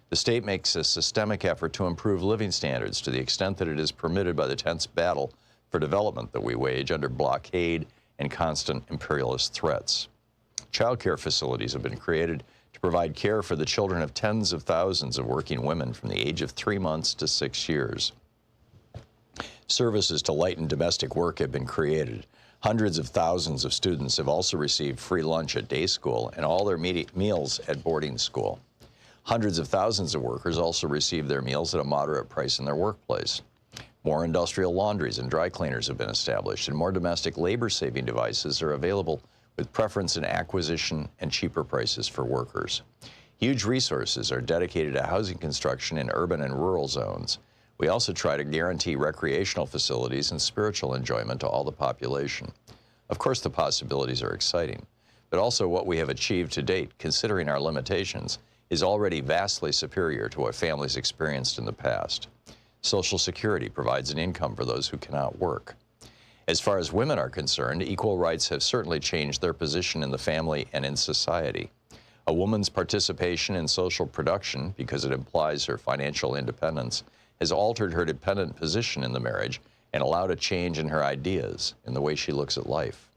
The state makes a systemic effort to improve living standards to the extent that it is permitted by the tense battle for development that we wage under blockade and constant imperialist threats. Child care facilities have been created to provide care for the children of tens of thousands of working women from the age of 3 months to 6 years. Services to lighten domestic work have been created. Hundreds of thousands of students have also received free lunch at day school and all their meals at boarding school. Hundreds of thousands of workers also receive their meals at a moderate price in their workplace. More industrial laundries and dry cleaners have been established, and more domestic labor-saving devices are available with preference in acquisition and cheaper prices for workers. Huge resources are dedicated to housing construction in urban and rural zones. We also try to guarantee recreational facilities and spiritual enjoyment to all the population. Of course, the possibilities are exciting, but also what we have achieved to date, considering our limitations, is already vastly superior to what families experienced in the past. Social Security provides an income for those who cannot work. As far as women are concerned, equal rights have certainly changed their position in the family and in society. A woman's participation in social production, because it implies her financial independence, has altered her dependent position in the marriage and allowed a change in her ideas, in the way she looks at life.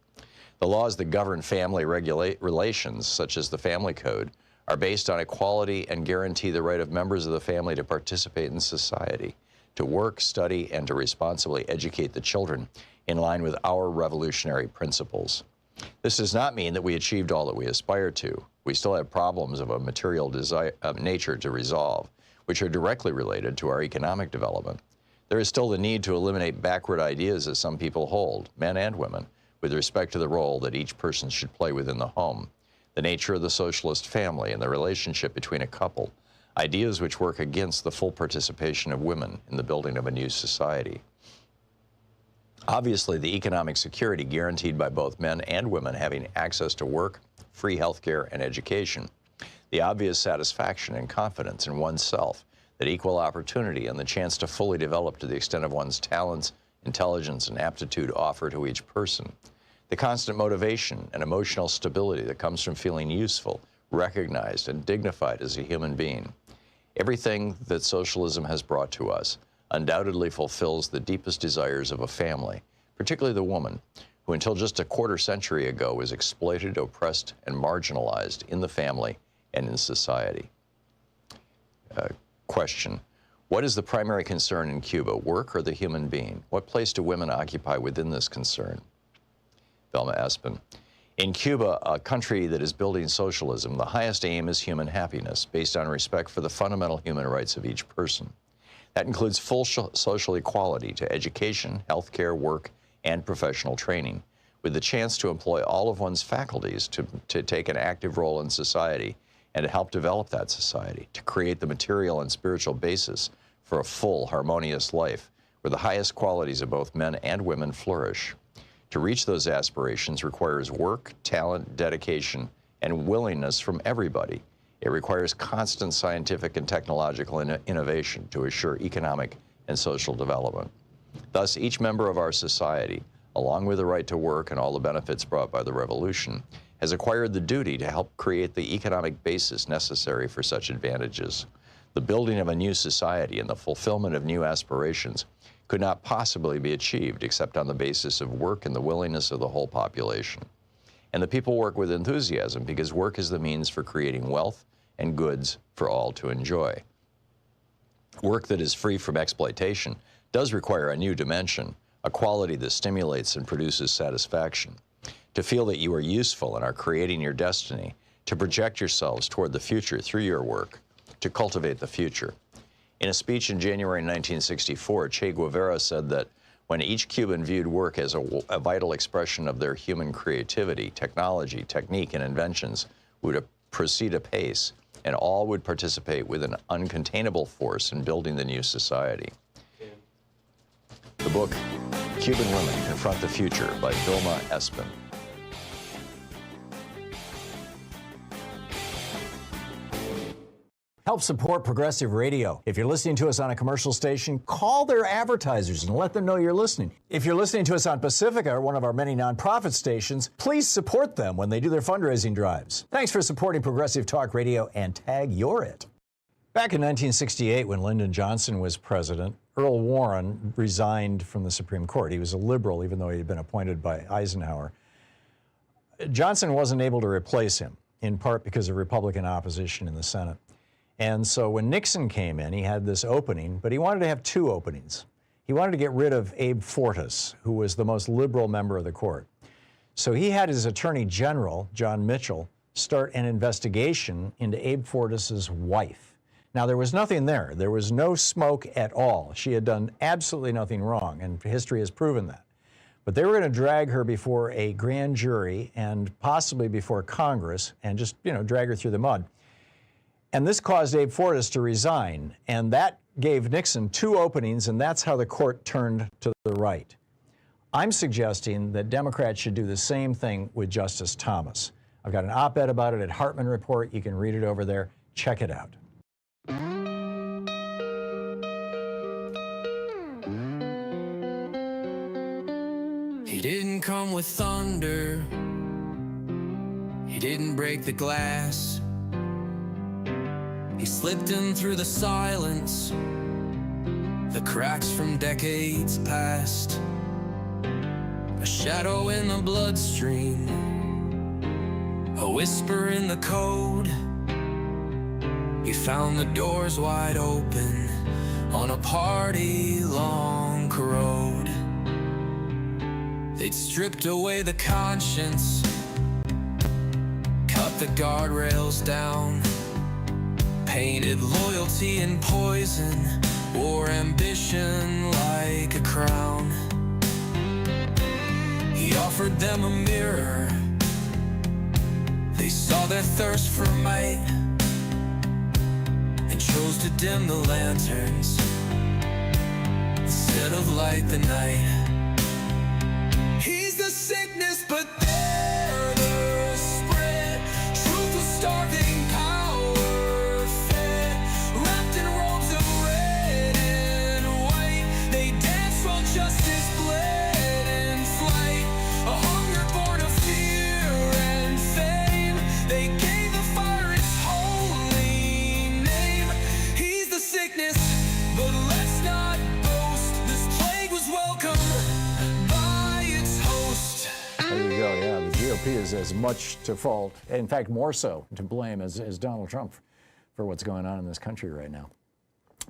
The laws that govern family relations, such as the Family Code, are based on equality and guarantee the right of members of the family to participate in society, to work, study, and to responsibly educate the children in line with our revolutionary principles. This does not mean that we achieved all that we aspire to. We still have problems of a material nature to resolve, which are directly related to our economic development. There is still the need to eliminate backward ideas that some people hold, men and women, with respect to the role that each person should play within the home, the nature of the socialist family and the relationship between a couple, ideas which work against the full participation of women in the building of a new society. Obviously, the economic security guaranteed by both men and women having access to work, free health care, and education, the obvious satisfaction and confidence in oneself that equal opportunity and the chance to fully develop to the extent of one's talents, intelligence, and aptitude offer to each person, the constant motivation and emotional stability that comes from feeling useful, recognized, and dignified as a human being. Everything that socialism has brought to us undoubtedly fulfills the deepest desires of a family, particularly the woman, who until just a quarter century ago was exploited, oppressed, and marginalized in the family and in society. Question: what is the primary concern in Cuba, work or the human being? What place do women occupy within this concern? Velma Espin: in Cuba, a country that is building socialism, the highest aim is human happiness, based on respect for the fundamental human rights of each person. That includes full social equality to education, healthcare, work, and professional training, with the chance to employ all of one's faculties to take an active role in society and to help develop that society, to create the material and spiritual basis for a full, harmonious life, where the highest qualities of both men and women flourish. To reach those aspirations requires work, talent, dedication, and willingness from everybody. It requires constant scientific and technological innovation to assure economic and social development. Thus, each member of our society, along with the right to work and all the benefits brought by the revolution, has acquired the duty to help create the economic basis necessary for such advantages. The building of a new society and the fulfillment of new aspirations could not possibly be achieved except on the basis of work and the willingness of the whole population. And the people work with enthusiasm because work is the means for creating wealth and goods for all to enjoy. Work that is free from exploitation does require a new dimension, a quality that stimulates and produces satisfaction. To feel that you are useful and are creating your destiny, to project yourselves toward the future through your work, to cultivate the future. In a speech in January 1964, Che Guevara said that when each Cuban viewed work as a vital expression of their human creativity, technology, technique, and inventions would proceed apace, and all would participate with an uncontainable force in building the new society. The book, Cuban Women Confront the Future by Vilma Espin. Help support Progressive Radio. If you're listening to us on a commercial station, call their advertisers and let them know you're listening. If you're listening to us on Pacifica, one of our many nonprofit stations, please support them when they do their fundraising drives. Thanks for supporting Progressive Talk Radio and tag you're it. Back in 1968, when Lyndon Johnson was president, Earl Warren resigned from the Supreme Court. He was a liberal, even though he had been appointed by Eisenhower. Johnson wasn't able to replace him, in part because of Republican opposition in the Senate. And so when Nixon came in, he had this opening, but he wanted to have two openings. He wanted to get rid of Abe Fortas, who was the most liberal member of the court. So he had his Attorney General, John Mitchell, start an investigation into Abe Fortas's wife. Now, there was nothing there. There was no smoke at all. She had done absolutely nothing wrong, and history has proven that. But they were going to drag her before a grand jury and possibly before Congress and just, drag her through the mud. And this caused Abe Fortas to resign, and that gave Nixon two openings, and that's how the court turned to the right. I'm suggesting that Democrats should do the same thing with Justice Thomas. I've got an op-ed about it at Hartmann Report. You can read it over there. Check it out. He didn't come with thunder. He didn't break the glass. He slipped in through the silence, the cracks from decades past. A shadow in the bloodstream, a whisper in the code. He found the doors wide open on a party long road. They'd stripped away the conscience, cut the guardrails down, painted loyalty in poison, wore ambition like a crown. He offered them a mirror, they saw their thirst for might, and chose to dim the lanterns instead of light the night. He's the sickness, but they're the spread. Truth was starving, power fed, wrapped in robes of red and white. They danced while justice bled in flight, a hunger born of fear and fame. They gave the fire its holy name. He's the sickness, but let's not boast. This plague was welcome by its host. There you go. Yeah, the GOP is as much to fault, in fact, more so to blame as Donald Trump for what's going on in this country right now.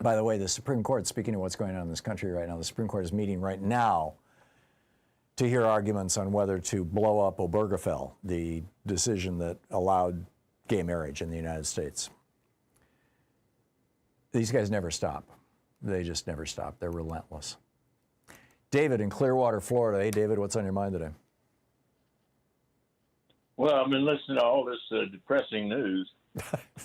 By the way, the Supreme Court, speaking of what's going on in this country right now, the Supreme Court is meeting right now to hear arguments on whether to blow up Obergefell, the decision that allowed gay marriage in the United States. These guys never stop. They just never stop. They're relentless. David in Clearwater, Florida. Hey, David, what's on your mind today? Well, I've been listening to all this depressing news,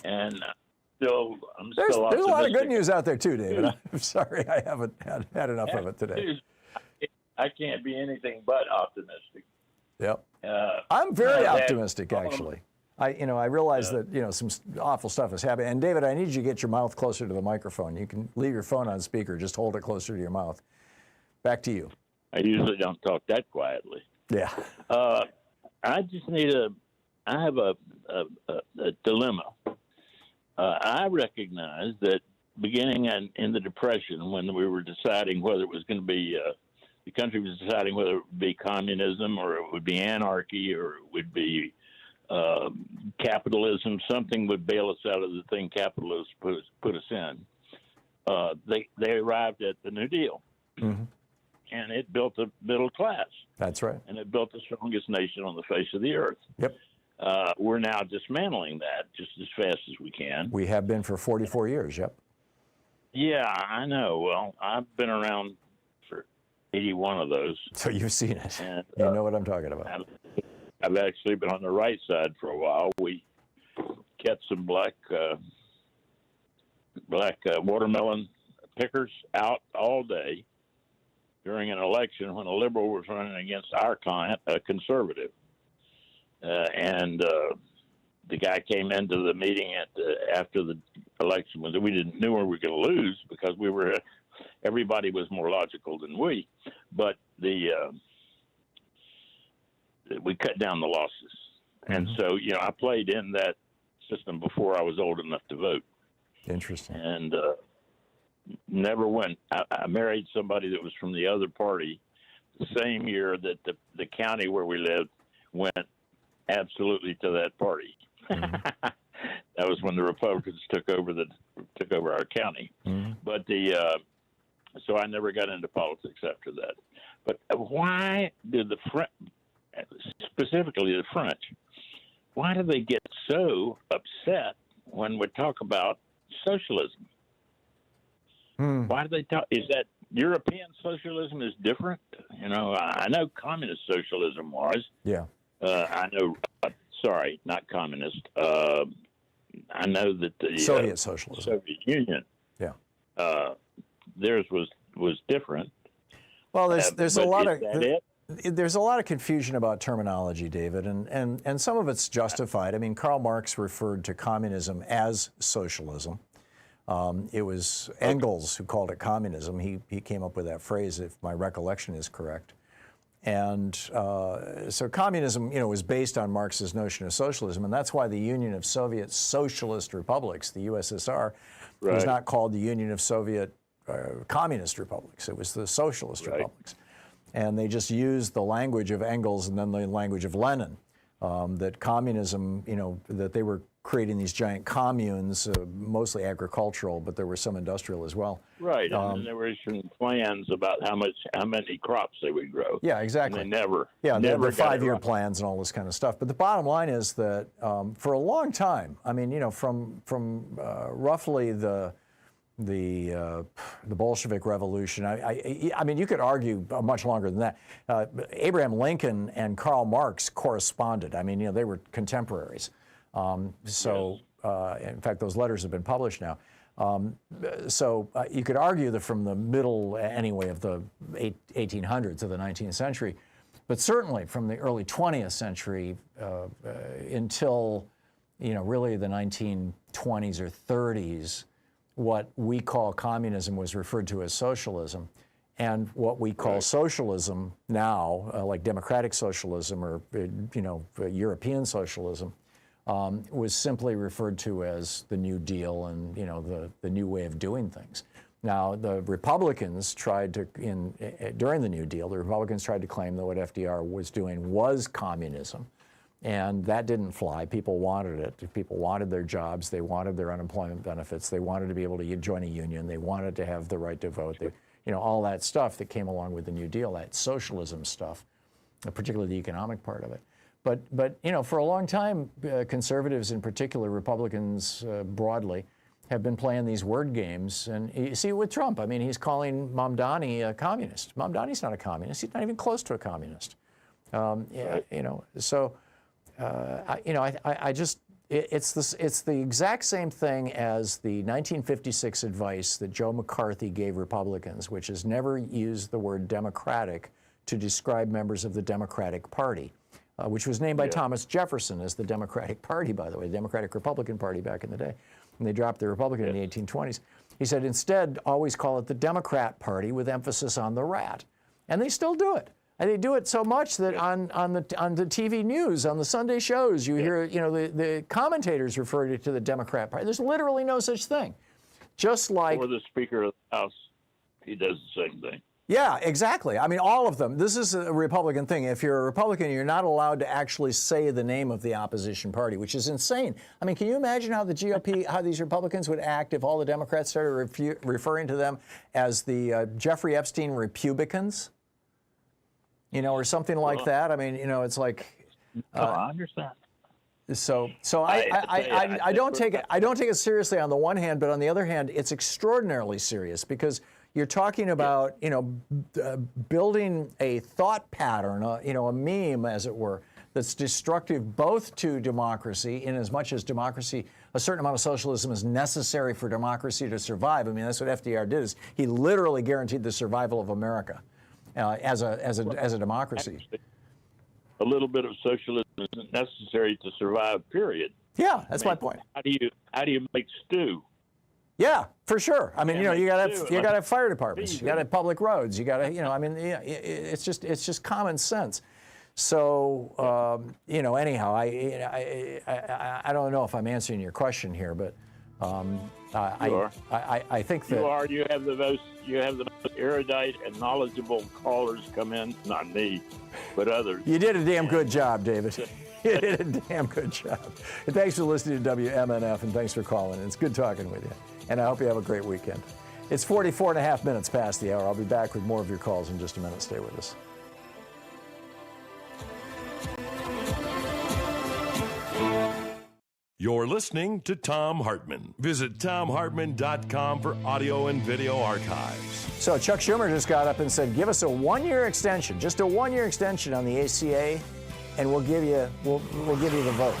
and I'm still There's a optimistic. lot of good news out there too, David. I'm sorry I haven't had enough of it today. I can't be anything but optimistic. Yep. I'm very that- optimistic, actually. I realize that, some awful stuff is happening. And David, I need you to get your mouth closer to the microphone. You can leave your phone on speaker. Just hold it closer to your mouth. Back to you. I usually don't talk that quietly. Yeah. I just need I have a dilemma. I recognize that beginning in the Depression, when we were deciding whether it was going to be, the country was deciding whether it would be communism or it would be anarchy or it would be capitalism, something would bail us out of the thing capitalists put us in. They arrived at the New Deal. Mm-hmm. And it built a middle class. That's right. And it built the strongest nation on the face of the earth. Yep. We're now dismantling that just as fast as we can. We have been for 44 years, yep. Yeah, I know. Well, I've been around for 81 of those. So you've seen it. And, you know what I'm talking about. I've actually been on the right side for a while. We kept some black watermelon pickers out all day during an election when a liberal was running against our client, a conservative. And the guy came into the meeting after the election. We didn't know we were going to lose because everybody was more logical than we. But we cut down the losses. And so, I played in that system before I was old enough to vote. Interesting. And never went. I married somebody that was from the other party the same year that the county where we lived went absolutely to that party. Mm-hmm. That was when the Republicans took over our county. Mm-hmm. But so I never got into politics after that. But why did the specifically the French, why do they get so upset when we talk about socialism? Why do they talk? Is that European socialism is different? I know communist socialism was. Yeah. I know. Sorry, not communist. I know that the Soviet socialism, Soviet Union. Yeah. Theirs was different. Well, there's a lot of it? There's a lot of confusion about terminology, David, and some of it's justified. I mean, Karl Marx referred to communism as socialism. It was Engels who called it communism. He came up with that phrase, if my recollection is correct. And so communism, was based on Marx's notion of socialism, and that's why the Union of Soviet Socialist Republics, the USSR, was not called the Union of Soviet Communist Republics. It was the Socialist Republics. And they just used the language of Engels and then the language of Lenin that communism, that they were creating these giant communes, mostly agricultural, but there were some industrial as well. Right, and there were some plans about how many crops they would grow. Yeah, exactly. And they never. Yeah, never the 5-year plans and all this kind of stuff. But the bottom line is that for a long time, I mean, from roughly the Bolshevik Revolution. I mean, you could argue much longer than that. Abraham Lincoln and Karl Marx corresponded. I mean, they were contemporaries. In fact, those letters have been published now. You could argue that from the middle, anyway, of the 1800s of the 19th century, but certainly from the early 20th century until, really the 1920s or 30s, what we call communism was referred to as socialism. And what we call socialism now, like democratic socialism or, European socialism, was simply referred to as the New Deal and, the new way of doing things. Now, the Republicans tried to, during the New Deal, the Republicans tried to claim that what FDR was doing was communism. And that didn't fly. People wanted it. People wanted their jobs. They wanted their unemployment benefits. They wanted to be able to join a union. They wanted to have the right to vote. All that stuff that came along with the New Deal, that socialism stuff, particularly the economic part of it. But for a long time, conservatives in particular, Republicans broadly, have been playing these word games. And you see with Trump, I mean, he's calling Mamdani a communist. Mamdani's not a communist. He's not even close to a communist. It's the exact same thing as the 1956 advice that Joe McCarthy gave Republicans, which is never use the word democratic to describe members of the Democratic Party, which was named by Thomas Jefferson as the Democratic Party, by the way, the Democratic Republican Party back in the day. And they dropped the Republican in the 1820s. He said, instead, always call it the Democrat Party with emphasis on the rat. And they still do it. And they do it so much that on the TV news, on the Sunday shows, you hear the commentators refer to the Democrat Party. There's literally no such thing. Just like or the Speaker of the House, he does the same thing. Yeah, exactly. I mean, all of them. This is a Republican thing. If you're a Republican, you're not allowed to actually say the name of the opposition party, which is insane. I mean, can you imagine how the GOP, how these Republicans would act if all the Democrats started referring to them as the Jeffrey Epstein Republicans? Or something like that. I mean, it's like. I understand. So I don't take it seriously on the one hand, but on the other hand, it's extraordinarily serious because you're talking about building a thought pattern, a meme, as it were, that's destructive both to democracy, in as much as democracy, a certain amount of socialism is necessary for democracy to survive. I mean, that's what FDR did. Is he literally guaranteed the survival of America. As a democracy. A little bit of socialism isn't necessary to survive, period. Yeah, that's my point. How do you make stew? Yeah, for sure. I mean, you got to have fire departments. You got to have public roads. You got to, I mean, it's just common sense. So, anyhow, I don't know if I'm answering your question here, but I think that you are. You have the most erudite and knowledgeable callers come in. Not me, but others. You did a damn good job, David. You did a damn good job. And thanks for listening to WMNF, and thanks for calling. It's good talking with you. And I hope you have a great weekend. It's 44 and a half minutes past the hour. I'll be back with more of your calls in just a minute. Stay with us. You're listening to Thom Hartmann. Visit ThomHartmann.com for audio and video archives. So Chuck Schumer just got up and said, give us a one-year extension, just a one-year extension on the ACA, and we'll give you the vote.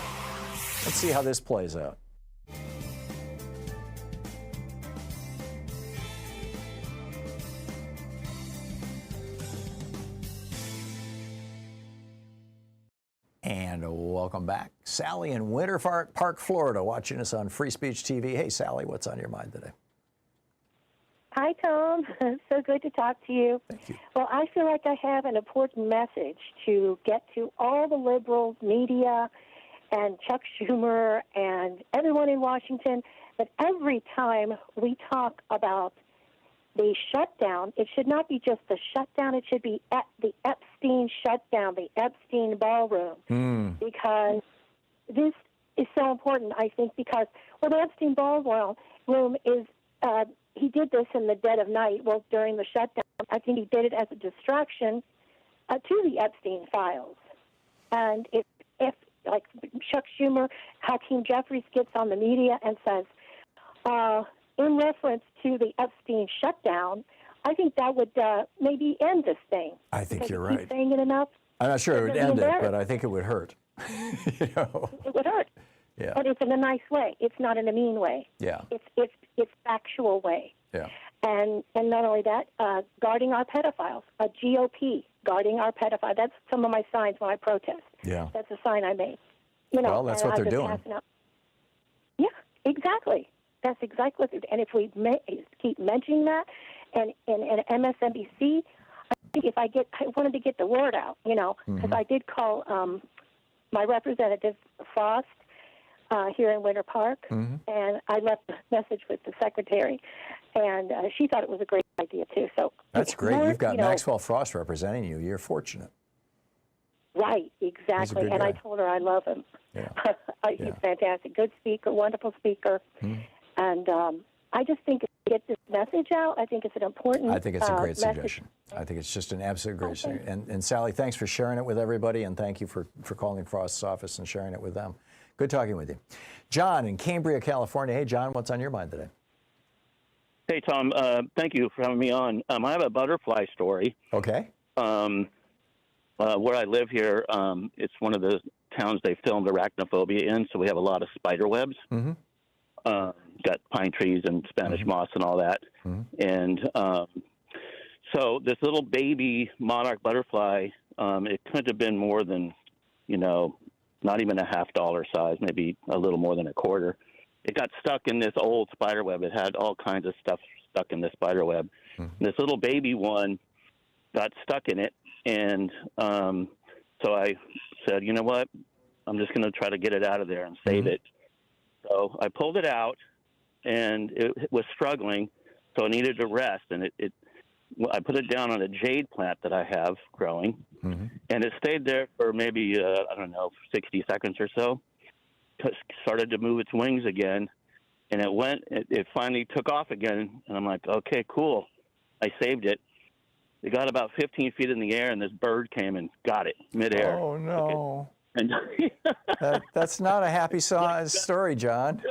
Let's see how this plays out. And welcome back. Sally in Winter Park, Florida, watching us on Free Speech TV. Hey, Sally, what's on your mind today? Hi, Tom. So good to talk to you. Thank you. Well, I feel like I have an important message to get to all the liberals, media, and Chuck Schumer, and everyone in Washington, that every time we talk about the shutdown, it should not be just the shutdown, it should be at the Epstein shutdown, the Epstein ballroom, because this is so important, I think, because, well, the Epstein ballroom is, he did this in the dead of night, well, during the shutdown. I think he did it as a distraction to the Epstein files. And if like Chuck Schumer, Hakeem Jeffries gets on the media and says, in reference to the Epstein shutdown, I think that would maybe end this thing. I think you're keep right. saying it enough. I'm not sure it would end it, but I think it would hurt. You know? It would hurt. Yeah. But it's in a nice way. It's not in a mean way. Yeah. It's factual way. Yeah. And not only that, guarding our pedophiles, a GOP guarding our pedophiles. That's some of my signs when I protest. Yeah. That's a sign I made. You know, well, that's what they're doing. Yeah, exactly. That's exactly what they're doing. And if we keep mentioning that, and MSNBC, I think I wanted to get the word out, you know, because I did call my representative Frost here in Winter Park, and I left a message with the secretary, and she thought it was a great idea too. So that's great. You've got Maxwell Frost representing you. You're fortunate. Right, exactly. And I told her I love him. Yeah. He's fantastic, good speaker, wonderful speaker, and I just think to get this message out, I think it's an important. I think it's a great message. suggestion. I think it's just an absolute great suggestion. And Sally, thanks for sharing it with everybody, and thank you for calling Frost's office and sharing it with them. Good talking with you. John in Cambria, California. Hey, John, what's on your mind today? Hey, Tom. Thank you for having me on. I have a butterfly story. Okay. Where I live here, it's one of the towns they filmed arachnophobia in, so we have a lot of spider webs. Got pine trees and Spanish moss and all that. And so this little baby monarch butterfly, it couldn't have been more than, not even a $50 size, maybe a little more than a quarter. It got stuck in this old spider web. It had all kinds of stuff stuck in this spider web. This little baby one got stuck in it. And so I said, you know what? I'm just going to try to get it out of there and save it. So I pulled it out, and it was struggling, so I needed to rest. And I put it down on a jade plant that I have growing, and it stayed there for maybe, 60 seconds or so. Started to move its wings again, and it finally took off again. And I'm like, okay, cool. I saved it. It got about 15 feet in the air, and this bird came and got it midair. Oh, no. And that's not a happy story, John.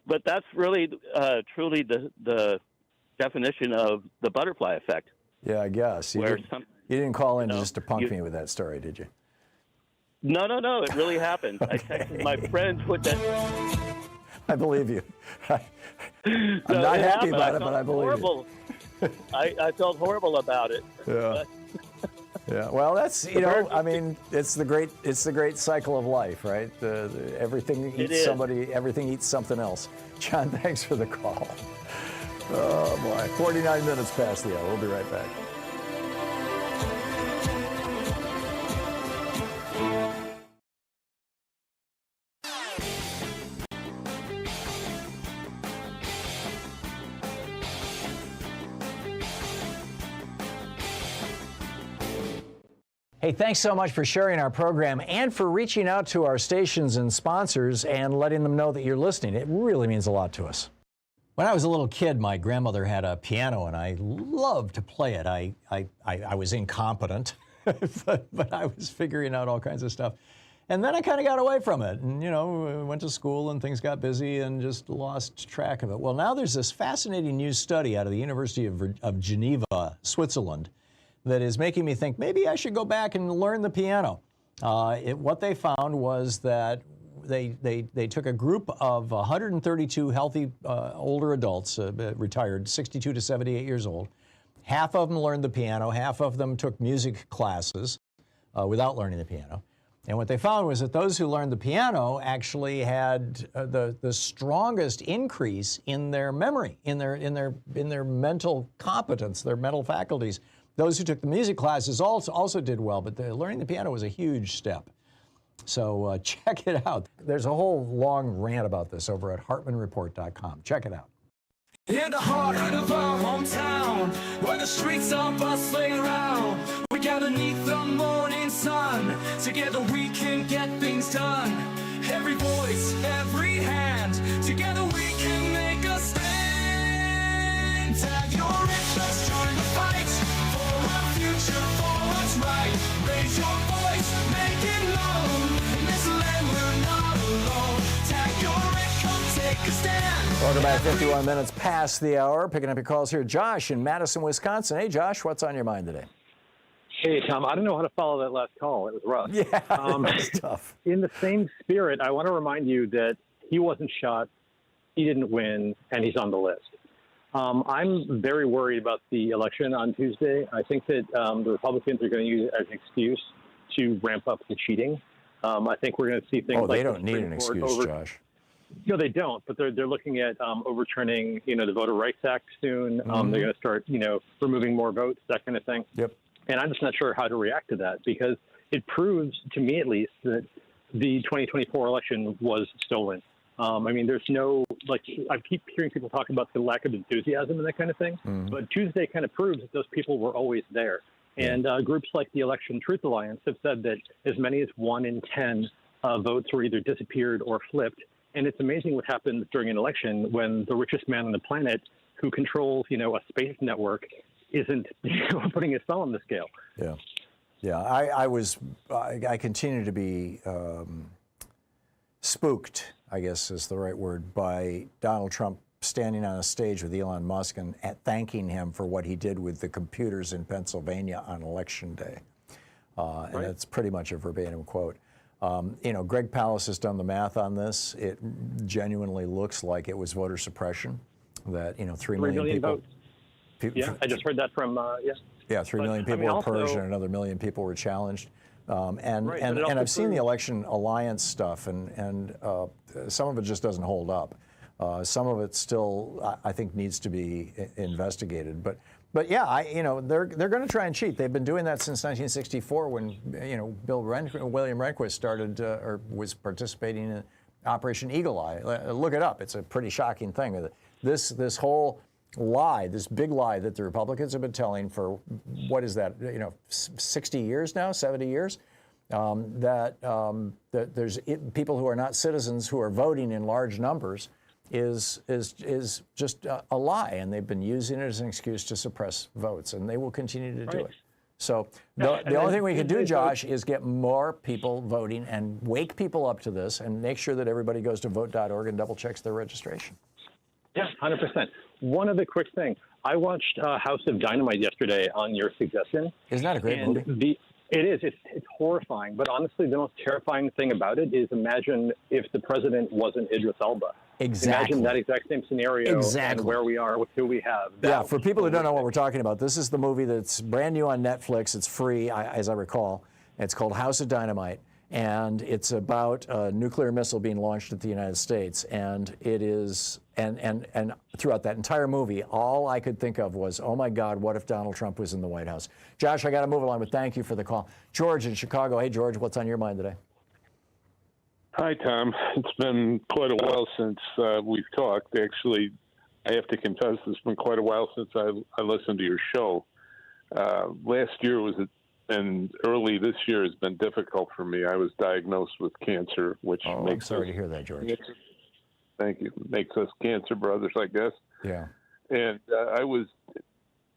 But that's really, truly the definition of the butterfly effect. Yeah, I guess. You didn't call in just to punk me with that story, did you? No. It really happened. I texted my friends with that. I believe you. I'm not happy about it, but I believe you. I felt horrible about it. Yeah. Yeah. Well, that's it's the great cycle of life, right? Everything eats somebody. Everything eats something else. John, thanks for the call. Oh boy, 49 minutes past the hour. We'll be right back. Hey, thanks so much for sharing our program and for reaching out to our stations and sponsors and letting them know that you're listening. It really means a lot to us. When I was a little kid, my grandmother had a piano, and I loved to play it. I was incompetent, but I was figuring out all kinds of stuff. And then I kind of got away from it and, went to school and things got busy and just lost track of it. Well, now there's this fascinating new study out of the University of Geneva, Switzerland, that is making me think maybe I should go back and learn the piano. What they found was that they took a group of 132 healthy older adults, retired, 62 to 78 years old. Half of them learned the piano, half of them took music classes without learning the piano. And what they found was that those who learned the piano actually had the strongest increase in their memory, in their mental competence, their mental faculties. Those who took the music classes also did well, but learning the piano was a huge step. So check it out. There's a whole long rant about this over at HartmanReport.com. Check it out. In the heart of our hometown, where the streets are bustling around, we gather neath the morning sun. Together we can get things done. Every voice, every hand, together we can make a stand. Tag your interest, join the fight for our future, for what's right. Raise your voice, make it known. In this land we're not alone. Tag your interest, come take a stand. Welcome back, 51 minutes past the hour. Picking up your calls here. Josh in Madison, Wisconsin. Hey, Josh, what's on your mind today? Hey, Tom, I don't know how to follow that last call. It was rough. Yeah, that's tough. In the same spirit, I want to remind you that he wasn't shot, he didn't win, and he's on the list. I'm very worried about the election on Tuesday. I think that the Republicans are going to use it as an excuse to ramp up the cheating. I think we're going to see things like... they don't need an excuse, Josh. No, they don't, but they're looking at overturning, the Voter Rights Act soon. They're going to start, removing more votes, that kind of thing. Yep. And I'm just not sure how to react to that, because it proves, to me at least, that the 2024 election was stolen. There's no, I keep hearing people talk about the lack of enthusiasm and that kind of thing, but Tuesday kind of proves that those people were always there. And groups like the Election Truth Alliance have said that as many as 1 in 10 votes were either disappeared or flipped. And it's amazing what happens during an election when the richest man on the planet, who controls, a space network, isn't putting his thumb on the scale. Yeah. I continue to be spooked, I guess is the right word, by Donald Trump standing on a stage with Elon Musk and thanking him for what he did with the computers in Pennsylvania on Election Day. And that's pretty much a verbatim quote. Greg Palast has done the math on this. It genuinely looks like it was voter suppression, that, 3 million people. Yeah, I just heard that from, Yeah, 3 million people were purged and another million people were challenged. And I've seen the Election Alliance stuff, and some of it just doesn't hold up. Some of it still, I think, needs to be investigated. But yeah, they're going to try and cheat. They've been doing that since 1964, when William Rehnquist started or was participating in Operation Eagle Eye. Look it up. It's a pretty shocking thing. This whole lie, this big lie that the Republicans have been telling for, what is that, 60 years now, 70 years, that there's people who are not citizens who are voting in large numbers is just a lie, and they've been using it as an excuse to suppress votes, and they will continue to do it. So the only thing we can do, Josh, is get more people voting and wake people up to this, and make sure that everybody goes to vote.org and double checks their registration. Yeah, 100%. One other quick thing. I watched House of Dynamite yesterday on your suggestion. Isn't that a great movie? It is. It's horrifying. But honestly, the most terrifying thing about it is, imagine if the president wasn't Idris Elba. Exactly. Imagine that exact same scenario and where we are with who we have. Yeah, for people who don't know what we're talking about, this is the movie that's brand new on Netflix. It's free, as I recall. It's called House of Dynamite, and it's about a nuclear missile being launched at the United States. And it is, and throughout that entire movie, all I could think of was, oh my God, what if Donald Trump was in the White House? Josh, I got to move along, but thank you for the call. George in Chicago. Hey, George, what's on your mind today? Hi, Tom. It's been quite a while since we've talked. Actually, I have to confess, it's been quite a while since I listened to your show. Last year and early this year has been difficult for me. I was diagnosed with cancer, which makes I'm sorry to hear that, George. Thank you. Makes us cancer brothers, I guess. Yeah. And I was,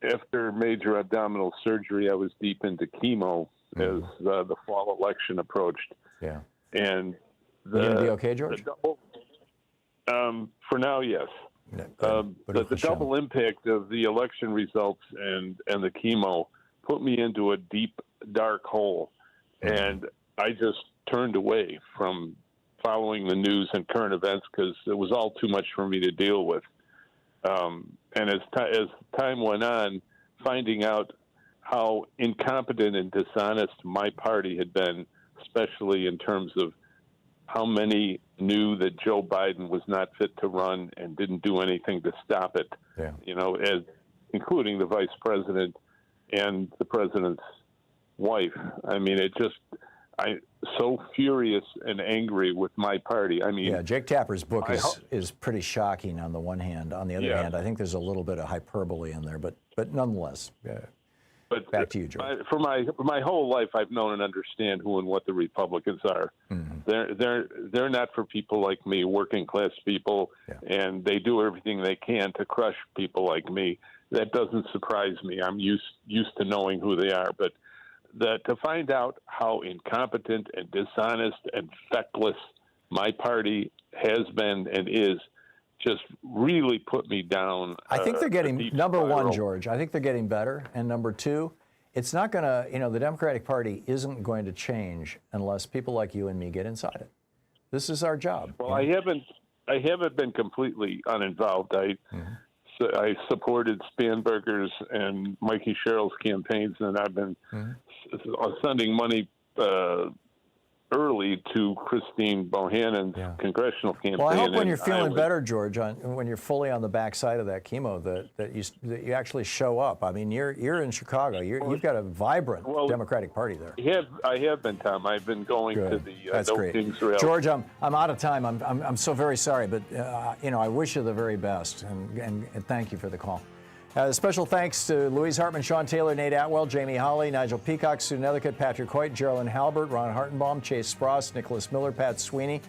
after major abdominal surgery, I was deep into chemo as the fall election approached. Yeah. And you gonna be okay, George? For now, yes. The double impact of the election results and the chemo put me into a deep, dark hole. And I just turned away from following the news and current events because it was all too much for me to deal with. And as time went on, finding out how incompetent and dishonest my party had been, especially in terms of how many knew that Joe Biden was not fit to run and didn't do anything to stop it, as including the vice president and the president's wife. I mean, so furious and angry with my party. I mean, yeah, Jake Tapper's book is pretty shocking on the one hand. On the other hand, I think there's a little bit of hyperbole in there, but nonetheless. But back to you, George. For my whole life, I've known and understand who and what the Republicans are. They're not for people like me, working class people, and they do everything they can to crush people like me. That doesn't surprise me. I'm used to knowing who they are, but to find out how incompetent and dishonest and feckless my party has been and is just really put me down. I think they're getting, number one, George, I think they're getting better. And number two, it's not going to, the Democratic Party isn't going to change unless people like you and me get inside it. This is our job. Well, I haven't been completely uninvolved. I supported Spanberger's and Mikey Sherrill's campaigns, and I've been sending money early to Christine Bohannon's congressional campaign. Well, I hope when you're feeling better, George, when you're fully on the backside of that chemo, that you actually show up. I mean, you're in Chicago. You've got a vibrant Democratic Party there. I have been, Tom. I've been going to the That's great. George, I'm out of time. I'm so very sorry, but I wish you the very best, and thank you for the call. Special thanks to Louise Hartmann, Sean Taylor, Nate Atwell, Jamie Hawley, Nigel Peacock, Sue Nethercutt, Patrick Hoyt, Geraldine Halbert, Ron Hartenbaum, Chase Spross, Nicholas Miller, Pat Sweeney,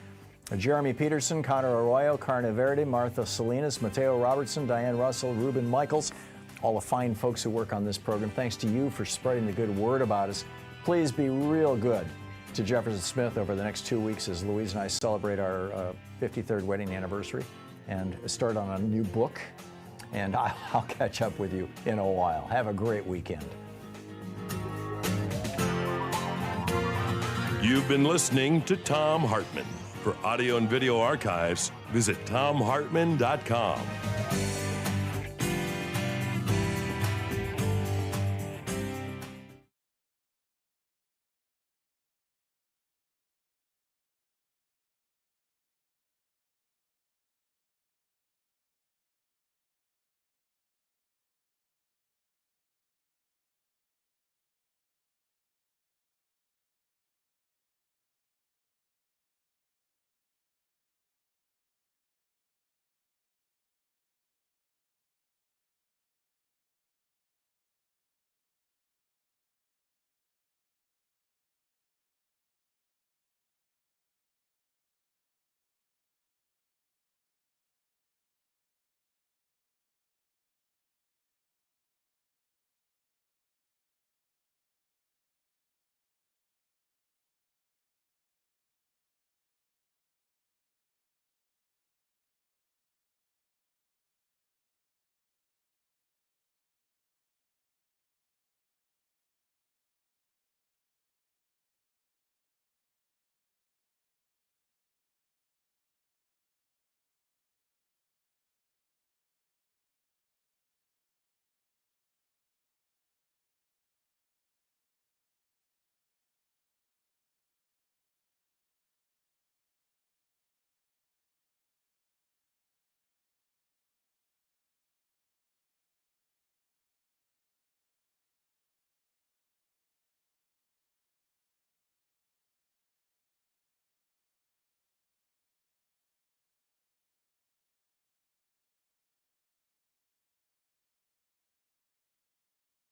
Jeremy Peterson, Connor Arroyo, Carna Verde, Martha Salinas, Mateo Robertson, Diane Russell, Ruben Michaels, all the fine folks who work on this program. Thanks to you for spreading the good word about us. Please be real good to Jefferson Smith over the next 2 weeks as Louise and I celebrate our 53rd wedding anniversary and start on a new book. And I'll catch up with you in a while. Have a great weekend. You've been listening to Thom Hartmann. For audio and video archives, visit thomhartmann.com.